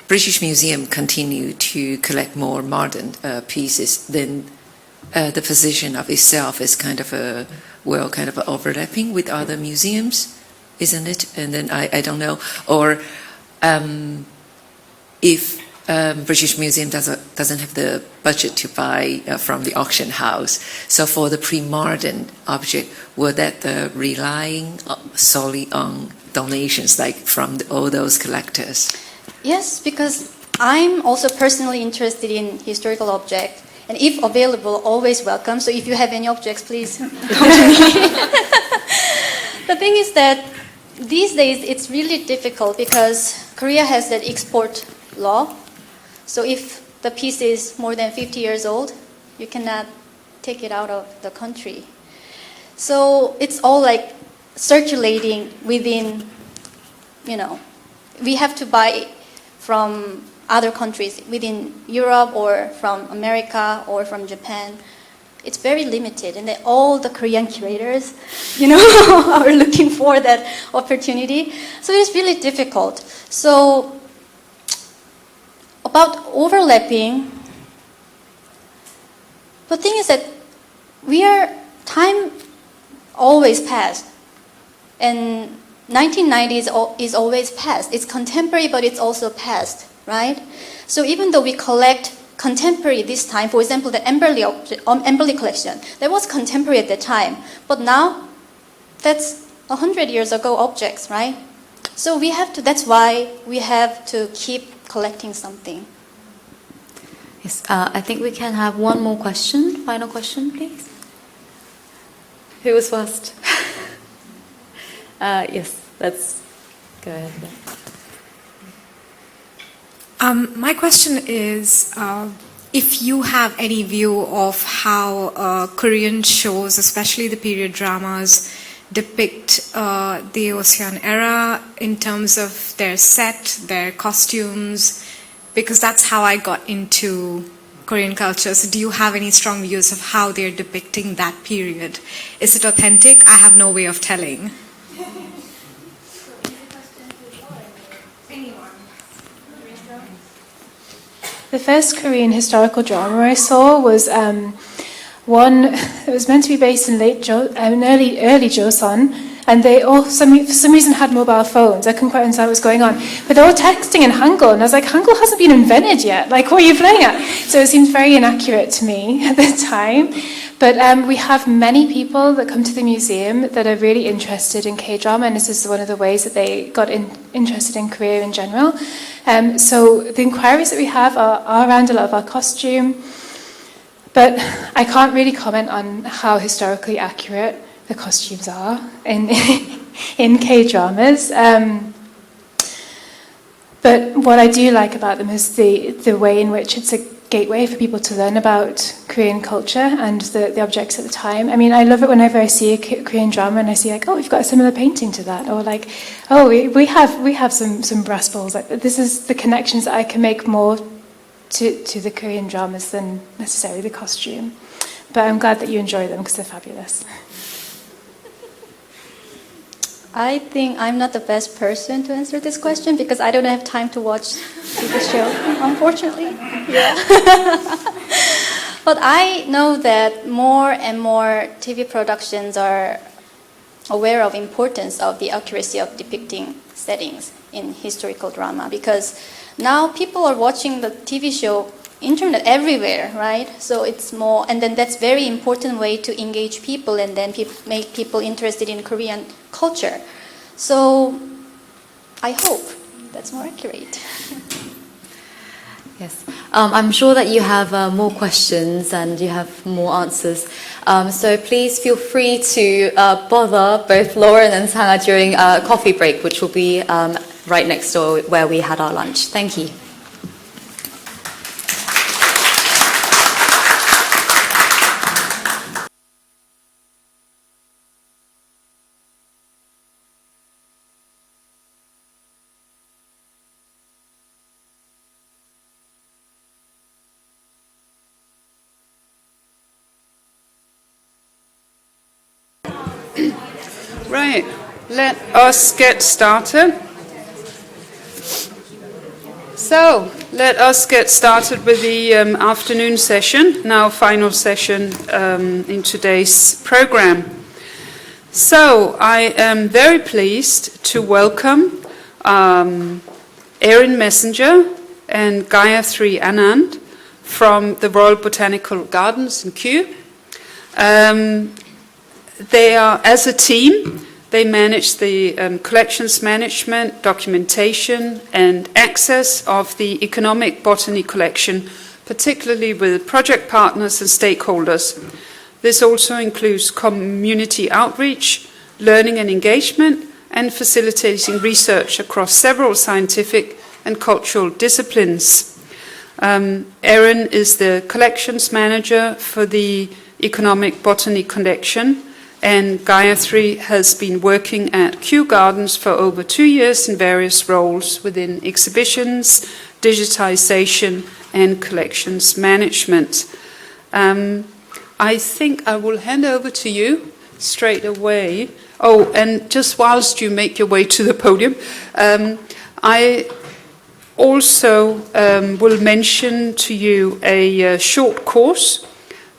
British Museum continue to collect more modern pieces, then the position of itself is kind of overlapping with other museums, isn't it? And then I don't know, or if British Museum doesn't have the budget to buy from the auction house, so for the pre-modern object, were that relying solely on donations, like from all those collectors? Yes, because I'm also personally interested in historical objects, and if available, always welcome. So if you have any objects, please come to me. The thing is that these days it's really difficult because Korea has that export law. So if the piece is more than 50 years old, you cannot take it out of the country. So it's all like circulating within, we have to buy from other countries within Europe or from America or from Japan. It's very limited, and all the Korean curators, are looking for that opportunity. So it's really difficult. So about overlapping, the thing is that time always passed, and 1990s is always past. It's contemporary, but it's also past, right? So even though we collect contemporary this time, for example, the Emberley collection, that was contemporary at the time, but now that's 100 years ago objects, right? So that's why we have to keep collecting something. Yes, I think we can have one more question. Final question, please. Who was first? Yes, let's go ahead. My question is if you have any view of how Korean shows, especially the period dramas, depict the Joseon era in terms of their set, their costumes, because that's how I got into Korean culture. So do you have any strong views of how they're depicting that period? Is it authentic? I have no way of telling. The first Korean historical drama I saw was one that was meant to be based in early Joseon, and they all, for some reason, had mobile phones. I couldn't quite understand what was going on, but they were all texting in Hangul, and I was like, Hangul hasn't been invented yet. Like, what are you playing at? So it seemed very inaccurate to me at the time. But we have many people that come to the museum that are really interested in K-drama, and this is one of the ways that they got interested in Korea in general. So the inquiries that we have are around a lot of our costume, but I can't really comment on how historically accurate the costumes are in K-dramas. But what I do like about them is the way in which it's a gateway for people to learn about Korean culture and the objects at the time. I mean, I love it whenever I see a Korean drama and I see like, oh, we've got a similar painting to that, or like, oh, we have some brass balls. Like, this is the connections that I can make more to the Korean dramas than necessarily the costume. But I'm glad that you enjoy them because they're fabulous. I think I'm not the best person to answer this question because I don't have time to watch the show, unfortunately. Yeah. But I know that more and more TV productions are aware of the importance of the accuracy of depicting settings in historical drama, because now people are watching the TV show internet everywhere, right? So it's more, and then that's very important way to engage people and then make people interested in Korean culture. So I hope that's more accurate. Yes, I'm sure that you have more questions and you have more answers. So please feel free to bother both Lauren and Sanga during a coffee break, which will be right next door where we had our lunch. Thank you. Right, let us get started. So, let us get started with the afternoon session, now final session in today's program. So, I am very pleased to welcome Erin Messenger and Gayatri Anand from the Royal Botanical Gardens in Kew. They are, as a team, they manage the collections management, documentation, and access of the economic botany collection, particularly with project partners and stakeholders. This also includes community outreach, learning and engagement, and facilitating research across several scientific and cultural disciplines. Erin is the collections manager for the economic botany collection, and Gayatri has been working at Kew Gardens for over 2 years in various roles within exhibitions, digitization, and collections management. I think I will hand over to you straight away. Oh, and just whilst you make your way to the podium, I also will mention to you a short course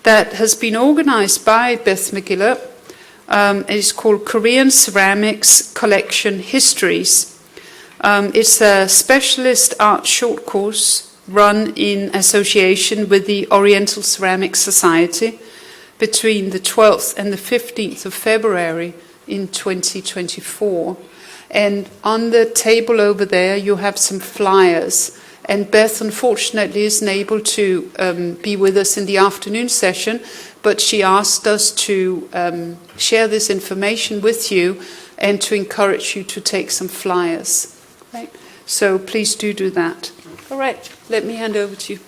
that has been organized by Beth McGillop. It is called Korean Ceramics Collection Histories. It's a specialist art short course run in association with the Oriental Ceramics Society between the 12th and the 15th of February in 2024. And on the table over there you have some flyers. And Beth, unfortunately, isn't able to be with us in the afternoon session, but she asked us to share this information with you and to encourage you to take some flyers. Right? So please do that. All right, let me hand over to you.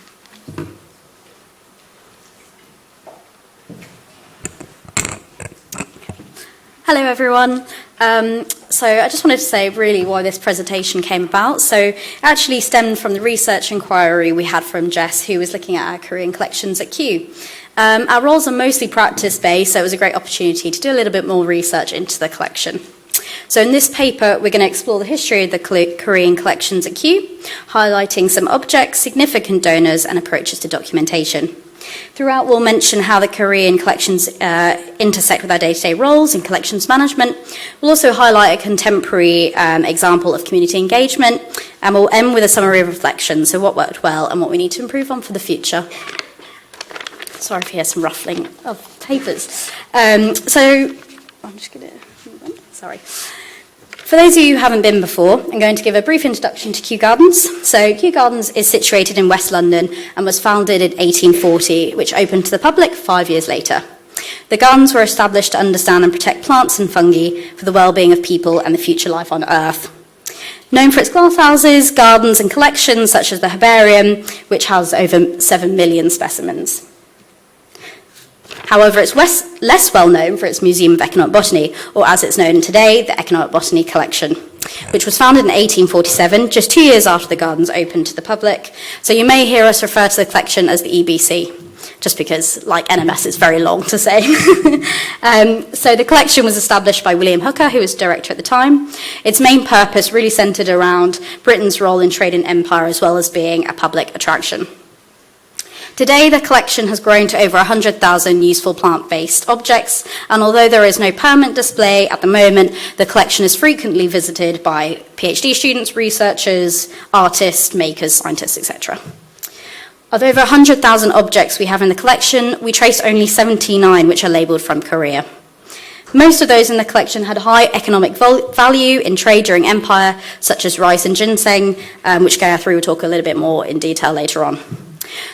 Hello everyone. So I just wanted to say really why this presentation came about. So it actually stemmed from the research inquiry we had from Jess, who was looking at our Korean collections at Kew. Our roles are mostly practice-based, so it was a great opportunity to do a little bit more research into the collection. So in this paper, we're going to explore the history of the Korean collections at Kew, highlighting some objects, significant donors, and approaches to documentation. Throughout, we'll mention how the Korean collections intersect with our day-to-day roles in collections management. We'll also highlight a contemporary example of community engagement, and we'll end with a summary of reflections, so what worked well and what we need to improve on for the future. Sorry if you hear some ruffling of papers. So I'm just going to move on. Sorry. For those of you who haven't been before, I'm going to give a brief introduction to Kew Gardens. So Kew Gardens is situated in West London and was founded in 1840, which opened to the public 5 years later. The gardens were established to understand and protect plants and fungi for the well-being of people and the future life on Earth. Known for its glasshouses, gardens and collections such as the herbarium, which houses over 7 million specimens. However, it's less well known for its Museum of Economic Botany, or as it's known today, the Economic Botany Collection, which was founded in 1847, just 2 years after the gardens opened to the public. So you may hear us refer to the collection as the EBC, just because, like NMS, it's very long to say. So the collection was established by William Hooker, who was director at the time. Its main purpose really centred around Britain's role in trade and empire, as well as being a public attraction. Today, the collection has grown to over 100,000 useful plant-based objects, and although there is no permanent display at the moment, the collection is frequently visited by PhD students, researchers, artists, makers, scientists, etc. Of over 100,000 objects we have in the collection, we trace only 79 which are labelled from Korea. Most of those in the collection had high economic value in trade during empire, such as rice and ginseng, which Gayatri will talk a little bit more in detail later on.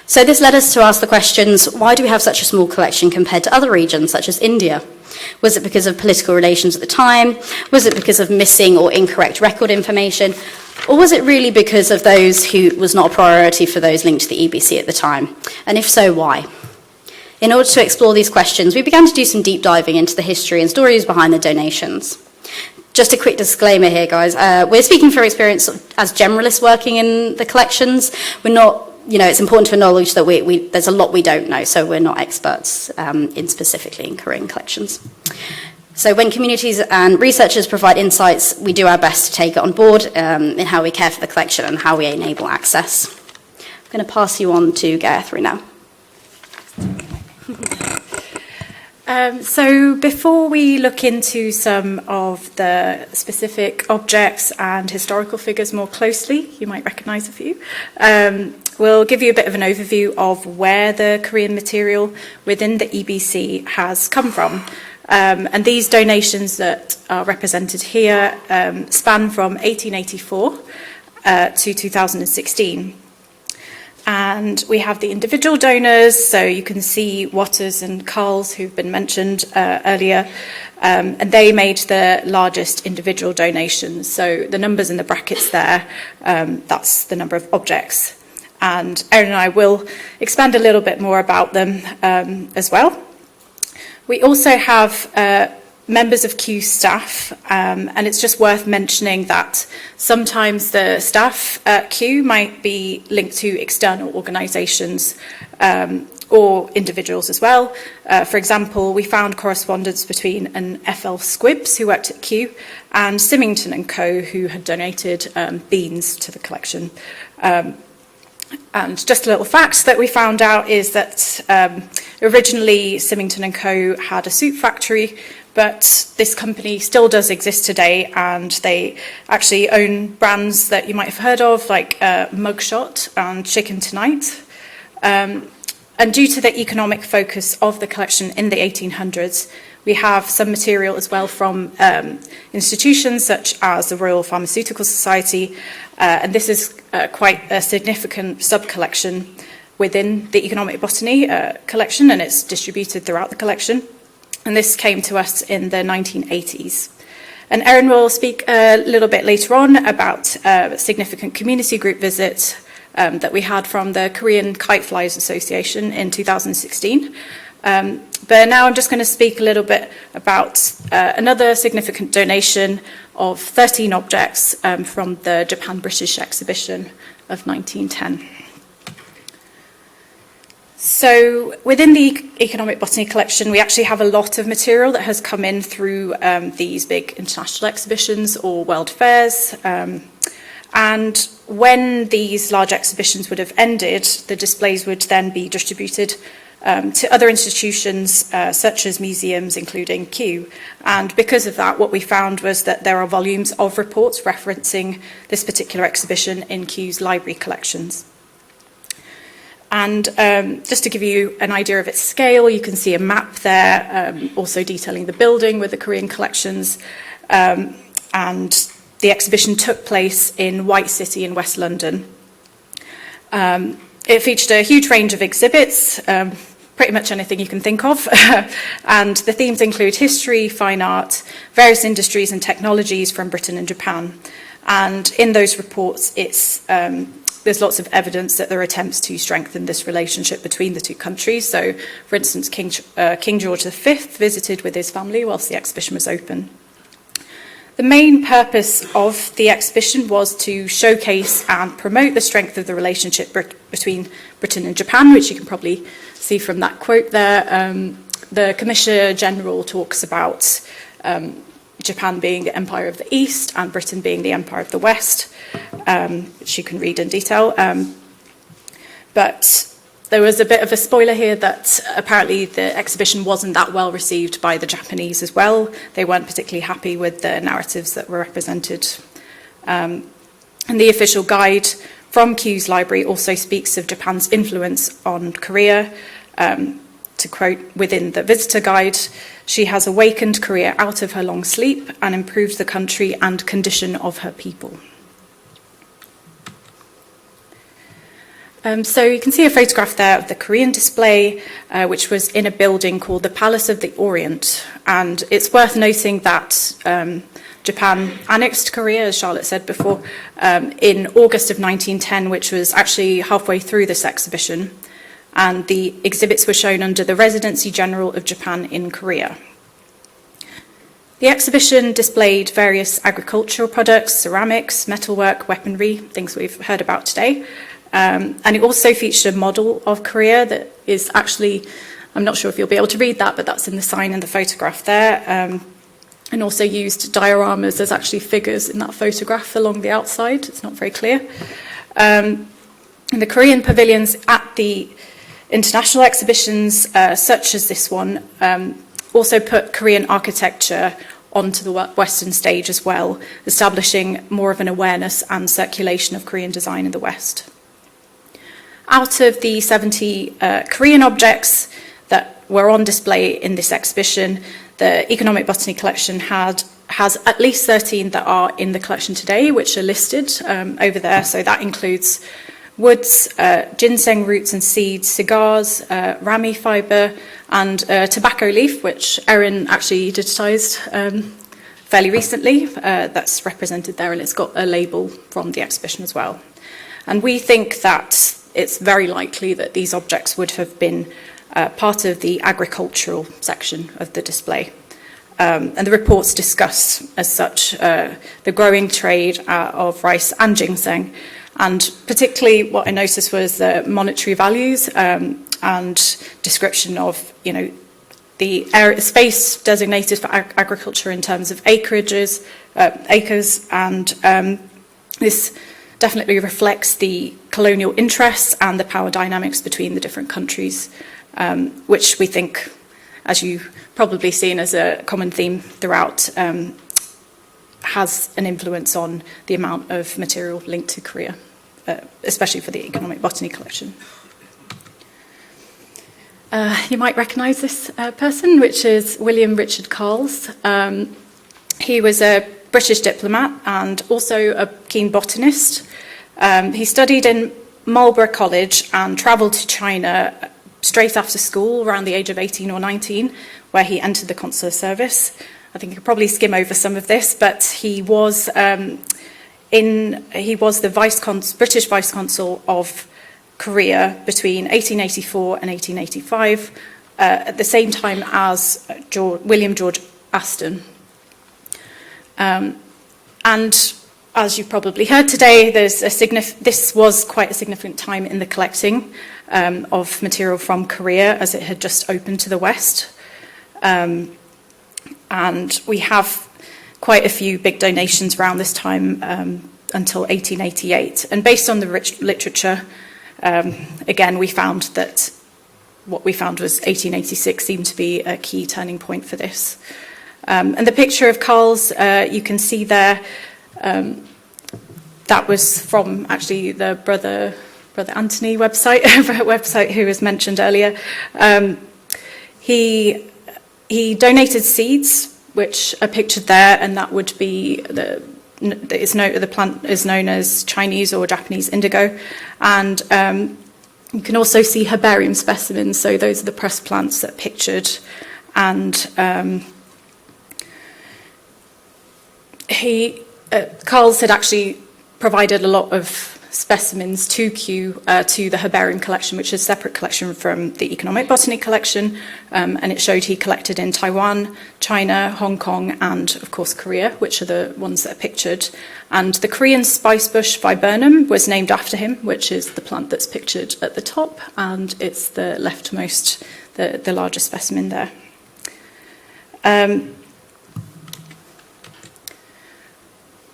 So this led us to ask the questions, why do we have such a small collection compared to other regions, such as India? Was it because of political relations at the time? Was it because of missing or incorrect record information? Or was it really because of those who was not a priority for those linked to the EBC at the time? And if so, why? In order to explore these questions, we began to do some deep diving into the history and stories behind the donations. Just a quick disclaimer here, guys. We're speaking from experience as generalists working in the collections. We're not, it's important to acknowledge that there's a lot we don't know, so we're not experts specifically in Korean collections. So when communities and researchers provide insights, we do our best to take it on board in how we care for the collection and how we enable access. I'm going to pass you on to Gayatri now. So before we look into some of the specific objects and historical figures more closely, you might recognise a few, we'll give you a bit of an overview of where the Korean material within the EBC has come from. And these donations that are represented here span from 1884 to 2016. And we have the individual donors, so you can see Waters and Carls, who've been mentioned earlier, and they made the largest individual donations. So the numbers in the brackets there, that's the number of objects. And Erin and I will expand a little bit more about them as well. We also have members of Kew staff, and it's just worth mentioning that sometimes the staff at Kew might be linked to external organisations or individuals as well. For example, we found correspondence between an F.L. Squibbs, who worked at Kew, and Symington & Co., who had donated beans to the collection. And just a little fact that we found out is that originally Symington & Co. had a soup factory, but this company still does exist today, and they actually own brands that you might have heard of, like Mugshot and Chicken Tonight. And due to the economic focus of the collection in the 1800s, we have some material as well from institutions such as the Royal Pharmaceutical Society, and this is quite a significant sub-collection within the Economic Botany collection, and it's distributed throughout the collection. And this came to us in the 1980s. And Erin will speak a little bit later on about a significant community group visit that we had from the Korean Kite Flyers Association in 2016. But now I'm just going to speak a little bit about another significant donation of 13 objects from the Japan-British exhibition of 1910. So within the Economic Botany collection, we actually have a lot of material that has come in through these big international exhibitions or world fairs. And when these large exhibitions would have ended, the displays would then be distributed to other institutions such as museums, including Kew. And because of that, what we found was that there are volumes of reports referencing this particular exhibition in Kew's library collections. And just to give you an idea of its scale, you can see a map there, also detailing the building with the Korean collections. And the exhibition took place in White City in West London. It featured a huge range of exhibits, pretty much anything you can think of. And the themes include history, fine art, various industries and technologies from Britain and Japan. And in those reports, there's lots of evidence that there are attempts to strengthen this relationship between the two countries. So, for instance, King George V visited with his family whilst the exhibition was open. The main purpose of the exhibition was to showcase and promote the strength of the relationship between Britain and Japan, which you can probably see from that quote there. The Commissioner General talks about Japan being the Empire of the East and Britain being the Empire of the West, which you can read in detail. But there was a bit of a spoiler here that apparently the exhibition wasn't that well received by the Japanese as well. They weren't particularly happy with the narratives that were represented. And the official guide from Kew's library also speaks of Japan's influence on Korea. To quote within the visitor guide, she has awakened Korea out of her long sleep and improved the country and condition of her people. So you can see a photograph there of the Korean display, which was in a building called the Palace of the Orient. And it's worth noting that Japan annexed Korea, as Charlotte said before, in August of 1910, which was actually halfway through this exhibition. And the exhibits were shown under the Residency General of Japan in Korea. The exhibition displayed various agricultural products, ceramics, metalwork, weaponry, things we've heard about today. And it also featured a model of Korea that is actually, I'm not sure if you'll be able to read that, but that's in the sign in the photograph there. And also used dioramas as actually figures in that photograph along the outside. It's not very clear. And the Korean pavilions at the international exhibitions, such as this one, also put Korean architecture onto the Western stage as well, establishing more of an awareness and circulation of Korean design in the West. Out of the 70 Korean objects that were on display in this exhibition, the Economic Botany collection has at least 13 that are in the collection today, which are listed over there. So that includes woods, ginseng roots and seeds, cigars, rami fibre, and tobacco leaf, which Erin actually digitised fairly recently. That's represented there, and it's got a label from the exhibition as well. And we think that it's very likely that these objects would have been part of the agricultural section of the display. And the reports discuss, as such, the growing trade of rice and ginseng. And particularly what I noticed was the monetary values and description of, the space designated for agriculture in terms of acres, and this definitely reflects the colonial interests and the power dynamics between the different countries, which we think, as you've probably seen as a common theme throughout, has an influence on the amount of material linked to Korea, especially for the Economic Botany collection. You might recognise this person, which is William Richard Carles. He was a British diplomat and also a keen botanist. He studied in Marlborough College and travelled to China straight after school, around the age of 18 or 19, where he entered the consular service. I think you could probably skim over some of this, but he was the British Vice Consul of Korea between 1884 and 1885, at the same time as William George Aston. And as you've probably heard today, this was quite a significant time in the collecting of material from Korea, as it had just opened to the West. And we have quite a few big donations around this time until 1888. And based on the rich literature, again, we found that what we found was 1886 seemed to be a key turning point for this. And the picture of Carl's, you can see there, that was from actually the Brother Anthony website who was mentioned earlier. He donated seeds, which are pictured there, and that would be the plant is known as Chinese or Japanese indigo, and you can also see herbarium specimens. So those are the pressed plants that are pictured, and Carl's had actually provided a lot of specimens to Kew, to the herbarium collection, which is a separate collection from the economic botany collection, and it showed he collected in Taiwan, China, Hong Kong, and of course Korea, which are the ones that are pictured. And the Korean spicebush viburnum was named after him, which is the plant that's pictured at the top, and it's the leftmost, the largest specimen there.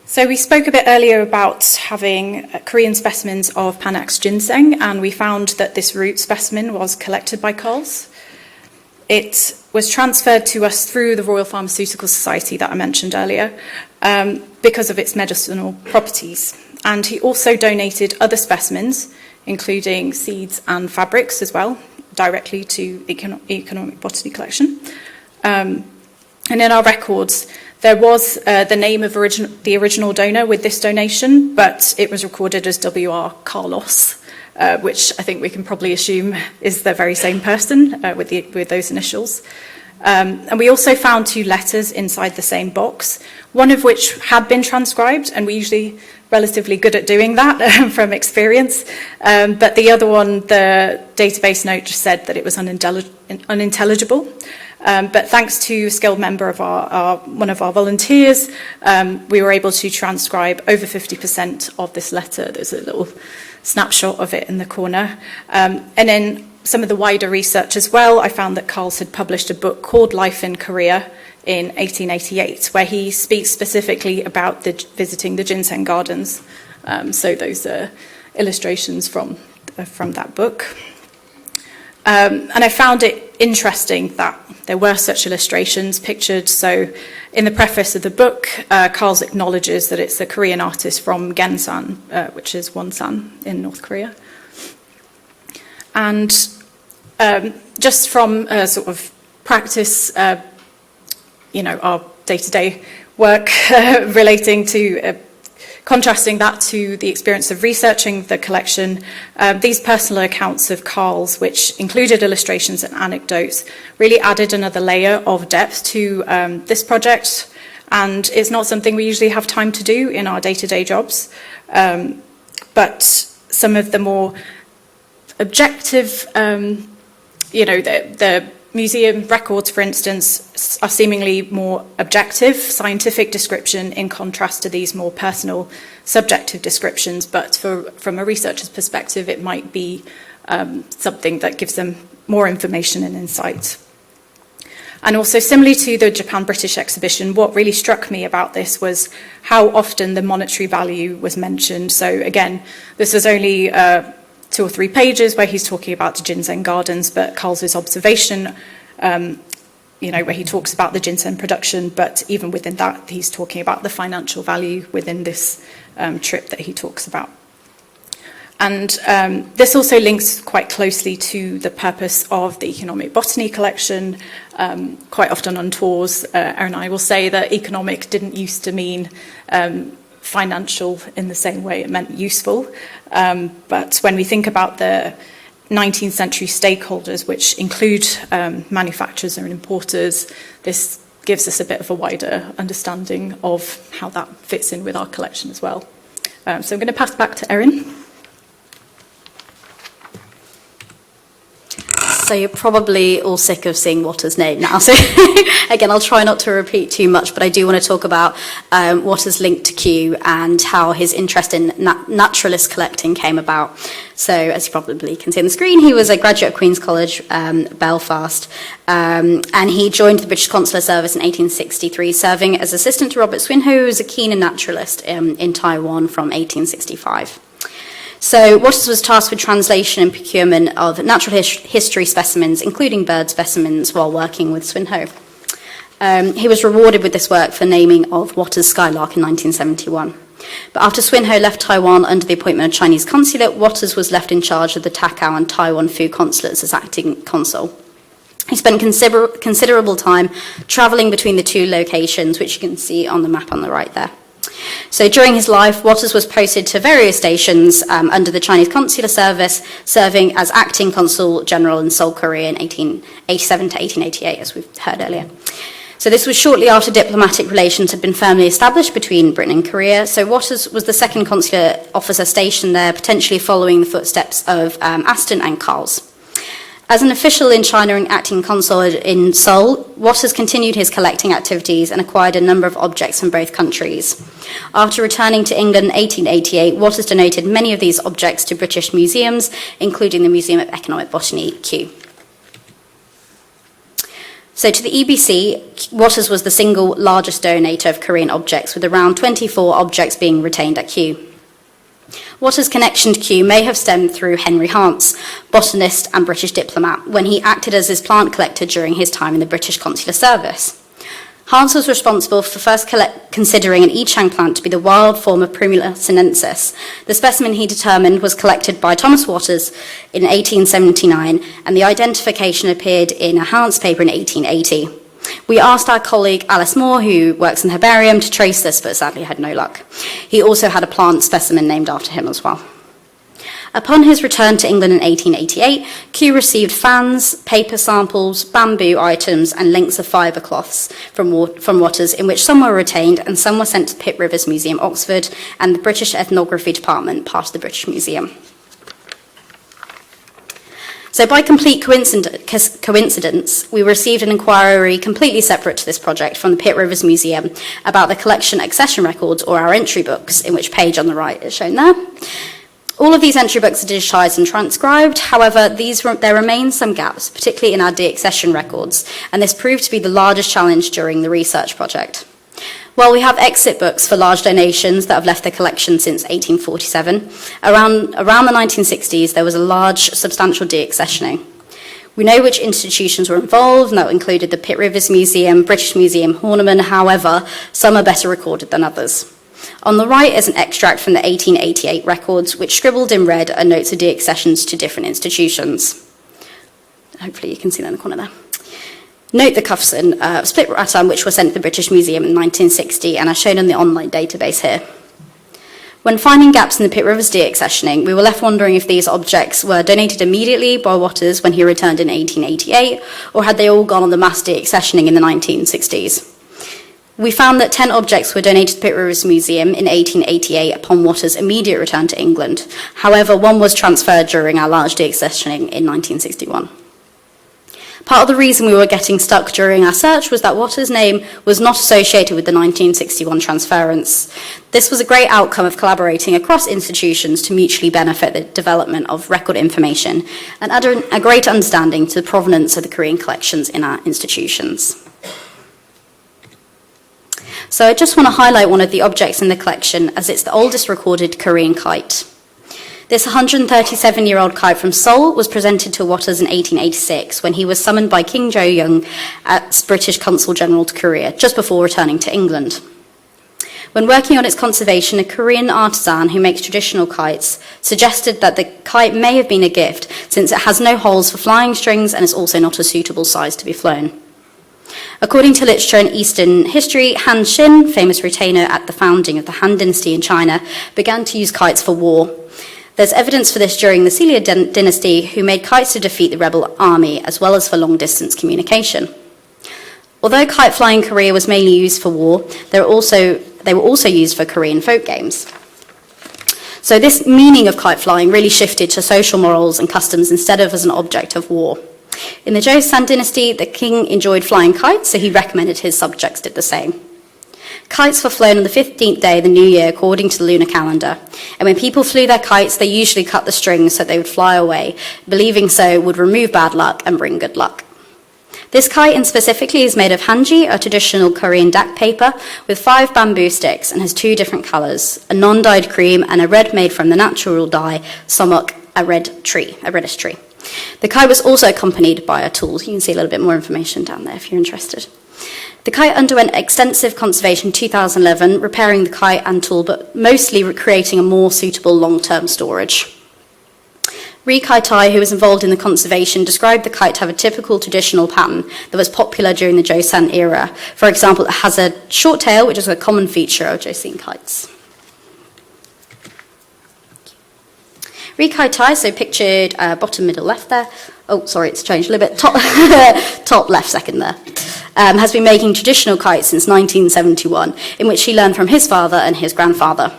So we spoke a bit earlier about having Korean specimens of Panax ginseng, and we found that this root specimen was collected by Carl's. It was transferred to us through the Royal Pharmaceutical Society that I mentioned earlier, because of its medicinal properties. And he also donated other specimens, including seeds and fabrics as well, directly to the economic botany collection. And in our records, there was the name of the original donor with this donation, but it was recorded as W.R. Carlos, which I think we can probably assume is the very same person with those initials. And we also found 2 letters inside the same box, one of which had been transcribed, and we're usually relatively good at doing that from experience. But the other one, the database note just said that it was unintelligible. But thanks to a skilled member of one of our volunteers, we were able to transcribe over 50% of this letter. There's a little snapshot of it in the corner. And in some of the wider research as well, I found that Carl's had published a book called Life in Korea in 1888, where he speaks specifically about visiting the ginseng gardens. So those are illustrations from that book. And I found it interesting that there were such illustrations pictured. So in the preface of the book, Carl's acknowledges that it's a Korean artist from Gensan, which is Wonsan in North Korea. And just from a sort of practice, our day-to-day work relating to contrasting that to the experience of researching the collection, these personal accounts of Carl's, which included illustrations and anecdotes, really added another layer of depth to this project. And it's not something we usually have time to do in our day-to-day jobs. But some of the more objective, the museum records, for instance, are seemingly more objective, scientific description in contrast to these more personal, subjective descriptions. But from a researcher's perspective, it might be something that gives them more information and insight. And also, similarly to the Japan-British exhibition, what really struck me about this was how often the monetary value was mentioned. So again, this is only 2 or 3 pages where he's talking about the ginseng gardens, but Carl's observation, where he talks about the ginseng production, but even within that, he's talking about the financial value within this trip that he talks about. And this also links quite closely to the purpose of the economic botany collection. Quite often on tours, Erin and I will say that economic didn't used to mean financial in the same way it meant useful. But when we think about the 19th century stakeholders, which include manufacturers and importers, this gives us a bit of a wider understanding of how that fits in with our collection as well. So I'm going to pass back to Erin. So you're probably all sick of seeing Waters' name now. So again, I'll try not to repeat too much, but I do want to talk about Waters' link to Kew and how his interest in naturalist collecting came about. So as you probably can see on the screen, he was a graduate of Queen's College, Belfast, and he joined the British Consular Service in 1863, serving as assistant to Robert Swinhoe, who was a keen naturalist in Taiwan from 1865. So Waters was tasked with translation and procurement of natural history specimens, including bird specimens, while working with Swinhoe. He was rewarded with this work for naming of Waters' skylark in 1971. But after Swinhoe left Taiwan under the appointment of Chinese consulate, Waters was left in charge of the Takao and Taiwan Fu consulates as acting consul. He spent considerable time travelling between the two locations, which you can see on the map on the right there. So during his life, Waters was posted to various stations under the Chinese consular service, serving as acting consul general in Seoul, Korea in 1887 to 1888, as we've heard earlier. So this was shortly after diplomatic relations had been firmly established between Britain and Korea. So Waters was the second consular officer stationed there, potentially following the footsteps of Aston and Carles. As an official in China and acting consul in Seoul, Waters continued his collecting activities and acquired a number of objects from both countries. After returning to England in 1888, Waters donated many of these objects to British museums, including the Museum of Economic Botany, Kew. So to the EBC, Waters was the single largest donator of Korean objects, with around 24 objects being retained at Kew. Waters' connection to Kew may have stemmed through Henry Hants, botanist and British diplomat, when he acted as his plant collector during his time in the British Consular Service. Hants was responsible for first considering an Ichang plant to be the wild form of Primula sinensis. The specimen he determined was collected by Thomas Waters in 1879, and the identification appeared in a Hants paper in 1880. We asked our colleague Alice Moore, who works in the herbarium, to trace this, but sadly had no luck. He also had a plant specimen named after him as well. Upon his return to England in 1888, Kew received fans, paper samples, bamboo items, and links of fibre cloths from Waters, in which some were retained and some were sent to Pitt Rivers Museum, Oxford, and the British Ethnography Department, part of the British Museum. So by complete coincidence, we received an inquiry completely separate to this project from the Pitt Rivers Museum about the collection accession records, or our entry books, in which page on the right is shown there. All of these entry books are digitised and transcribed. However, there remain some gaps, particularly in our deaccession records, and this proved to be the largest challenge during the research project. While we have exit books for large donations that have left the collection since 1847, around the 1960s there was a large, substantial deaccessioning. We know which institutions were involved, and that included the Pitt Rivers Museum, British Museum, Horniman. However, some are better recorded than others. On the right is an extract from the 1888 records, which scribbled in red are notes of deaccessions to different institutions. Hopefully you can see that in the corner there. Note the cuffs and split rattan, which were sent to the British Museum in 1960 and are shown in the online database here. When finding gaps in the Pitt Rivers deaccessioning, we were left wondering if these objects were donated immediately by Waters when he returned in 1888, or had they all gone on the mass deaccessioning in the 1960s. We found that 10 objects were donated to the Pitt Rivers Museum in 1888 upon Waters' immediate return to England. However, one was transferred during our large deaccessioning in 1961. Part of the reason we were getting stuck during our search was that Waters' name was not associated with the 1961 transference. This was a great outcome of collaborating across institutions to mutually benefit the development of record information and add a greater understanding to the provenance of the Korean collections in our institutions. So I just want to highlight one of the objects in the collection, as it's the oldest recorded Korean kite. This 137-year-old kite from Seoul was presented to Waters in 1886 when he was summoned by King Jo-young as British Consul General to Korea, just before returning to England. When working on its conservation, a Korean artisan who makes traditional kites suggested that the kite may have been a gift, since it has no holes for flying strings and is also not a suitable size to be flown. According to literature in Eastern history, Han Xin, famous retainer at the founding of the Han Dynasty in China, began to use kites for war. There's evidence for this during the Selia dynasty, who made kites to defeat the rebel army, as well as for long-distance communication. Although kite flying in Korea was mainly used for war, they were also used for Korean folk games. So this meaning of kite flying really shifted to social morals and customs instead of as an object of war. In the Joseon dynasty, the king enjoyed flying kites, so he recommended his subjects did the same. Kites were flown on the 15th day of the new year according to the lunar calendar, and when people flew their kites, they usually cut the strings so they would fly away, believing so would remove bad luck and bring good luck. This kite in specifically is made of hanji, a traditional Korean dak paper, with 5 bamboo sticks and has 2 different colours, a non-dyed cream and a red made from the natural dye samok, a reddish tree. The kite was also accompanied by a tool. You can see a little bit more information down there if you're interested. The kite underwent extensive conservation in 2011, repairing the kite and tool, but mostly creating a more suitable long-term storage. Ri Kai-tai, who was involved in the conservation, described the kite to have a typical traditional pattern that was popular during the Joseon era. For example, it has a short tail, which is a common feature of Joseon kites. Ri Kai-tai, so pictured bottom middle left there. Oh, sorry, it's changed a little bit. Top left second there. Has been making traditional kites since 1971, in which he learned from his father and his grandfather.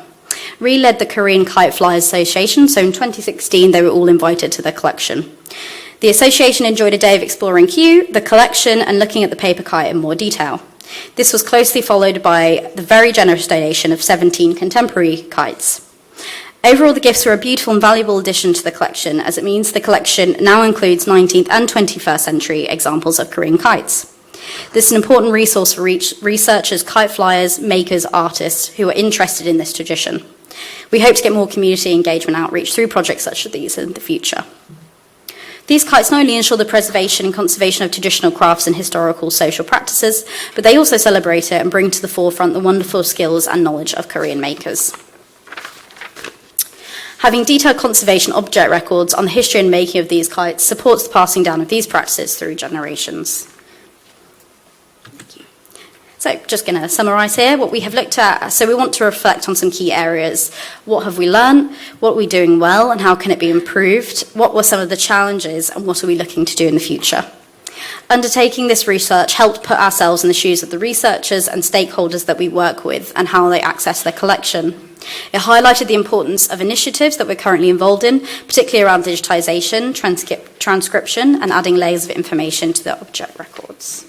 Ri led the Korean Kite Flyers Association, so in 2016 they were all invited to the collection. The association enjoyed a day of exploring Kew, the collection, and looking at the paper kite in more detail. This was closely followed by the very generous donation of 17 contemporary kites. Overall, the gifts were a beautiful and valuable addition to the collection, as it means the collection now includes 19th and 21st century examples of Korean kites. This is an important resource for researchers, kite flyers, makers, artists who are interested in this tradition. We hope to get more community engagement outreach through projects such as these in the future. These kites not only ensure the preservation and conservation of traditional crafts and historical social practices, but they also celebrate it and bring to the forefront the wonderful skills and knowledge of Korean makers. Having detailed conservation object records on the history and making of these kites supports the passing down of these practices through generations. So just going to summarise here what we have looked at. So we want to reflect on some key areas. What have we learned? What are we doing well and how can it be improved? What were some of the challenges and what are we looking to do in the future? Undertaking this research helped put ourselves in the shoes of the researchers and stakeholders that we work with and how they access their collection. It highlighted the importance of initiatives that we're currently involved in, particularly around digitisation, transcription and adding layers of information to the object records.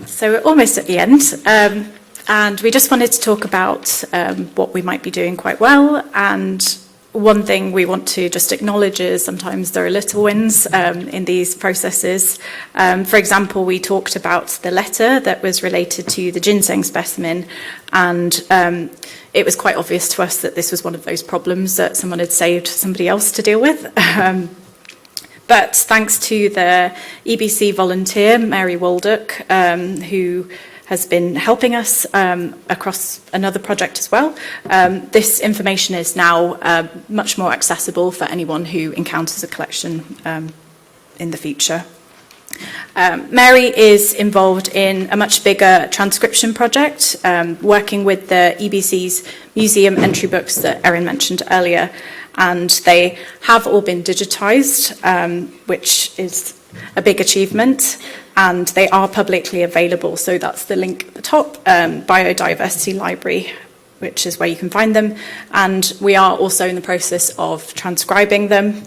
So we're almost at the end, and we just wanted to talk about what we might be doing quite well. And one thing we want to just acknowledge is sometimes there are little wins in these processes. For example, we talked about the letter that was related to the ginseng specimen, and it was quite obvious to us that this was one of those problems that someone had saved somebody else to deal with. But thanks to the EBC volunteer, Mary Waldock, who has been helping us across another project as well, this information is now much more accessible for anyone who encounters a collection in the future. Mary is involved in a much bigger transcription project, working with the EBC's museum entry books that Erin mentioned earlier. And they have all been digitised, which is a big achievement, and they are publicly available. So that's the link at the top, Biodiversity Library, which is where you can find them. And we are also in the process of transcribing them.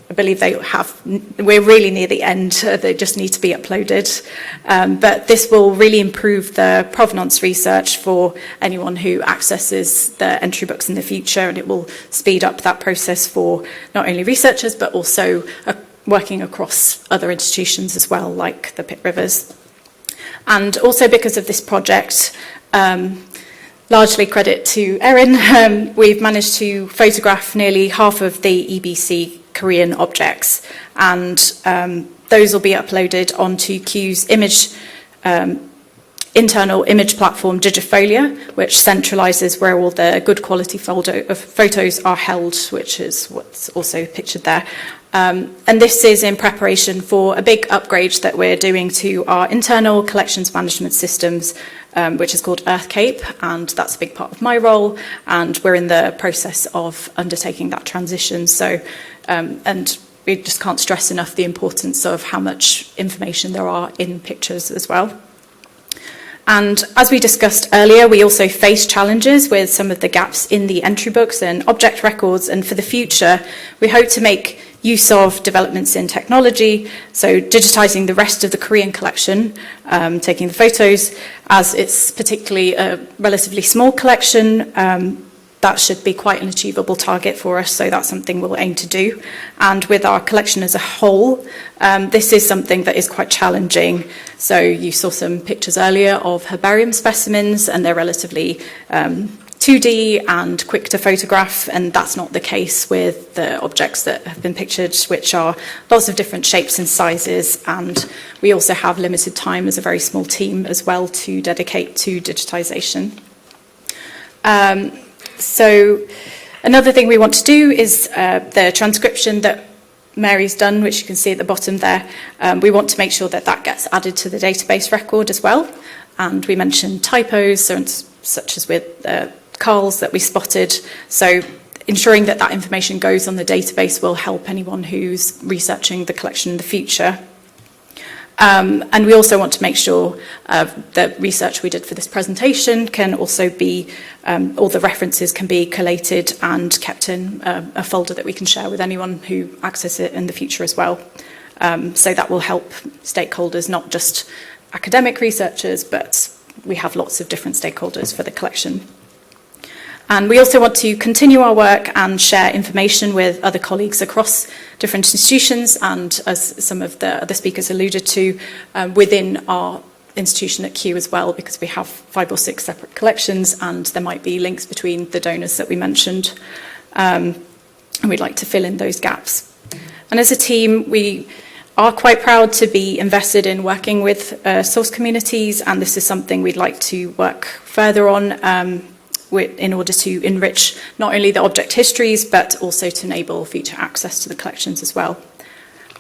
I believe we're really near the end, they just need to be uploaded. But this will really improve the provenance research for anyone who accesses the entry books in the future, and it will speed up that process for not only researchers, but also working across other institutions as well, like the Pitt Rivers. And also because of this project, largely credit to Erin, we've managed to photograph nearly half of the EBC Korean objects, and those will be uploaded onto Q's internal image platform Digifolia, which centralises where all the good quality photos are held, which is what's also pictured there. And this is in preparation for a big upgrade that we're doing to our internal collections management systems, which is called EarthCape, and that's a big part of my role, and we're in the process of undertaking that transition. So, and we just can't stress enough the importance of how much information there are in pictures as well. And as we discussed earlier, we also face challenges with some of the gaps in the entry books and object records. And for the future, we hope to make use of developments in technology, so digitising the rest of the Korean collection, taking the photos, as it's particularly a relatively small collection. That should be quite an achievable target for us, so that's something we'll aim to do. And with our collection as a whole, this is something that is quite challenging. So you saw some pictures earlier of herbarium specimens, and they're relatively 2D and quick to photograph, and that's not the case with the objects that have been pictured, which are lots of different shapes and sizes, and we also have limited time as a very small team as well to dedicate to digitisation. So another thing we want to do is the transcription that Mary's done, which you can see at the bottom there. We want to make sure that that gets added to the database record as well. And we mentioned typos, such as with Carl's that we spotted. So ensuring that that information goes on the database will help anyone who's researching the collection in the future. And we also want to make sure the research we did for this presentation can also be, all the references can be collated and kept in a folder that we can share with anyone who access it in the future as well. So that will help stakeholders, not just academic researchers, but we have lots of different stakeholders for the collection. And we also want to continue our work and share information with other colleagues across different institutions, and as some of the other speakers alluded to, within our institution at Kew as well, because we have 5 or 6 separate collections and there might be links between the donors that we mentioned. And we'd like to fill in those gaps. And as a team, we are quite proud to be invested in working with source communities, and this is something we'd like to work further on in order to enrich not only the object histories, but also to enable future access to the collections as well.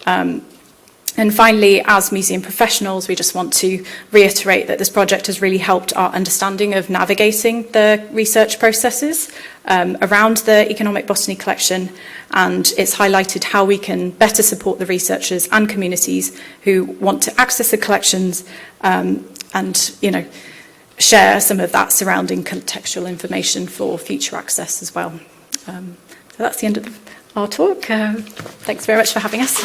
And finally, as museum professionals, we just want to reiterate that this project has really helped our understanding of navigating the research processes around the economic botany collection, and it's highlighted how we can better support the researchers and communities who want to access the collections and, you know, share some of that surrounding contextual information for future access as well. So that's the end of our talk. Thanks very much for having us.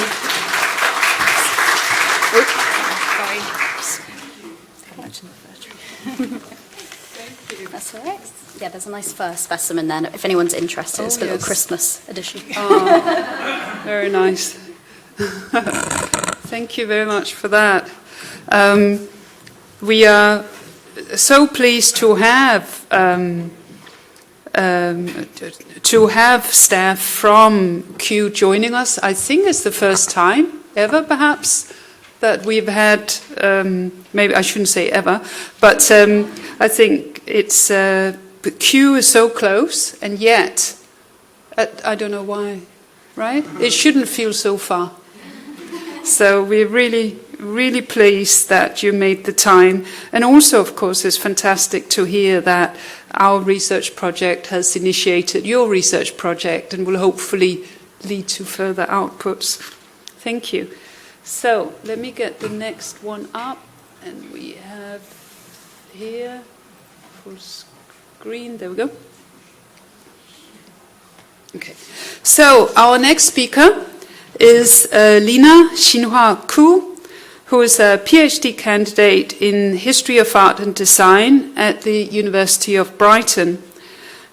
Thank you. That's all right. Yeah, there's a nice first specimen there, if anyone's interested. It's the little Christmas edition. Oh, very nice. Thank you very much for that. We are so pleased to have staff from Kew joining us. I think it's the first time ever, perhaps, that we've had. Maybe I shouldn't say ever, but I think it's Kew is so close, and yet I don't know why. Right? It shouldn't feel so far. So we're really pleased that you made the time. And also, of course, it's fantastic to hear that our research project has initiated your research project and will hopefully lead to further outputs. Thank you. So let me get the next one up. And we have here, full screen, there we go. Okay. So our next speaker is Lina Xinhua Ku, who is a PhD candidate in History of Art and Design at the University of Brighton.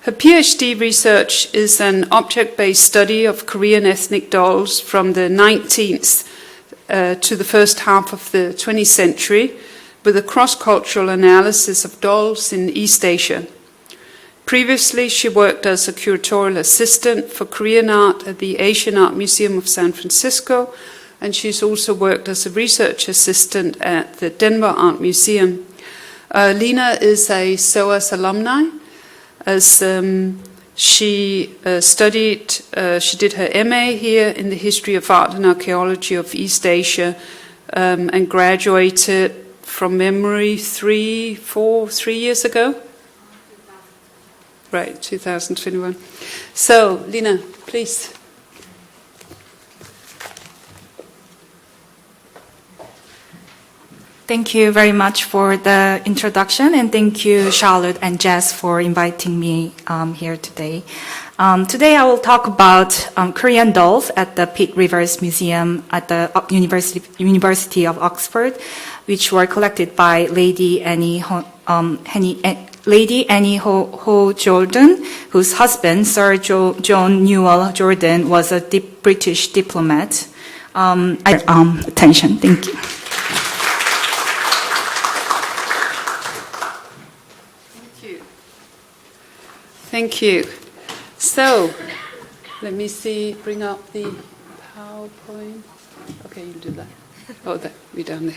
Her PhD research is an object-based study of Korean ethnic dolls from the 19th to the first half of the 20th century, with a cross-cultural analysis of dolls in East Asia. Previously, she worked as a curatorial assistant for Korean art at the Asian Art Museum of San Francisco, and she's also worked as a research assistant at the Denver Art Museum. Lina is a SOAS alumni, as she did her MA here in the History of Art and Archaeology of East Asia, and graduated from memory 3 years ago. Right, 2021. So, Lina, please. Thank you very much for the introduction, and thank you, Charlotte and Jess, for inviting me here today. Today I will talk about Korean dolls at the Pitt Rivers Museum at the University of Oxford, which were collected by Lady Annie Ho Jordan, whose husband, Sir John Newell Jordan, was a British diplomat. Attention, thank you. Thank you. So, let me see, bring up the PowerPoint. Okay, you do that. Oh, we're down there.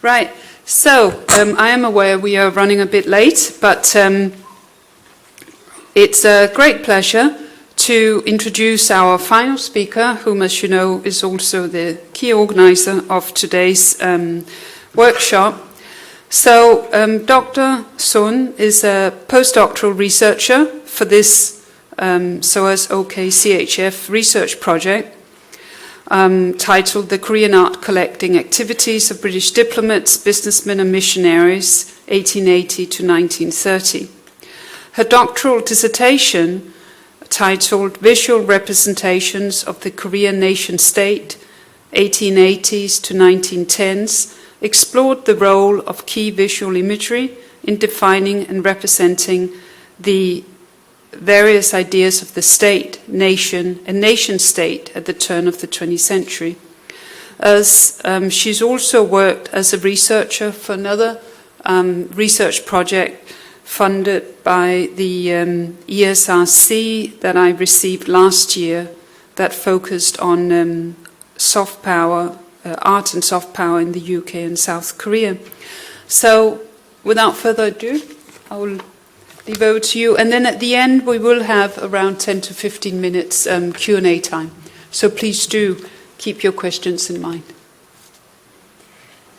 Right, so I am aware we are running a bit late, but it's a great pleasure to introduce our final speaker, whom, as you know, is also the key organizer of today's workshop. So, Dr. Sun is a postdoctoral researcher for this SOAS-OKCHF research project titled The Korean Art Collecting Activities of British Diplomats, Businessmen and Missionaries, 1880 to 1930. Her doctoral dissertation, titled Visual Representations of the Korean Nation-State, 1880s to 1910s, explored the role of key visual imagery in defining and representing the various ideas of the state, nation, and nation-state at the turn of the 20th century. As she's also worked as a researcher for another research project funded by the ESRC that I received last year that focused on soft power, art and soft power in the UK and South Korea. So, without further ado, I will leave over to you. And then at the end, we will have around 10 to 15 minutes Q&A time. So please do keep your questions in mind.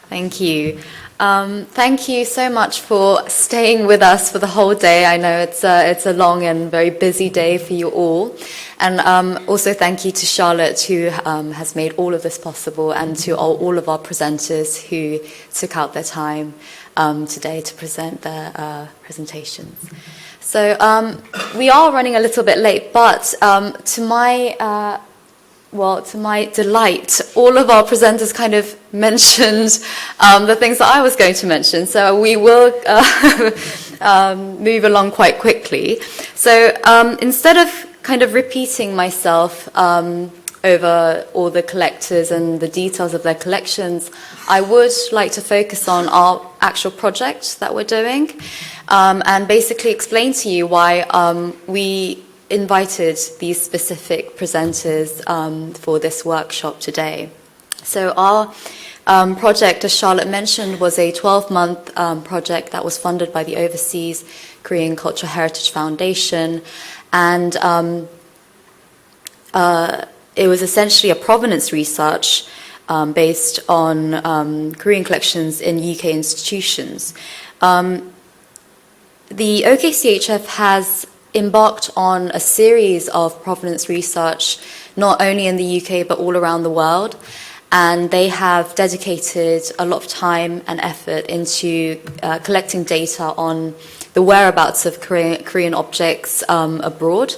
Thank you. Thank you so much for staying with us for the whole day. I know it's a long and very busy day for you all. And also thank you to Charlotte, who has made all of this possible, and to all of our presenters who took out their time today to present their presentations. So we are running a little bit late, but to my delight, all of our presenters kind of mentioned the things that I was going to mention. So we will move along quite quickly. So instead of kind of repeating myself over all the collectors and the details of their collections, I would like to focus on our actual project that we're doing and basically explain to you why we invited these specific presenters for this workshop today. So our project, as Charlotte mentioned, was a 12-month project that was funded by the Overseas Korean Cultural Heritage Foundation, and it was essentially a provenance research based on Korean collections in UK institutions. The OKCHF has embarked on a series of provenance research, not only in the UK but all around the world, and they have dedicated a lot of time and effort into collecting data on the whereabouts of Korean objects abroad.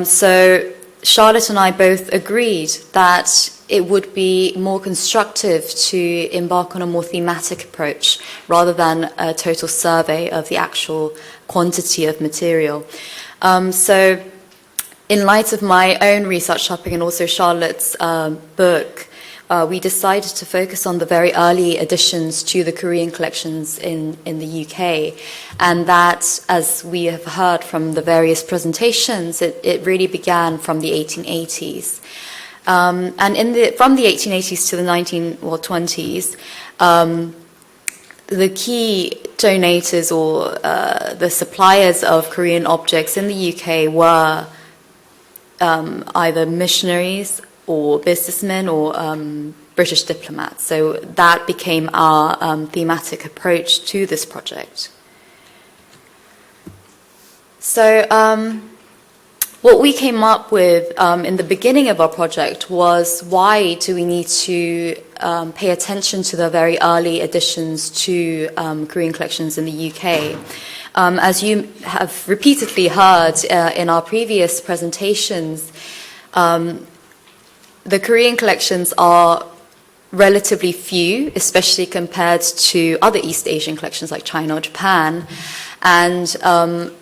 So Charlotte and I both agreed that it would be more constructive to embark on a more thematic approach rather than a total survey of the actual quantity of material. So in light of my own research topic and also Charlotte's book, we decided to focus on the very early additions to the Korean collections in the UK. And that, as we have heard from the various presentations, it really began from the 1880s. And from the 1880s to the 1920s, the key donators or the suppliers of Korean objects in the UK were either missionaries or businessmen or British diplomats. So that became our thematic approach to this project. So What we came up with in the beginning of our project was, why do we need to pay attention to the very early additions to Korean collections in the UK? As you have repeatedly heard in our previous presentations, the Korean collections are relatively few, especially compared to other East Asian collections like China or Japan. And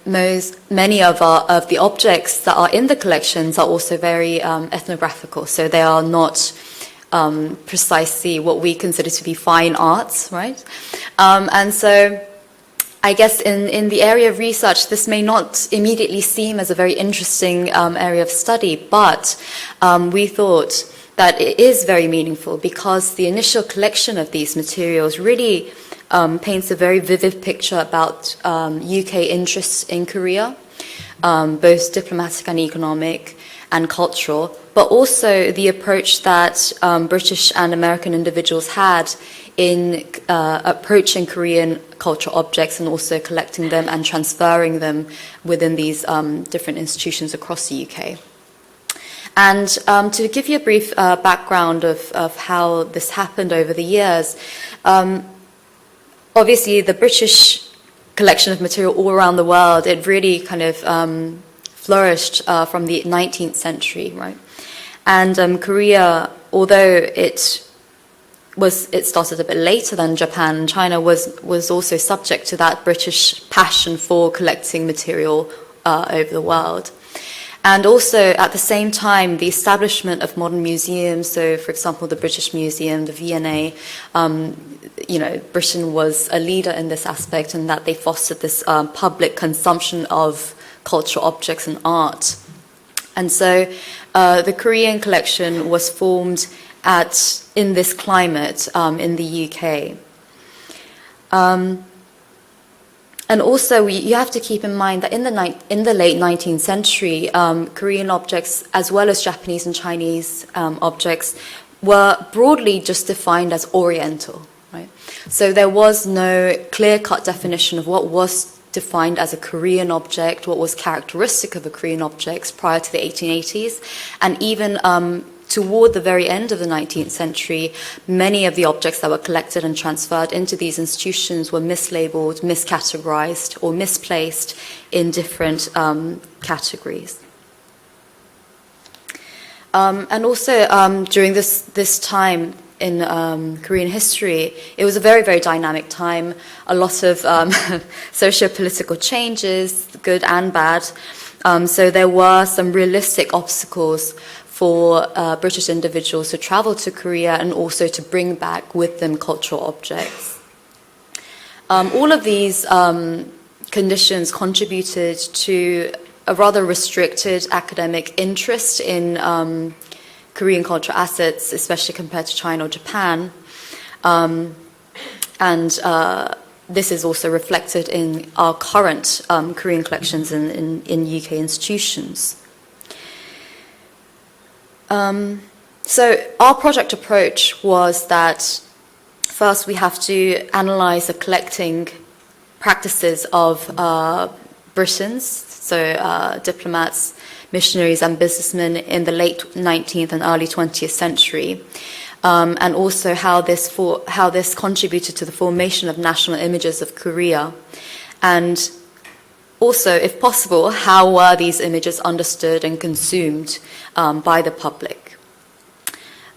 many of the objects that are in the collections are also very ethnographical, so they are not precisely what we consider to be fine arts, right? And so I guess in the area of research, this may not immediately seem as a very interesting area of study, but we thought that it is very meaningful because the initial collection of these materials really paints a very vivid picture about UK interests in Korea, both diplomatic and economic and cultural, but also the approach that British and American individuals had in approaching Korean cultural objects and also collecting them and transferring them within these different institutions across the UK. And to give you a brief background of how this happened over the years, obviously the British collection of material all around the world, it really kind of flourished from the 19th century, right? And Korea, although it started a bit later than Japan and China, was also subject to that British passion for collecting material over the world. And also, at the same time, the establishment of modern museums, so for example, the British Museum, the V&A, Britain was a leader in this aspect, and that they fostered this public consumption of cultural objects and art. And so the Korean collection was formed in this climate in the UK. And also, you have to keep in mind that in the late 19th century, Korean objects, as well as Japanese and Chinese objects, were broadly just defined as Oriental, right? So there was no clear-cut definition of what was defined as a Korean object, what was characteristic of a Korean object prior to the 1880s, and even toward the very end of the 19th century, many of the objects that were collected and transferred into these institutions were mislabeled, miscategorized, or misplaced in different categories. And also, during this time in Korean history, it was a very, very dynamic time, a lot of socio-political changes, good and bad. So there were some realistic obstacles for British individuals to travel to Korea and also to bring back with them cultural objects. All of these conditions contributed to a rather restricted academic interest in Korean cultural assets, especially compared to China or Japan. And this is also reflected in our current Korean collections in UK institutions. So our project approach was that first we have to analyze the collecting practices of Britons, so diplomats, missionaries and businessmen in the late 19th and early 20th century, and also how this contributed to the formation of national images of Korea, and also, if possible, how were these images understood and consumed by the public?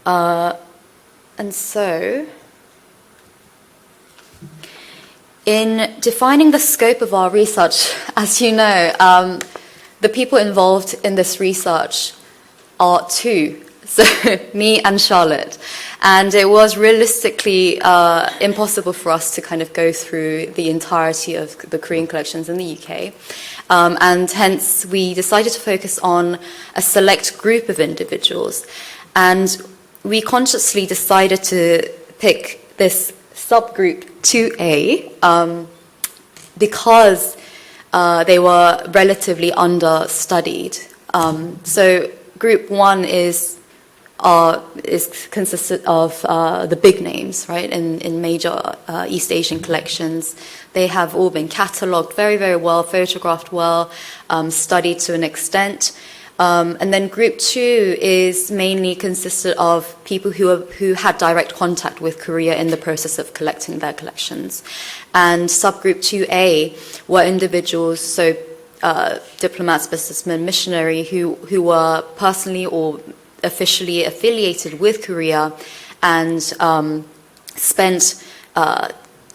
And so, in defining the scope of our research, as you know, the people involved in this research are two. So me and Charlotte. And it was realistically impossible for us to kind of go through the entirety of the Korean collections in the UK. And hence we decided to focus on a select group of individuals. And we consciously decided to pick this subgroup 2A because they were relatively understudied. So group 1 consisted of the big names, right, in major East Asian collections. They have all been catalogued very, very well, photographed well, studied to an extent. And then group 2 is mainly consisted of people who had direct contact with Korea in the process of collecting their collections. And subgroup 2A were individuals, so diplomats, businessmen, missionary, who were personally or officially affiliated with Korea and spent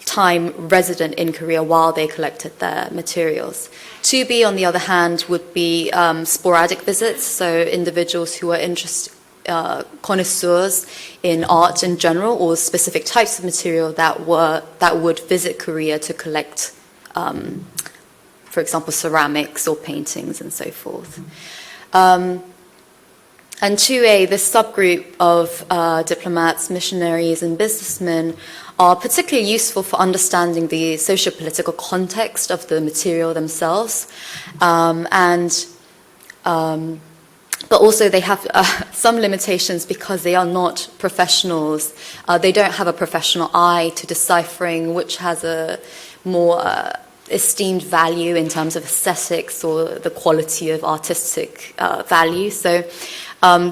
time resident in Korea while they collected their materials. 2B, on the other hand, would be sporadic visits, so individuals who are connoisseurs in art in general or specific types of material that would visit Korea to collect, for example, ceramics or paintings and so forth. And 2A, this subgroup of diplomats, missionaries, and businessmen are particularly useful for understanding the socio-political context of the material themselves. But also they have some limitations because they are not professionals. They don't have a professional eye to deciphering which has a more esteemed value in terms of aesthetics or the quality of artistic value. So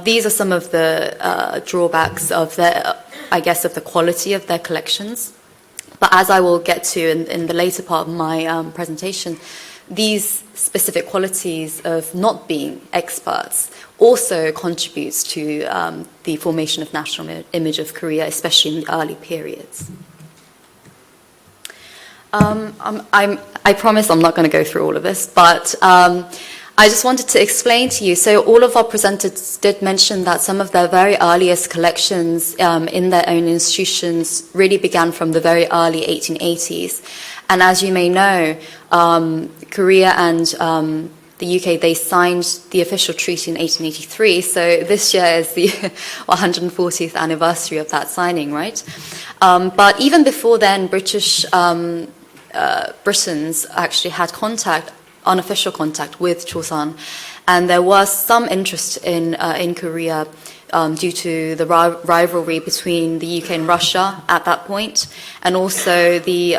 these are some of the drawbacks of the quality of their collections. But as I will get to in the later part of my presentation, these specific qualities of not being experts also contributes to the formation of national image of Korea, especially in the early periods. I promise I'm not going to go through all of this, but I just wanted to explain to you. So all of our presenters did mention that some of their very earliest collections in their own institutions really began from the very early 1880s. And as you may know, Korea and the UK, they signed the official treaty in 1883. So this year is the 140th anniversary of that signing, right? But even before then, Britons actually had unofficial contact with Chosun, and there was some interest in Korea due to the rivalry between the UK and Russia at that point, and also the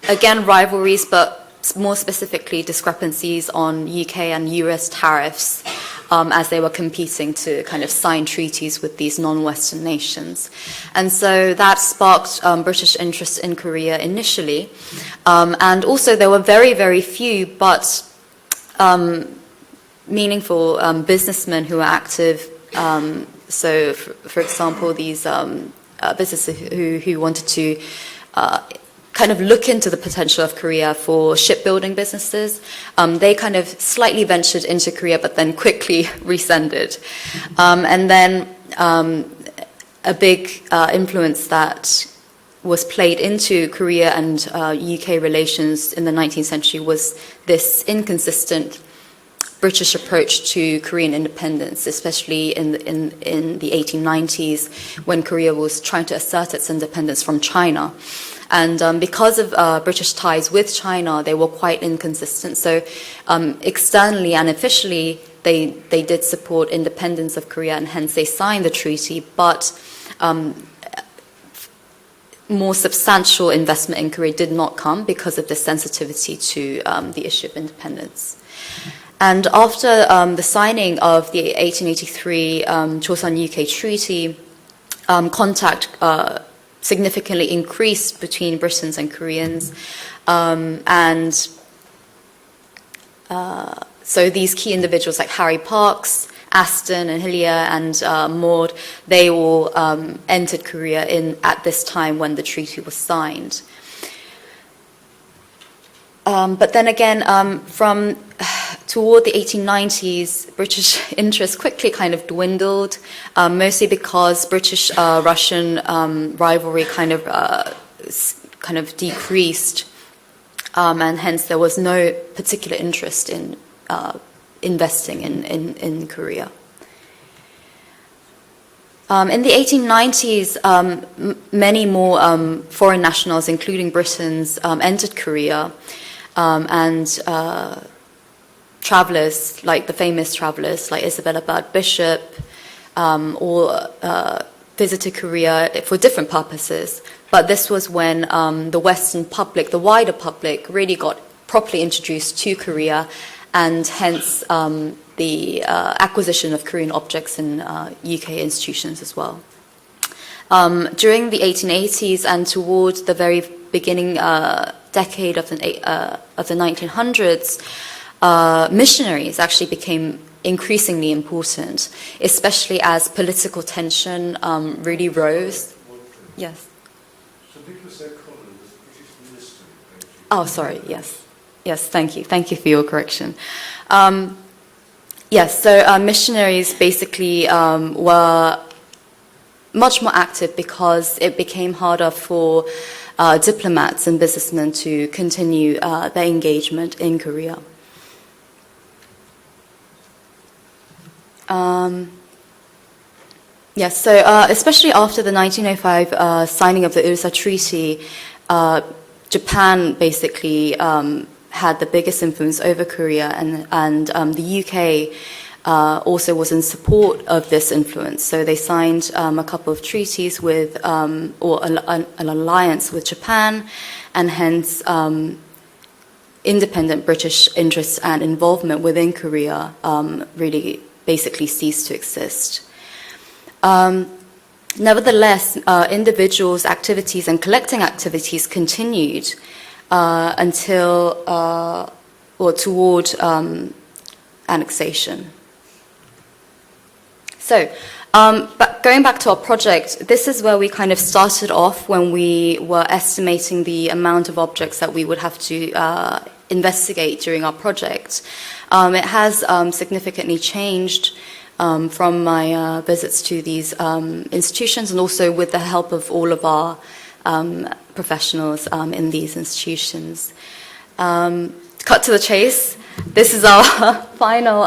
again rivalries, but more specifically discrepancies on UK and US tariffs as they were competing to kind of sign treaties with these non-Western nations. And so that sparked British interest in Korea initially. And also there were very, very few but meaningful businessmen who were active. So, for example, these businesses who wanted to kind of look into the potential of Korea for shipbuilding businesses. They kind of slightly ventured into Korea, but then quickly rescinded. And then a big influence that was played into Korea and UK relations in the 19th century was this inconsistent British approach to Korean independence, especially in the 1890s when Korea was trying to assert its independence from China. And because of British ties with China, they were quite inconsistent. So externally and officially, they did support independence of Korea, and hence they signed the treaty. But more substantial investment in Korea did not come because of the sensitivity to the issue of independence. And after the signing of the 1883 Chosun-UK Treaty, contact significantly increased between Britons and Koreans. So these key individuals like Harry Parkes, Aston and Hillier and Maud, they all entered Korea at this time when the treaty was signed. But then again, from toward the 1890s, British interest quickly kind of dwindled, mostly because British-Russian rivalry kind of decreased, and hence there was no particular interest in investing in Korea. In the 1890s, many more foreign nationals, including Britons, entered Korea, and travelers, like the famous travelers like Isabella Bird Bishop, all visited Korea for different purposes. But this was when the Western public, the wider public, really got properly introduced to Korea, and hence the acquisition of Korean objects in UK institutions as well. During the 1880s and toward the very beginning decade of the 1900s, missionaries actually became increasingly important, especially as political tension really rose. Yes. So because they're colonies, British ministry. Oh, sorry. Yes. Yes. Thank you. Thank you for your correction. Yes. So missionaries basically were much more active because it became harder for diplomats and businessmen to continue their engagement in Korea. Yes, so especially after the 1905 signing of the Ulsa Treaty, Japan basically had the biggest influence over Korea, and the UK also was in support of this influence. So they signed a couple of treaties with, or an alliance with Japan, and hence independent British interests and involvement within Korea really basically ceased to exist. Nevertheless, individuals' activities and collecting activities continued until or toward annexation. So, but going back to our project, this is where we kind of started off when we were estimating the amount of objects that we would have to investigate during our project. It has significantly changed from my visits to these institutions, and also with the help of all of our professionals in these institutions. Cut to the chase, this is our final,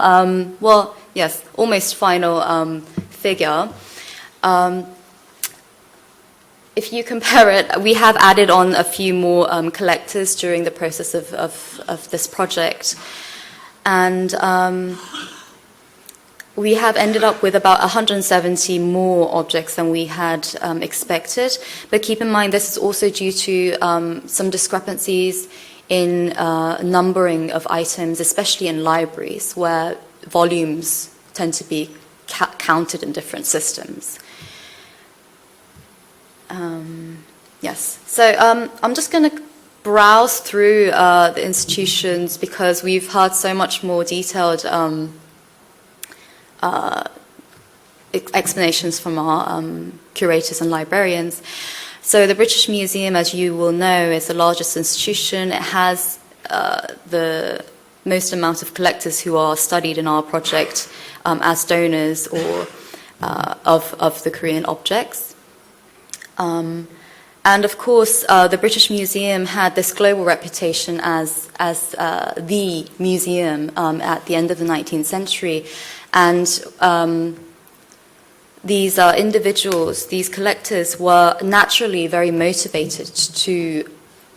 well, yes, almost final figure. If you compare it, we have added on a few more collectors during the process of this project. And we have ended up with about 170 more objects than we had expected. But keep in mind, this is also due to some discrepancies in numbering of items, especially in libraries, where volumes tend to be counted in different systems. Yes, so I'm just going to browse through the institutions because we've heard so much more detailed explanations from our curators and librarians. So the British Museum, as you will know, is the largest institution. It has the most amount of collectors who are studied in our project as donors or of the Korean objects. And of course, the British Museum had this global reputation as the museum at the end of the 19th century. And these individuals, these collectors, were naturally very motivated to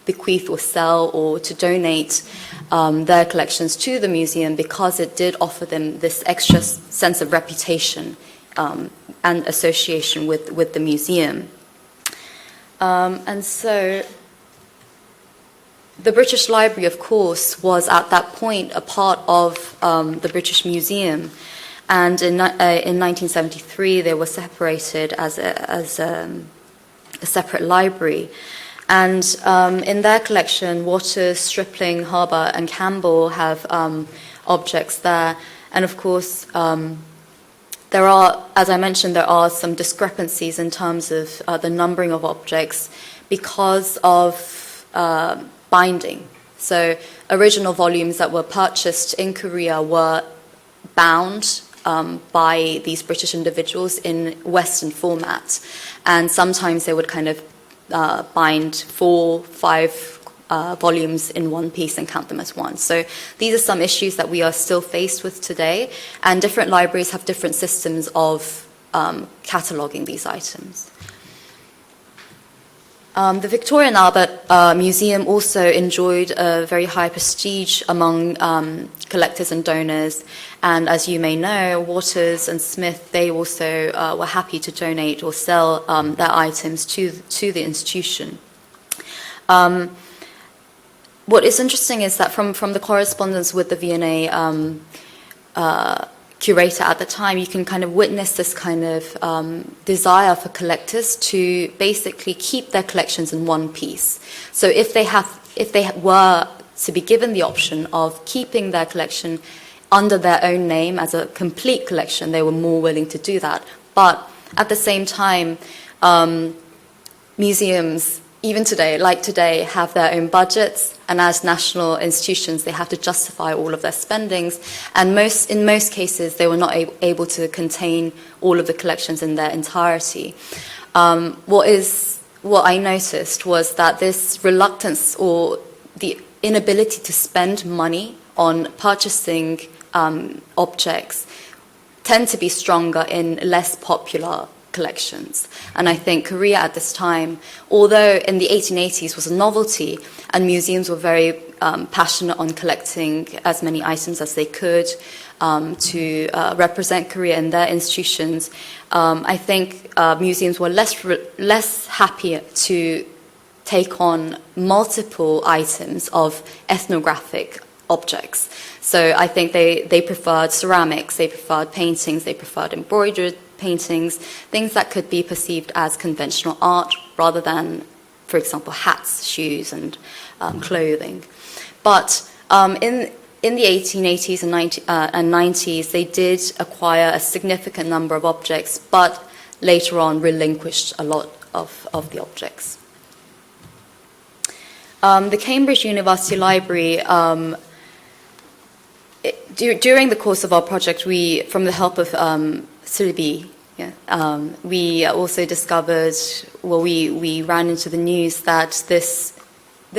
bequeath or sell or to donate their collections to the museum because it did offer them this extra sense of reputation and association with the museum. And so the British Library, of course, was at that point a part of the British Museum. And in 1973, they were separated as a separate library. And in their collection, Waters, Stripling, Harbour, and Campbell have objects there. And of course, there are, as I mentioned, there are some discrepancies in terms of the numbering of objects because of binding. So original volumes that were purchased in Korea were bound by these British individuals in Western format. And sometimes they would kind of bind 4, 5 volumes in one piece and count them as one. So these are some issues that we are still faced with today, and different libraries have different systems of cataloguing these items. The Victoria and Albert Museum also enjoyed a very high prestige among collectors and donors, and as you may know, Waters and Smith, they also were happy to donate or sell their items to the institution. what is interesting is that from the correspondence with the V&A curator at the time, you can kind of witness this kind of desire for collectors to basically keep their collections in one piece. So if they were to be given the option of keeping their collection under their own name as a complete collection, they were more willing to do that. But at the same time, museums, even today, like today, have their own budgets, and as national institutions, they have to justify all of their spendings. And in most cases, they were not able to contain all of the collections in their entirety. What I noticed was that this reluctance or the inability to spend money on purchasing objects tend to be stronger in less popular collections. And I think Korea at this time, although in the 1880s was a novelty and museums were very passionate on collecting as many items as they could to represent Korea in their institutions, I think museums were less happy to take on multiple items of ethnographic objects. So I think they preferred ceramics, they preferred paintings, they preferred embroidered paintings, things that could be perceived as conventional art rather than, for example, hats, shoes, and clothing. But in the 1880s and 90s, they did acquire a significant number of objects, but later on relinquished a lot of the objects. The Cambridge University Library, during the course of our project, from the help of Sylvie, we also discovered, we ran into the news that this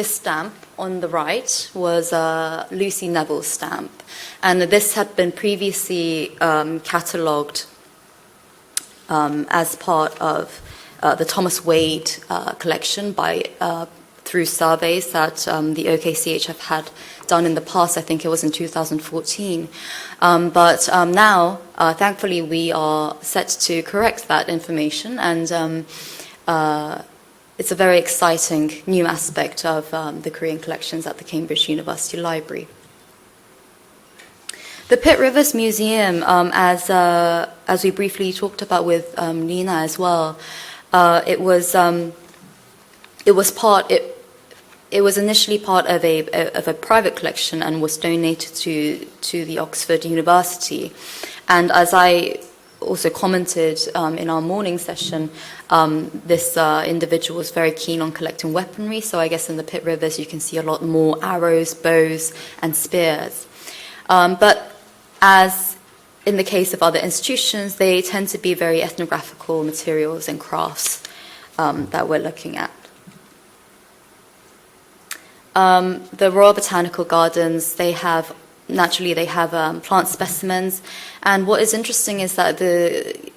stamp on the right was a Lucy Neville stamp, and this had been previously catalogued as part of the Thomas Wade collection through surveys that the OKCHF had done in the past. I think it was in 2014. But now, thankfully, we are set to correct that information, and it's a very exciting new aspect of the Korean collections at the Cambridge University Library. The Pitt Rivers Museum, as we briefly talked about with Nina as well, it was initially part of a private collection and was donated to the Oxford University. And as I also commented in our morning session, this individual was very keen on collecting weaponry. So I guess in the Pitt Rivers you can see a lot more arrows, bows, and spears. But as in the case of other institutions, they tend to be very ethnographical materials and crafts that we're looking at. The Royal Botanical Gardens, they have plant specimens, and what is interesting is that the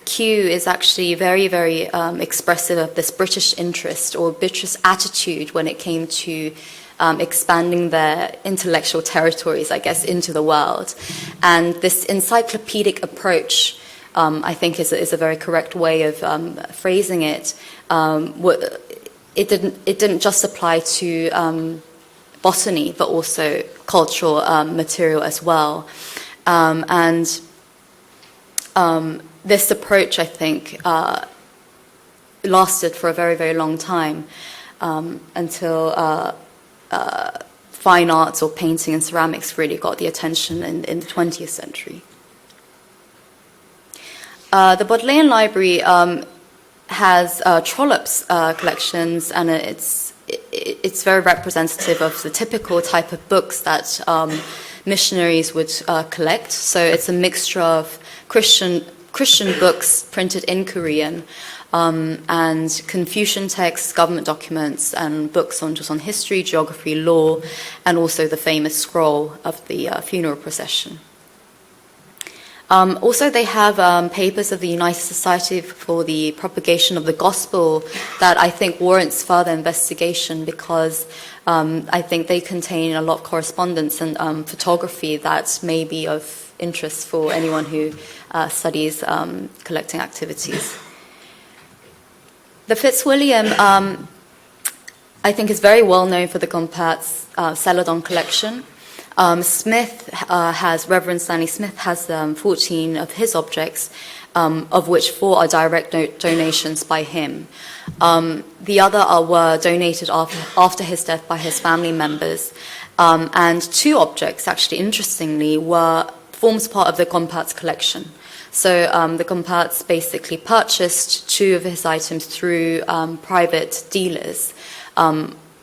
Kew is actually very, very expressive of this British interest or British attitude when it came to expanding their intellectual territories, I guess, into the world. And this encyclopedic approach, I think, is a very correct way of phrasing it. It didn't just apply to botany, but also cultural material as well. And this approach, I think, lasted for a very, very long time until fine arts or painting and ceramics really got the attention in the 20th century. The Bodleian Library has Trollope's collections, and it's very representative of the typical type of books that missionaries would collect. So it's a mixture of Christian books printed in Korean, and Confucian texts, government documents, and books on history, geography, law, and also the famous scroll of the funeral procession. Also, they have papers of the United Society for the Propagation of the Gospel that I think warrants further investigation, because I think they contain a lot of correspondence and photography that may be of interest for anyone who studies collecting activities. The Fitzwilliam, I think is very well known for the Compart's Celadon collection. Reverend Stanley Smith has 14 of his objects, of which 4 are direct donations by him. The other were donated after his death by his family members. And 2 objects, actually, interestingly, forms part of the Compart's collection. So the Compart's basically purchased 2 of his items through private dealers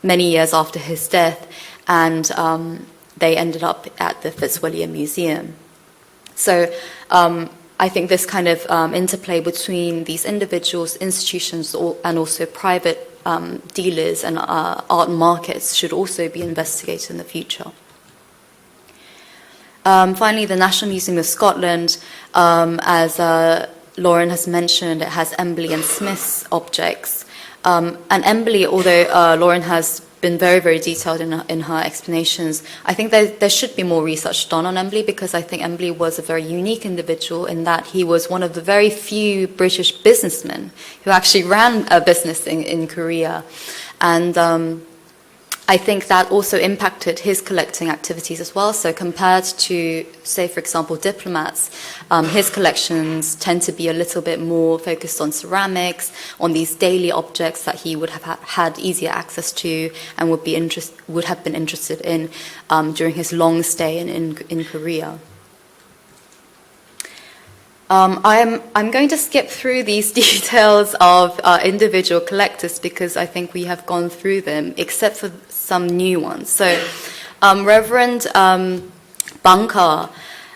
many years after his death, and they ended up at the Fitzwilliam Museum. So I think this kind of interplay between these individuals, institutions, and also private dealers and art markets should also be investigated in the future. Finally, the National Museum of Scotland, as Lauren has mentioned, it has Embley and Smith's objects. And Embley, although Lauren has been very, very detailed in her explanations, I think there should be more research done on Embley, because I think Embley was a very unique individual in that he was one of the very few British businessmen who actually ran a business in Korea. And I think that also impacted his collecting activities as well. So compared to, say, for example, diplomats, his collections tend to be a little bit more focused on ceramics, on these daily objects that he would have had easier access to and would have been interested in during his long stay in Korea. I'm going to skip through these details of individual collectors because I think we have gone through them, except for some new ones. So Reverend Bunker,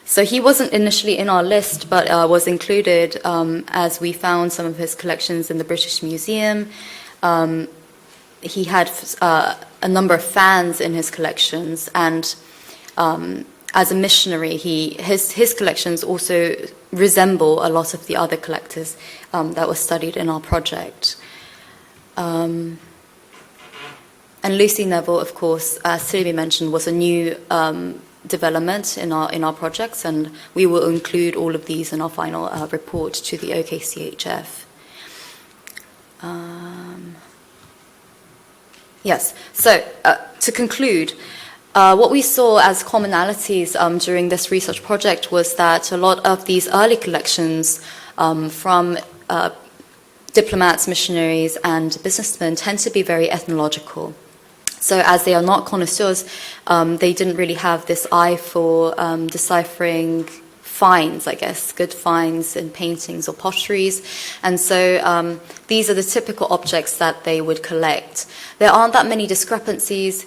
so he wasn't initially in our list, but was included as we found some of his collections in the British Museum. He had a number of fans in his collections, and as a missionary, his collections also resemble a lot of the other collectors that were studied in our project. And Lucy Neville, of course, as Sylvie mentioned, was a new development in our projects, and we will include all of these in our final report to the OKCHF. Yes, so to conclude, what we saw as commonalities during this research project was that a lot of these early collections from diplomats, missionaries, and businessmen tend to be very ethnological. So as they are not connoisseurs, they didn't really have this eye for deciphering finds, I guess, good finds in paintings or potteries. And so these are the typical objects that they would collect. There aren't that many discrepancies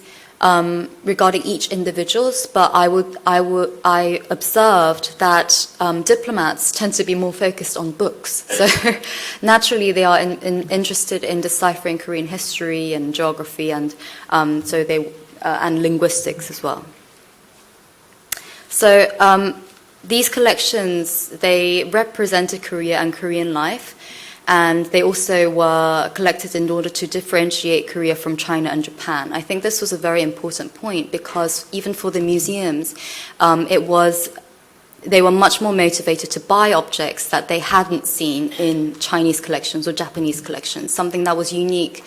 regarding each individuals, but I observed that diplomats tend to be more focused on books. So naturally, they are interested in deciphering Korean history and geography, and and linguistics as well. So these collections, they represented Korea and Korean life. And they also were collected in order to differentiate Korea from China and Japan. I think this was a very important point because even for the museums, they were much more motivated to buy objects that they hadn't seen in Chinese collections or Japanese collections, something that was unique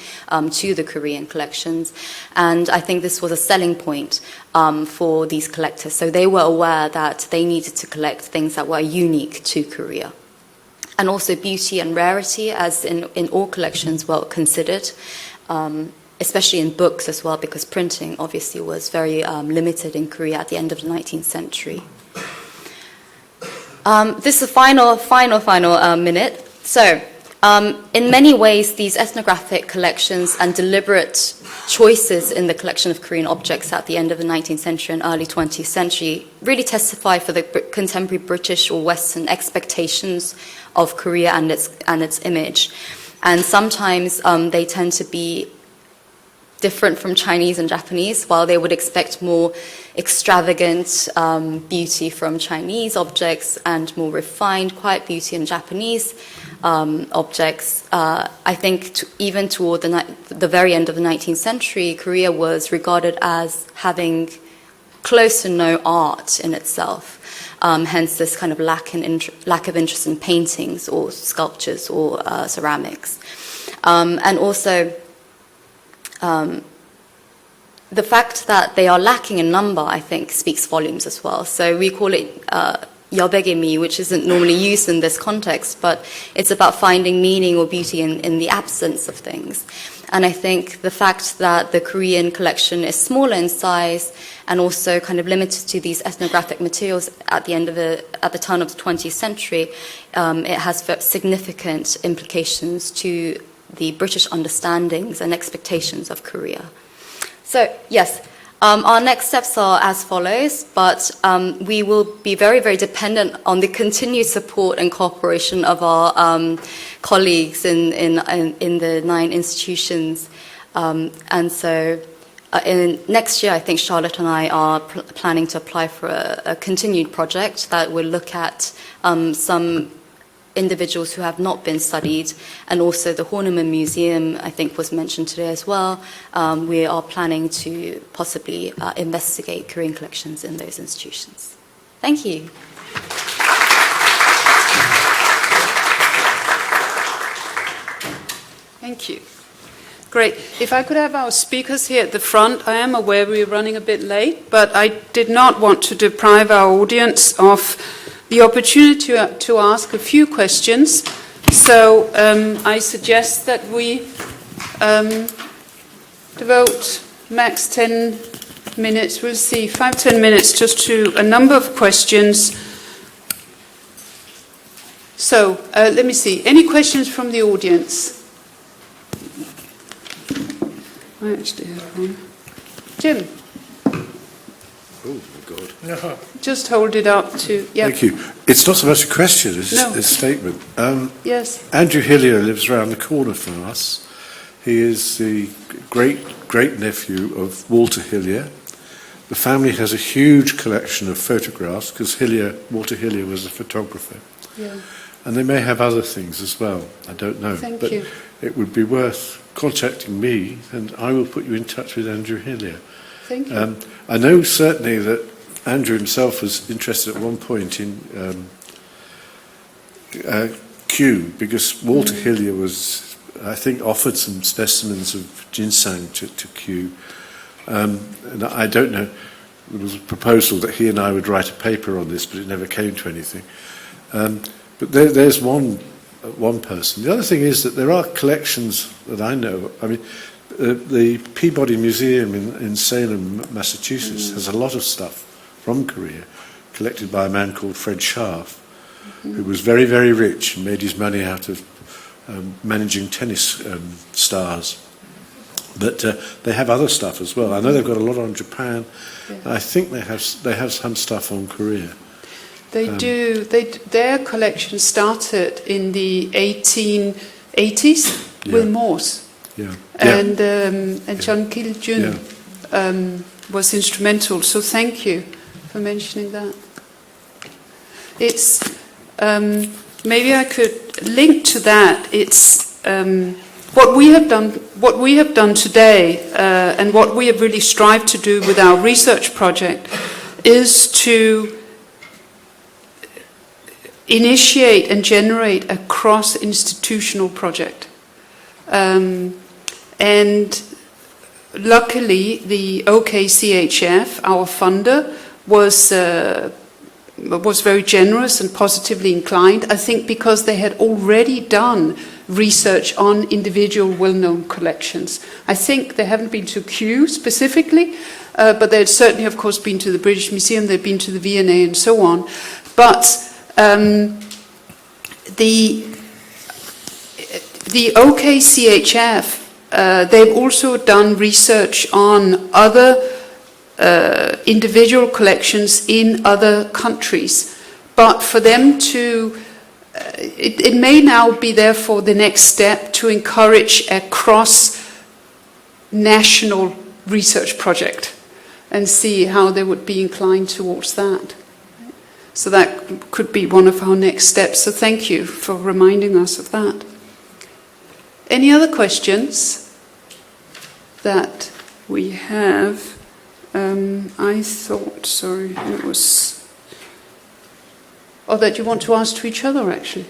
to the Korean collections. And I think this was a selling point for these collectors. So they were aware that they needed to collect things that were unique to Korea. And also beauty and rarity, as in all collections, were considered, especially in books as well, because printing obviously was very limited in Korea at the end of the 19th century. This is the final minute. So, in many ways, these ethnographic collections and deliberate choices in the collection of Korean objects at the end of the 19th century and early 20th century really testify for the contemporary British or Western expectations of Korea and its image. And sometimes they tend to be different from Chinese and Japanese. While they would expect more extravagant beauty from Chinese objects and more refined, quiet beauty in Japanese objects, I think even toward the very end of the 19th century, Korea was regarded as having close to no art in itself. Hence this kind of lack of interest in paintings or sculptures or ceramics. And also, the fact that they are lacking in number, I think, speaks volumes as well. So we call it yabegemi, which isn't normally used in this context, but it's about finding meaning or beauty in the absence of things. And I think the fact that the Korean collection is smaller in size and also kind of limited to these ethnographic materials at the turn of the 20th century, it has significant implications to the British understandings and expectations of Korea. So, yes, our next steps are as follows, but we will be very, very dependent on the continued support and cooperation of our colleagues in the 9 institutions. And so next year, I think Charlotte and I are planning to apply for a continued project that will look at some individuals who have not been studied, and also the Horniman Museum, I think, was mentioned today as well. We are planning to possibly investigate Korean collections in those institutions. Thank you. Thank you. Great. If I could have our speakers here at the front. I am aware we're running a bit late, but I did not want to deprive our audience of the opportunity to ask a few questions. So I suggest that we devote max 10 minutes, we'll see, 5-10 minutes just to a number of questions. So let me see, any questions from the audience? I actually have one. Jim? Oh, my God. Just hold it up to... Yeah. Thank you. It's not so much a question, it's No. a statement. Yes. Andrew Hillier lives around the corner from us. He is the great-nephew of Walter Hillier. The family has a huge collection of photographs because Walter Hillier was a photographer. Yeah. And they may have other things as well. I don't know. Thank you. It would be worth contacting me, and I will put you in touch with Andrew Hillier. Thank you. I know certainly that Andrew himself was interested at one point in Kew, because Walter Hillier was, I think, offered some specimens of ginseng to Kew. And I don't know, there was a proposal that he and I would write a paper on this, but it never came to anything. But there's one person. The other thing is that there are collections that I know. I mean, the Peabody Museum in Salem, Massachusetts, has a lot of stuff from Korea, collected by a man called Fred Scharf, who was very, very rich and made his money out of managing tennis stars. But they have other stuff as well. I know they've got a lot on Japan. Yeah. I think they have some stuff on Korea. They do. Their collection started in the 1880s with Morse. Yeah. And John Kil-jun was instrumental. So thank you for mentioning that. It's maybe I could link to that. It's what we have done. What we have done today, and what we have really strived to do with our research project, is to initiate and generate a cross-institutional project. And luckily, the OKCHF, our funder, was very generous and positively inclined, I think because they had already done research on individual well-known collections. I think they haven't been to Kew specifically, but they had certainly, of course, been to the British Museum, they've been to the V&A and so on. But the OKCHF, they've also done research on other individual collections in other countries. But for them to, it may now be therefore the next step to encourage a cross-national research project and see how they would be inclined towards that. So that could be one of our next steps. So thank you for reminding us of that. Any other questions that we have? I thought, sorry, it was... Oh, that you want to ask to each other, actually.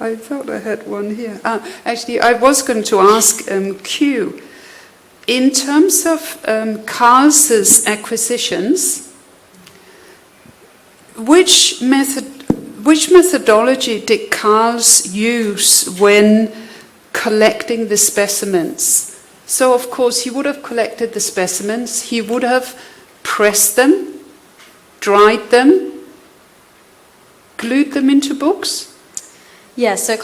I thought I had one here. Actually, I was going to ask Q, in terms of Carl's acquisitions, which methodology did Carl's use when collecting the specimens? So, of course, he would have collected the specimens, he would have pressed them, dried them, glued them into books? Yeah, so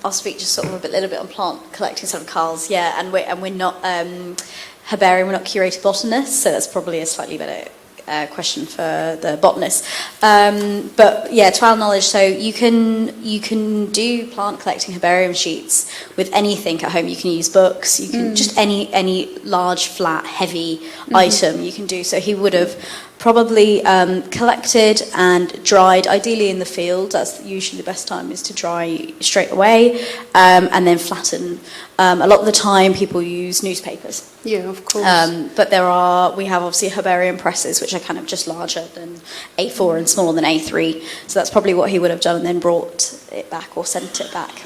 I'll speak just sort of a little bit on plant collecting, sort of Carl's, yeah, and we're not herbarium, we're not curated botanists, so that's probably a slightly better question for the botanist. But yeah, to our knowledge, so you can do plant collecting herbarium sheets with anything at home. You can use books, you can just any large, flat, heavy item you can do. So he would have probably collected and dried, ideally in the field. That's usually the best time, is to dry straight away, and then flatten. A lot of the time people use newspapers. Yeah, of course. But we have obviously herbarium presses, which are kind of just larger than A4 and smaller than A3. So that's probably what he would have done, and then brought it back or sent it back.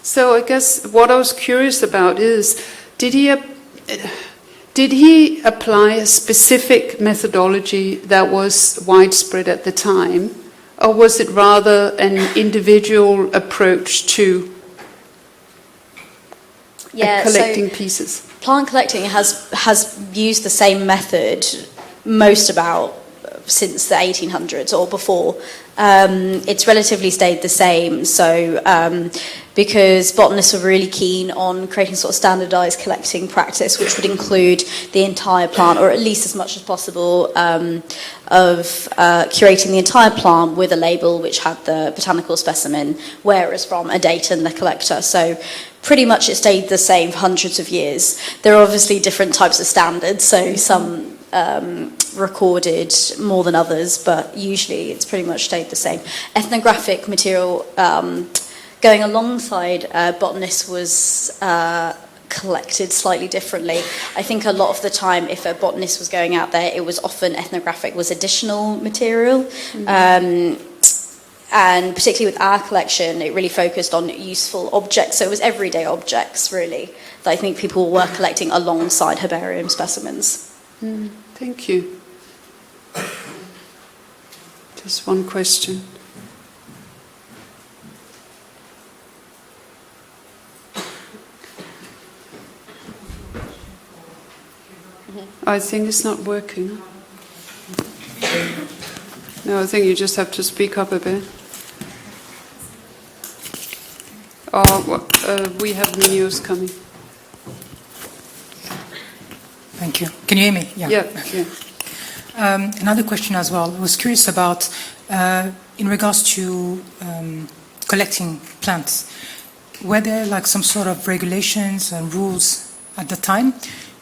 So I guess what I was curious about is, did he apply a specific methodology that was widespread at the time, or was it rather an individual approach to collecting pieces? Plant collecting has used the same method since the 1800s or before. It's relatively stayed the same. So because botanists were really keen on creating sort of standardized collecting practice, which would include the entire plant, or at least as much as possible, of curating the entire plant with a label which had the botanical specimen, where it's from, a date, and the collector. So pretty much it stayed the same for hundreds of years. There are obviously different types of standards, so some recorded more than others, but usually it's pretty much stayed the same. Ethnographic material going alongside botanists was collected slightly differently. I think a lot of the time, if a botanist was going out there, it was often ethnographic was additional material. And particularly with our collection, it really focused on useful objects. So it was everyday objects, really, that I think people were collecting alongside herbarium specimens. Thank you. Just one question. I think it's not working. No, I think you just have to speak up a bit. We have news coming. Thank you. Can you hear me? Yeah. Another question as well. I was curious about, in regards to collecting plants, were there like some sort of regulations and rules at the time?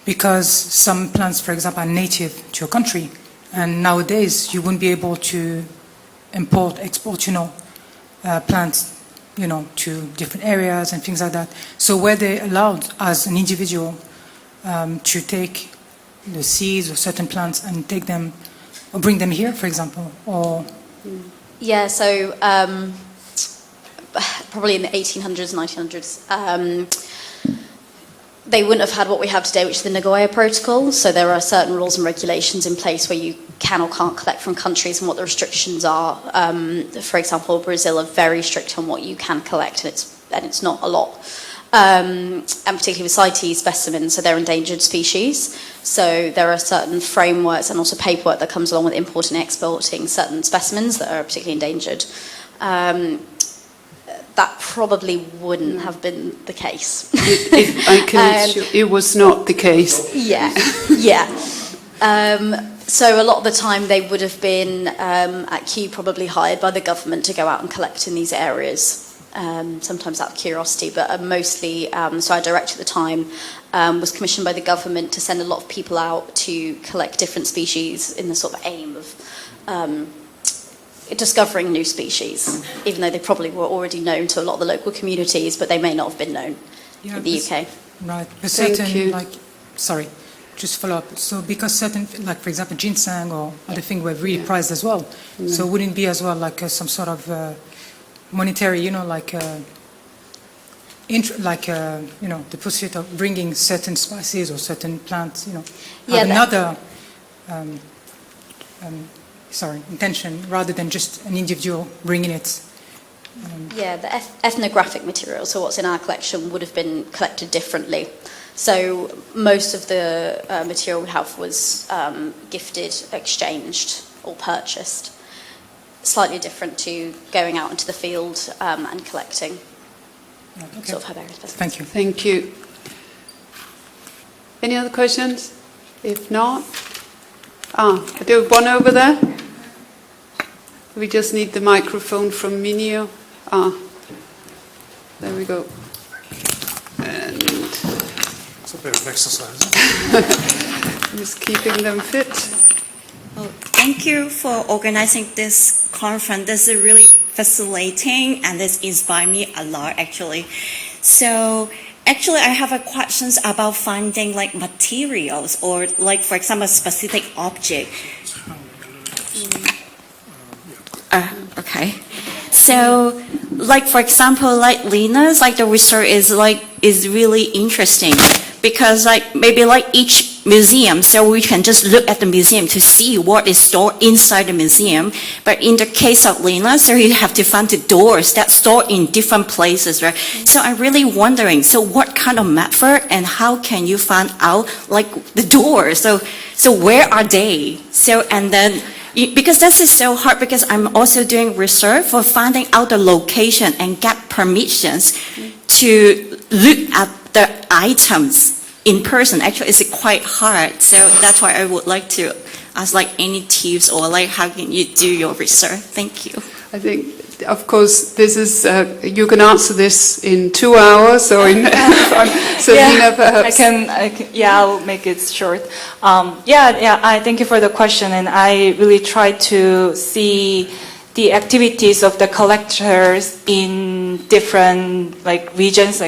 Because some plants, for example, are native to your country, and nowadays you wouldn't be able to export, plants, to different areas and things like that. So were they allowed as an individual to take the seeds of certain plants and take them or bring them here, for example, or? Yeah, so probably in the 1800s, 1900s, they wouldn't have had what we have today, which is the Nagoya Protocol. So there are certain rules and regulations in place where you can or can't collect from countries and what the restrictions are. For example, Brazil are very strict on what you can collect, and it's not a lot. And particularly with CITES specimens, so they're endangered species. So there are certain frameworks and also paperwork that comes along with importing and exporting certain specimens that are particularly endangered. That probably wouldn't have been the case. It was not the case. Yeah. So a lot of the time they would have been at Kew probably hired by the government to go out and collect in these areas. Sometimes out of curiosity, but mostly, so our director at the time was commissioned by the government to send a lot of people out to collect different species in the sort of aim of discovering new species, even though they probably were already known to a lot of the local communities, but they may not have been known in the UK. Right, but certain, sorry, just follow up. So because certain, like for example, ginseng or other things were really prized as well. So wouldn't it be as well like some sort of monetary, like the pursuit of bringing certain spices or certain plants, have another intention rather than just an individual bringing it. The ethnographic material, so what's in our collection, would have been collected differently. So most of the material we have was gifted, exchanged, or purchased. Slightly different to going out into the field and collecting. Okay. Sort of herbarium specimens. Thank you. Thank you. Any other questions? If not, I do one over there. We just need the microphone from Minio. There we go. And it's a bit of exercise. just keeping them fit. Well, thank you for organizing this conference. This is really fascinating, and this inspired me a lot, actually. So, actually, I have a questions about finding like materials or like, for example, a specific object. Okay. So, like for example, like Lina's, like the research is really interesting because like maybe like each museum, so we can just look at the museum to see what is stored inside the museum. But in the case of Lina, so you have to find the doors that stored in different places, right? So I'm really wondering, so what kind of method and how can you find out like the doors? So where are they? So and then. Because this is so hard because I'm also doing research for finding out the location and get permissions to look at the items in person. Actually, it's quite hard. So that's why I would like to ask like any tips or like how can you do your research? Thank you. I think, of course, this is, you can answer this in 2 hours or in, so Lina, perhaps. I'll make it short. I thank you for the question, and I really try to see the activities of the collectors in different like regions.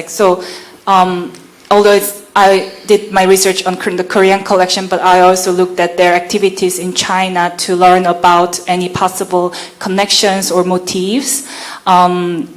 Although I did my research on the Korean collection, but I also looked at their activities in China to learn about any possible connections or motifs. And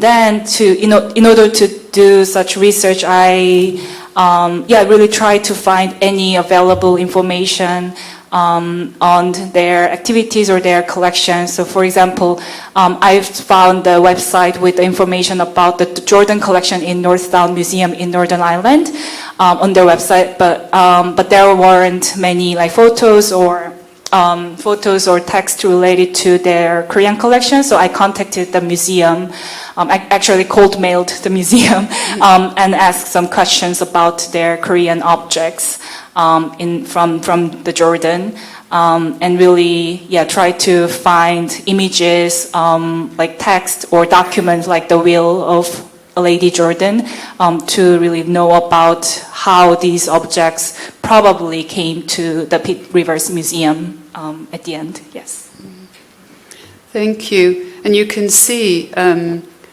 then in order to do such research, I really try to find any available information on their activities or their collections. So, for example, I've found the website with the information about the Jordan collection in Northdown Museum in Northern Ireland on their website, but there weren't many like photos or text related to their Korean collection. So I contacted the museum. I actually cold-mailed the museum and asked some questions about their Korean objects from the Jordan, and really, try to find images like text or documents like the will of a Lady Jordan to really know about how these objects probably came to the Pitt Rivers Museum at the end. Yes. Thank you. And you can see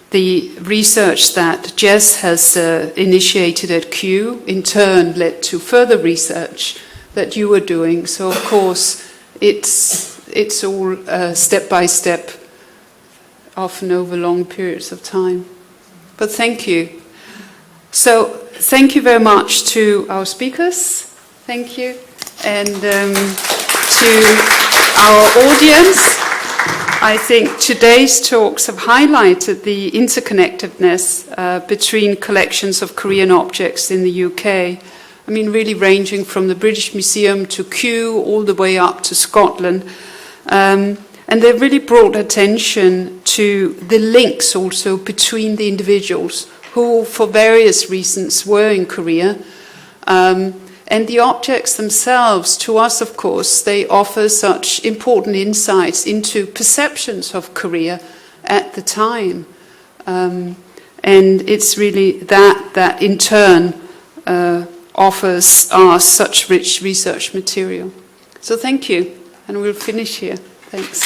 the research that Jess has initiated at Kew in turn led to further research that you were doing. So of course it's all step by step, often over long periods of time. But thank you. So thank you very much to our speakers. Thank you. And to our audience. I think today's talks have highlighted the interconnectedness between collections of Korean objects in the UK. I mean, really ranging from the British Museum to Kew all the way up to Scotland. And they've really brought attention to the links also between the individuals who, for various reasons, were in Korea. And the objects themselves, to us, of course, they offer such important insights into perceptions of Korea at the time. And it's really that in turn offers us such rich research material. So thank you, and we'll finish here. Thanks.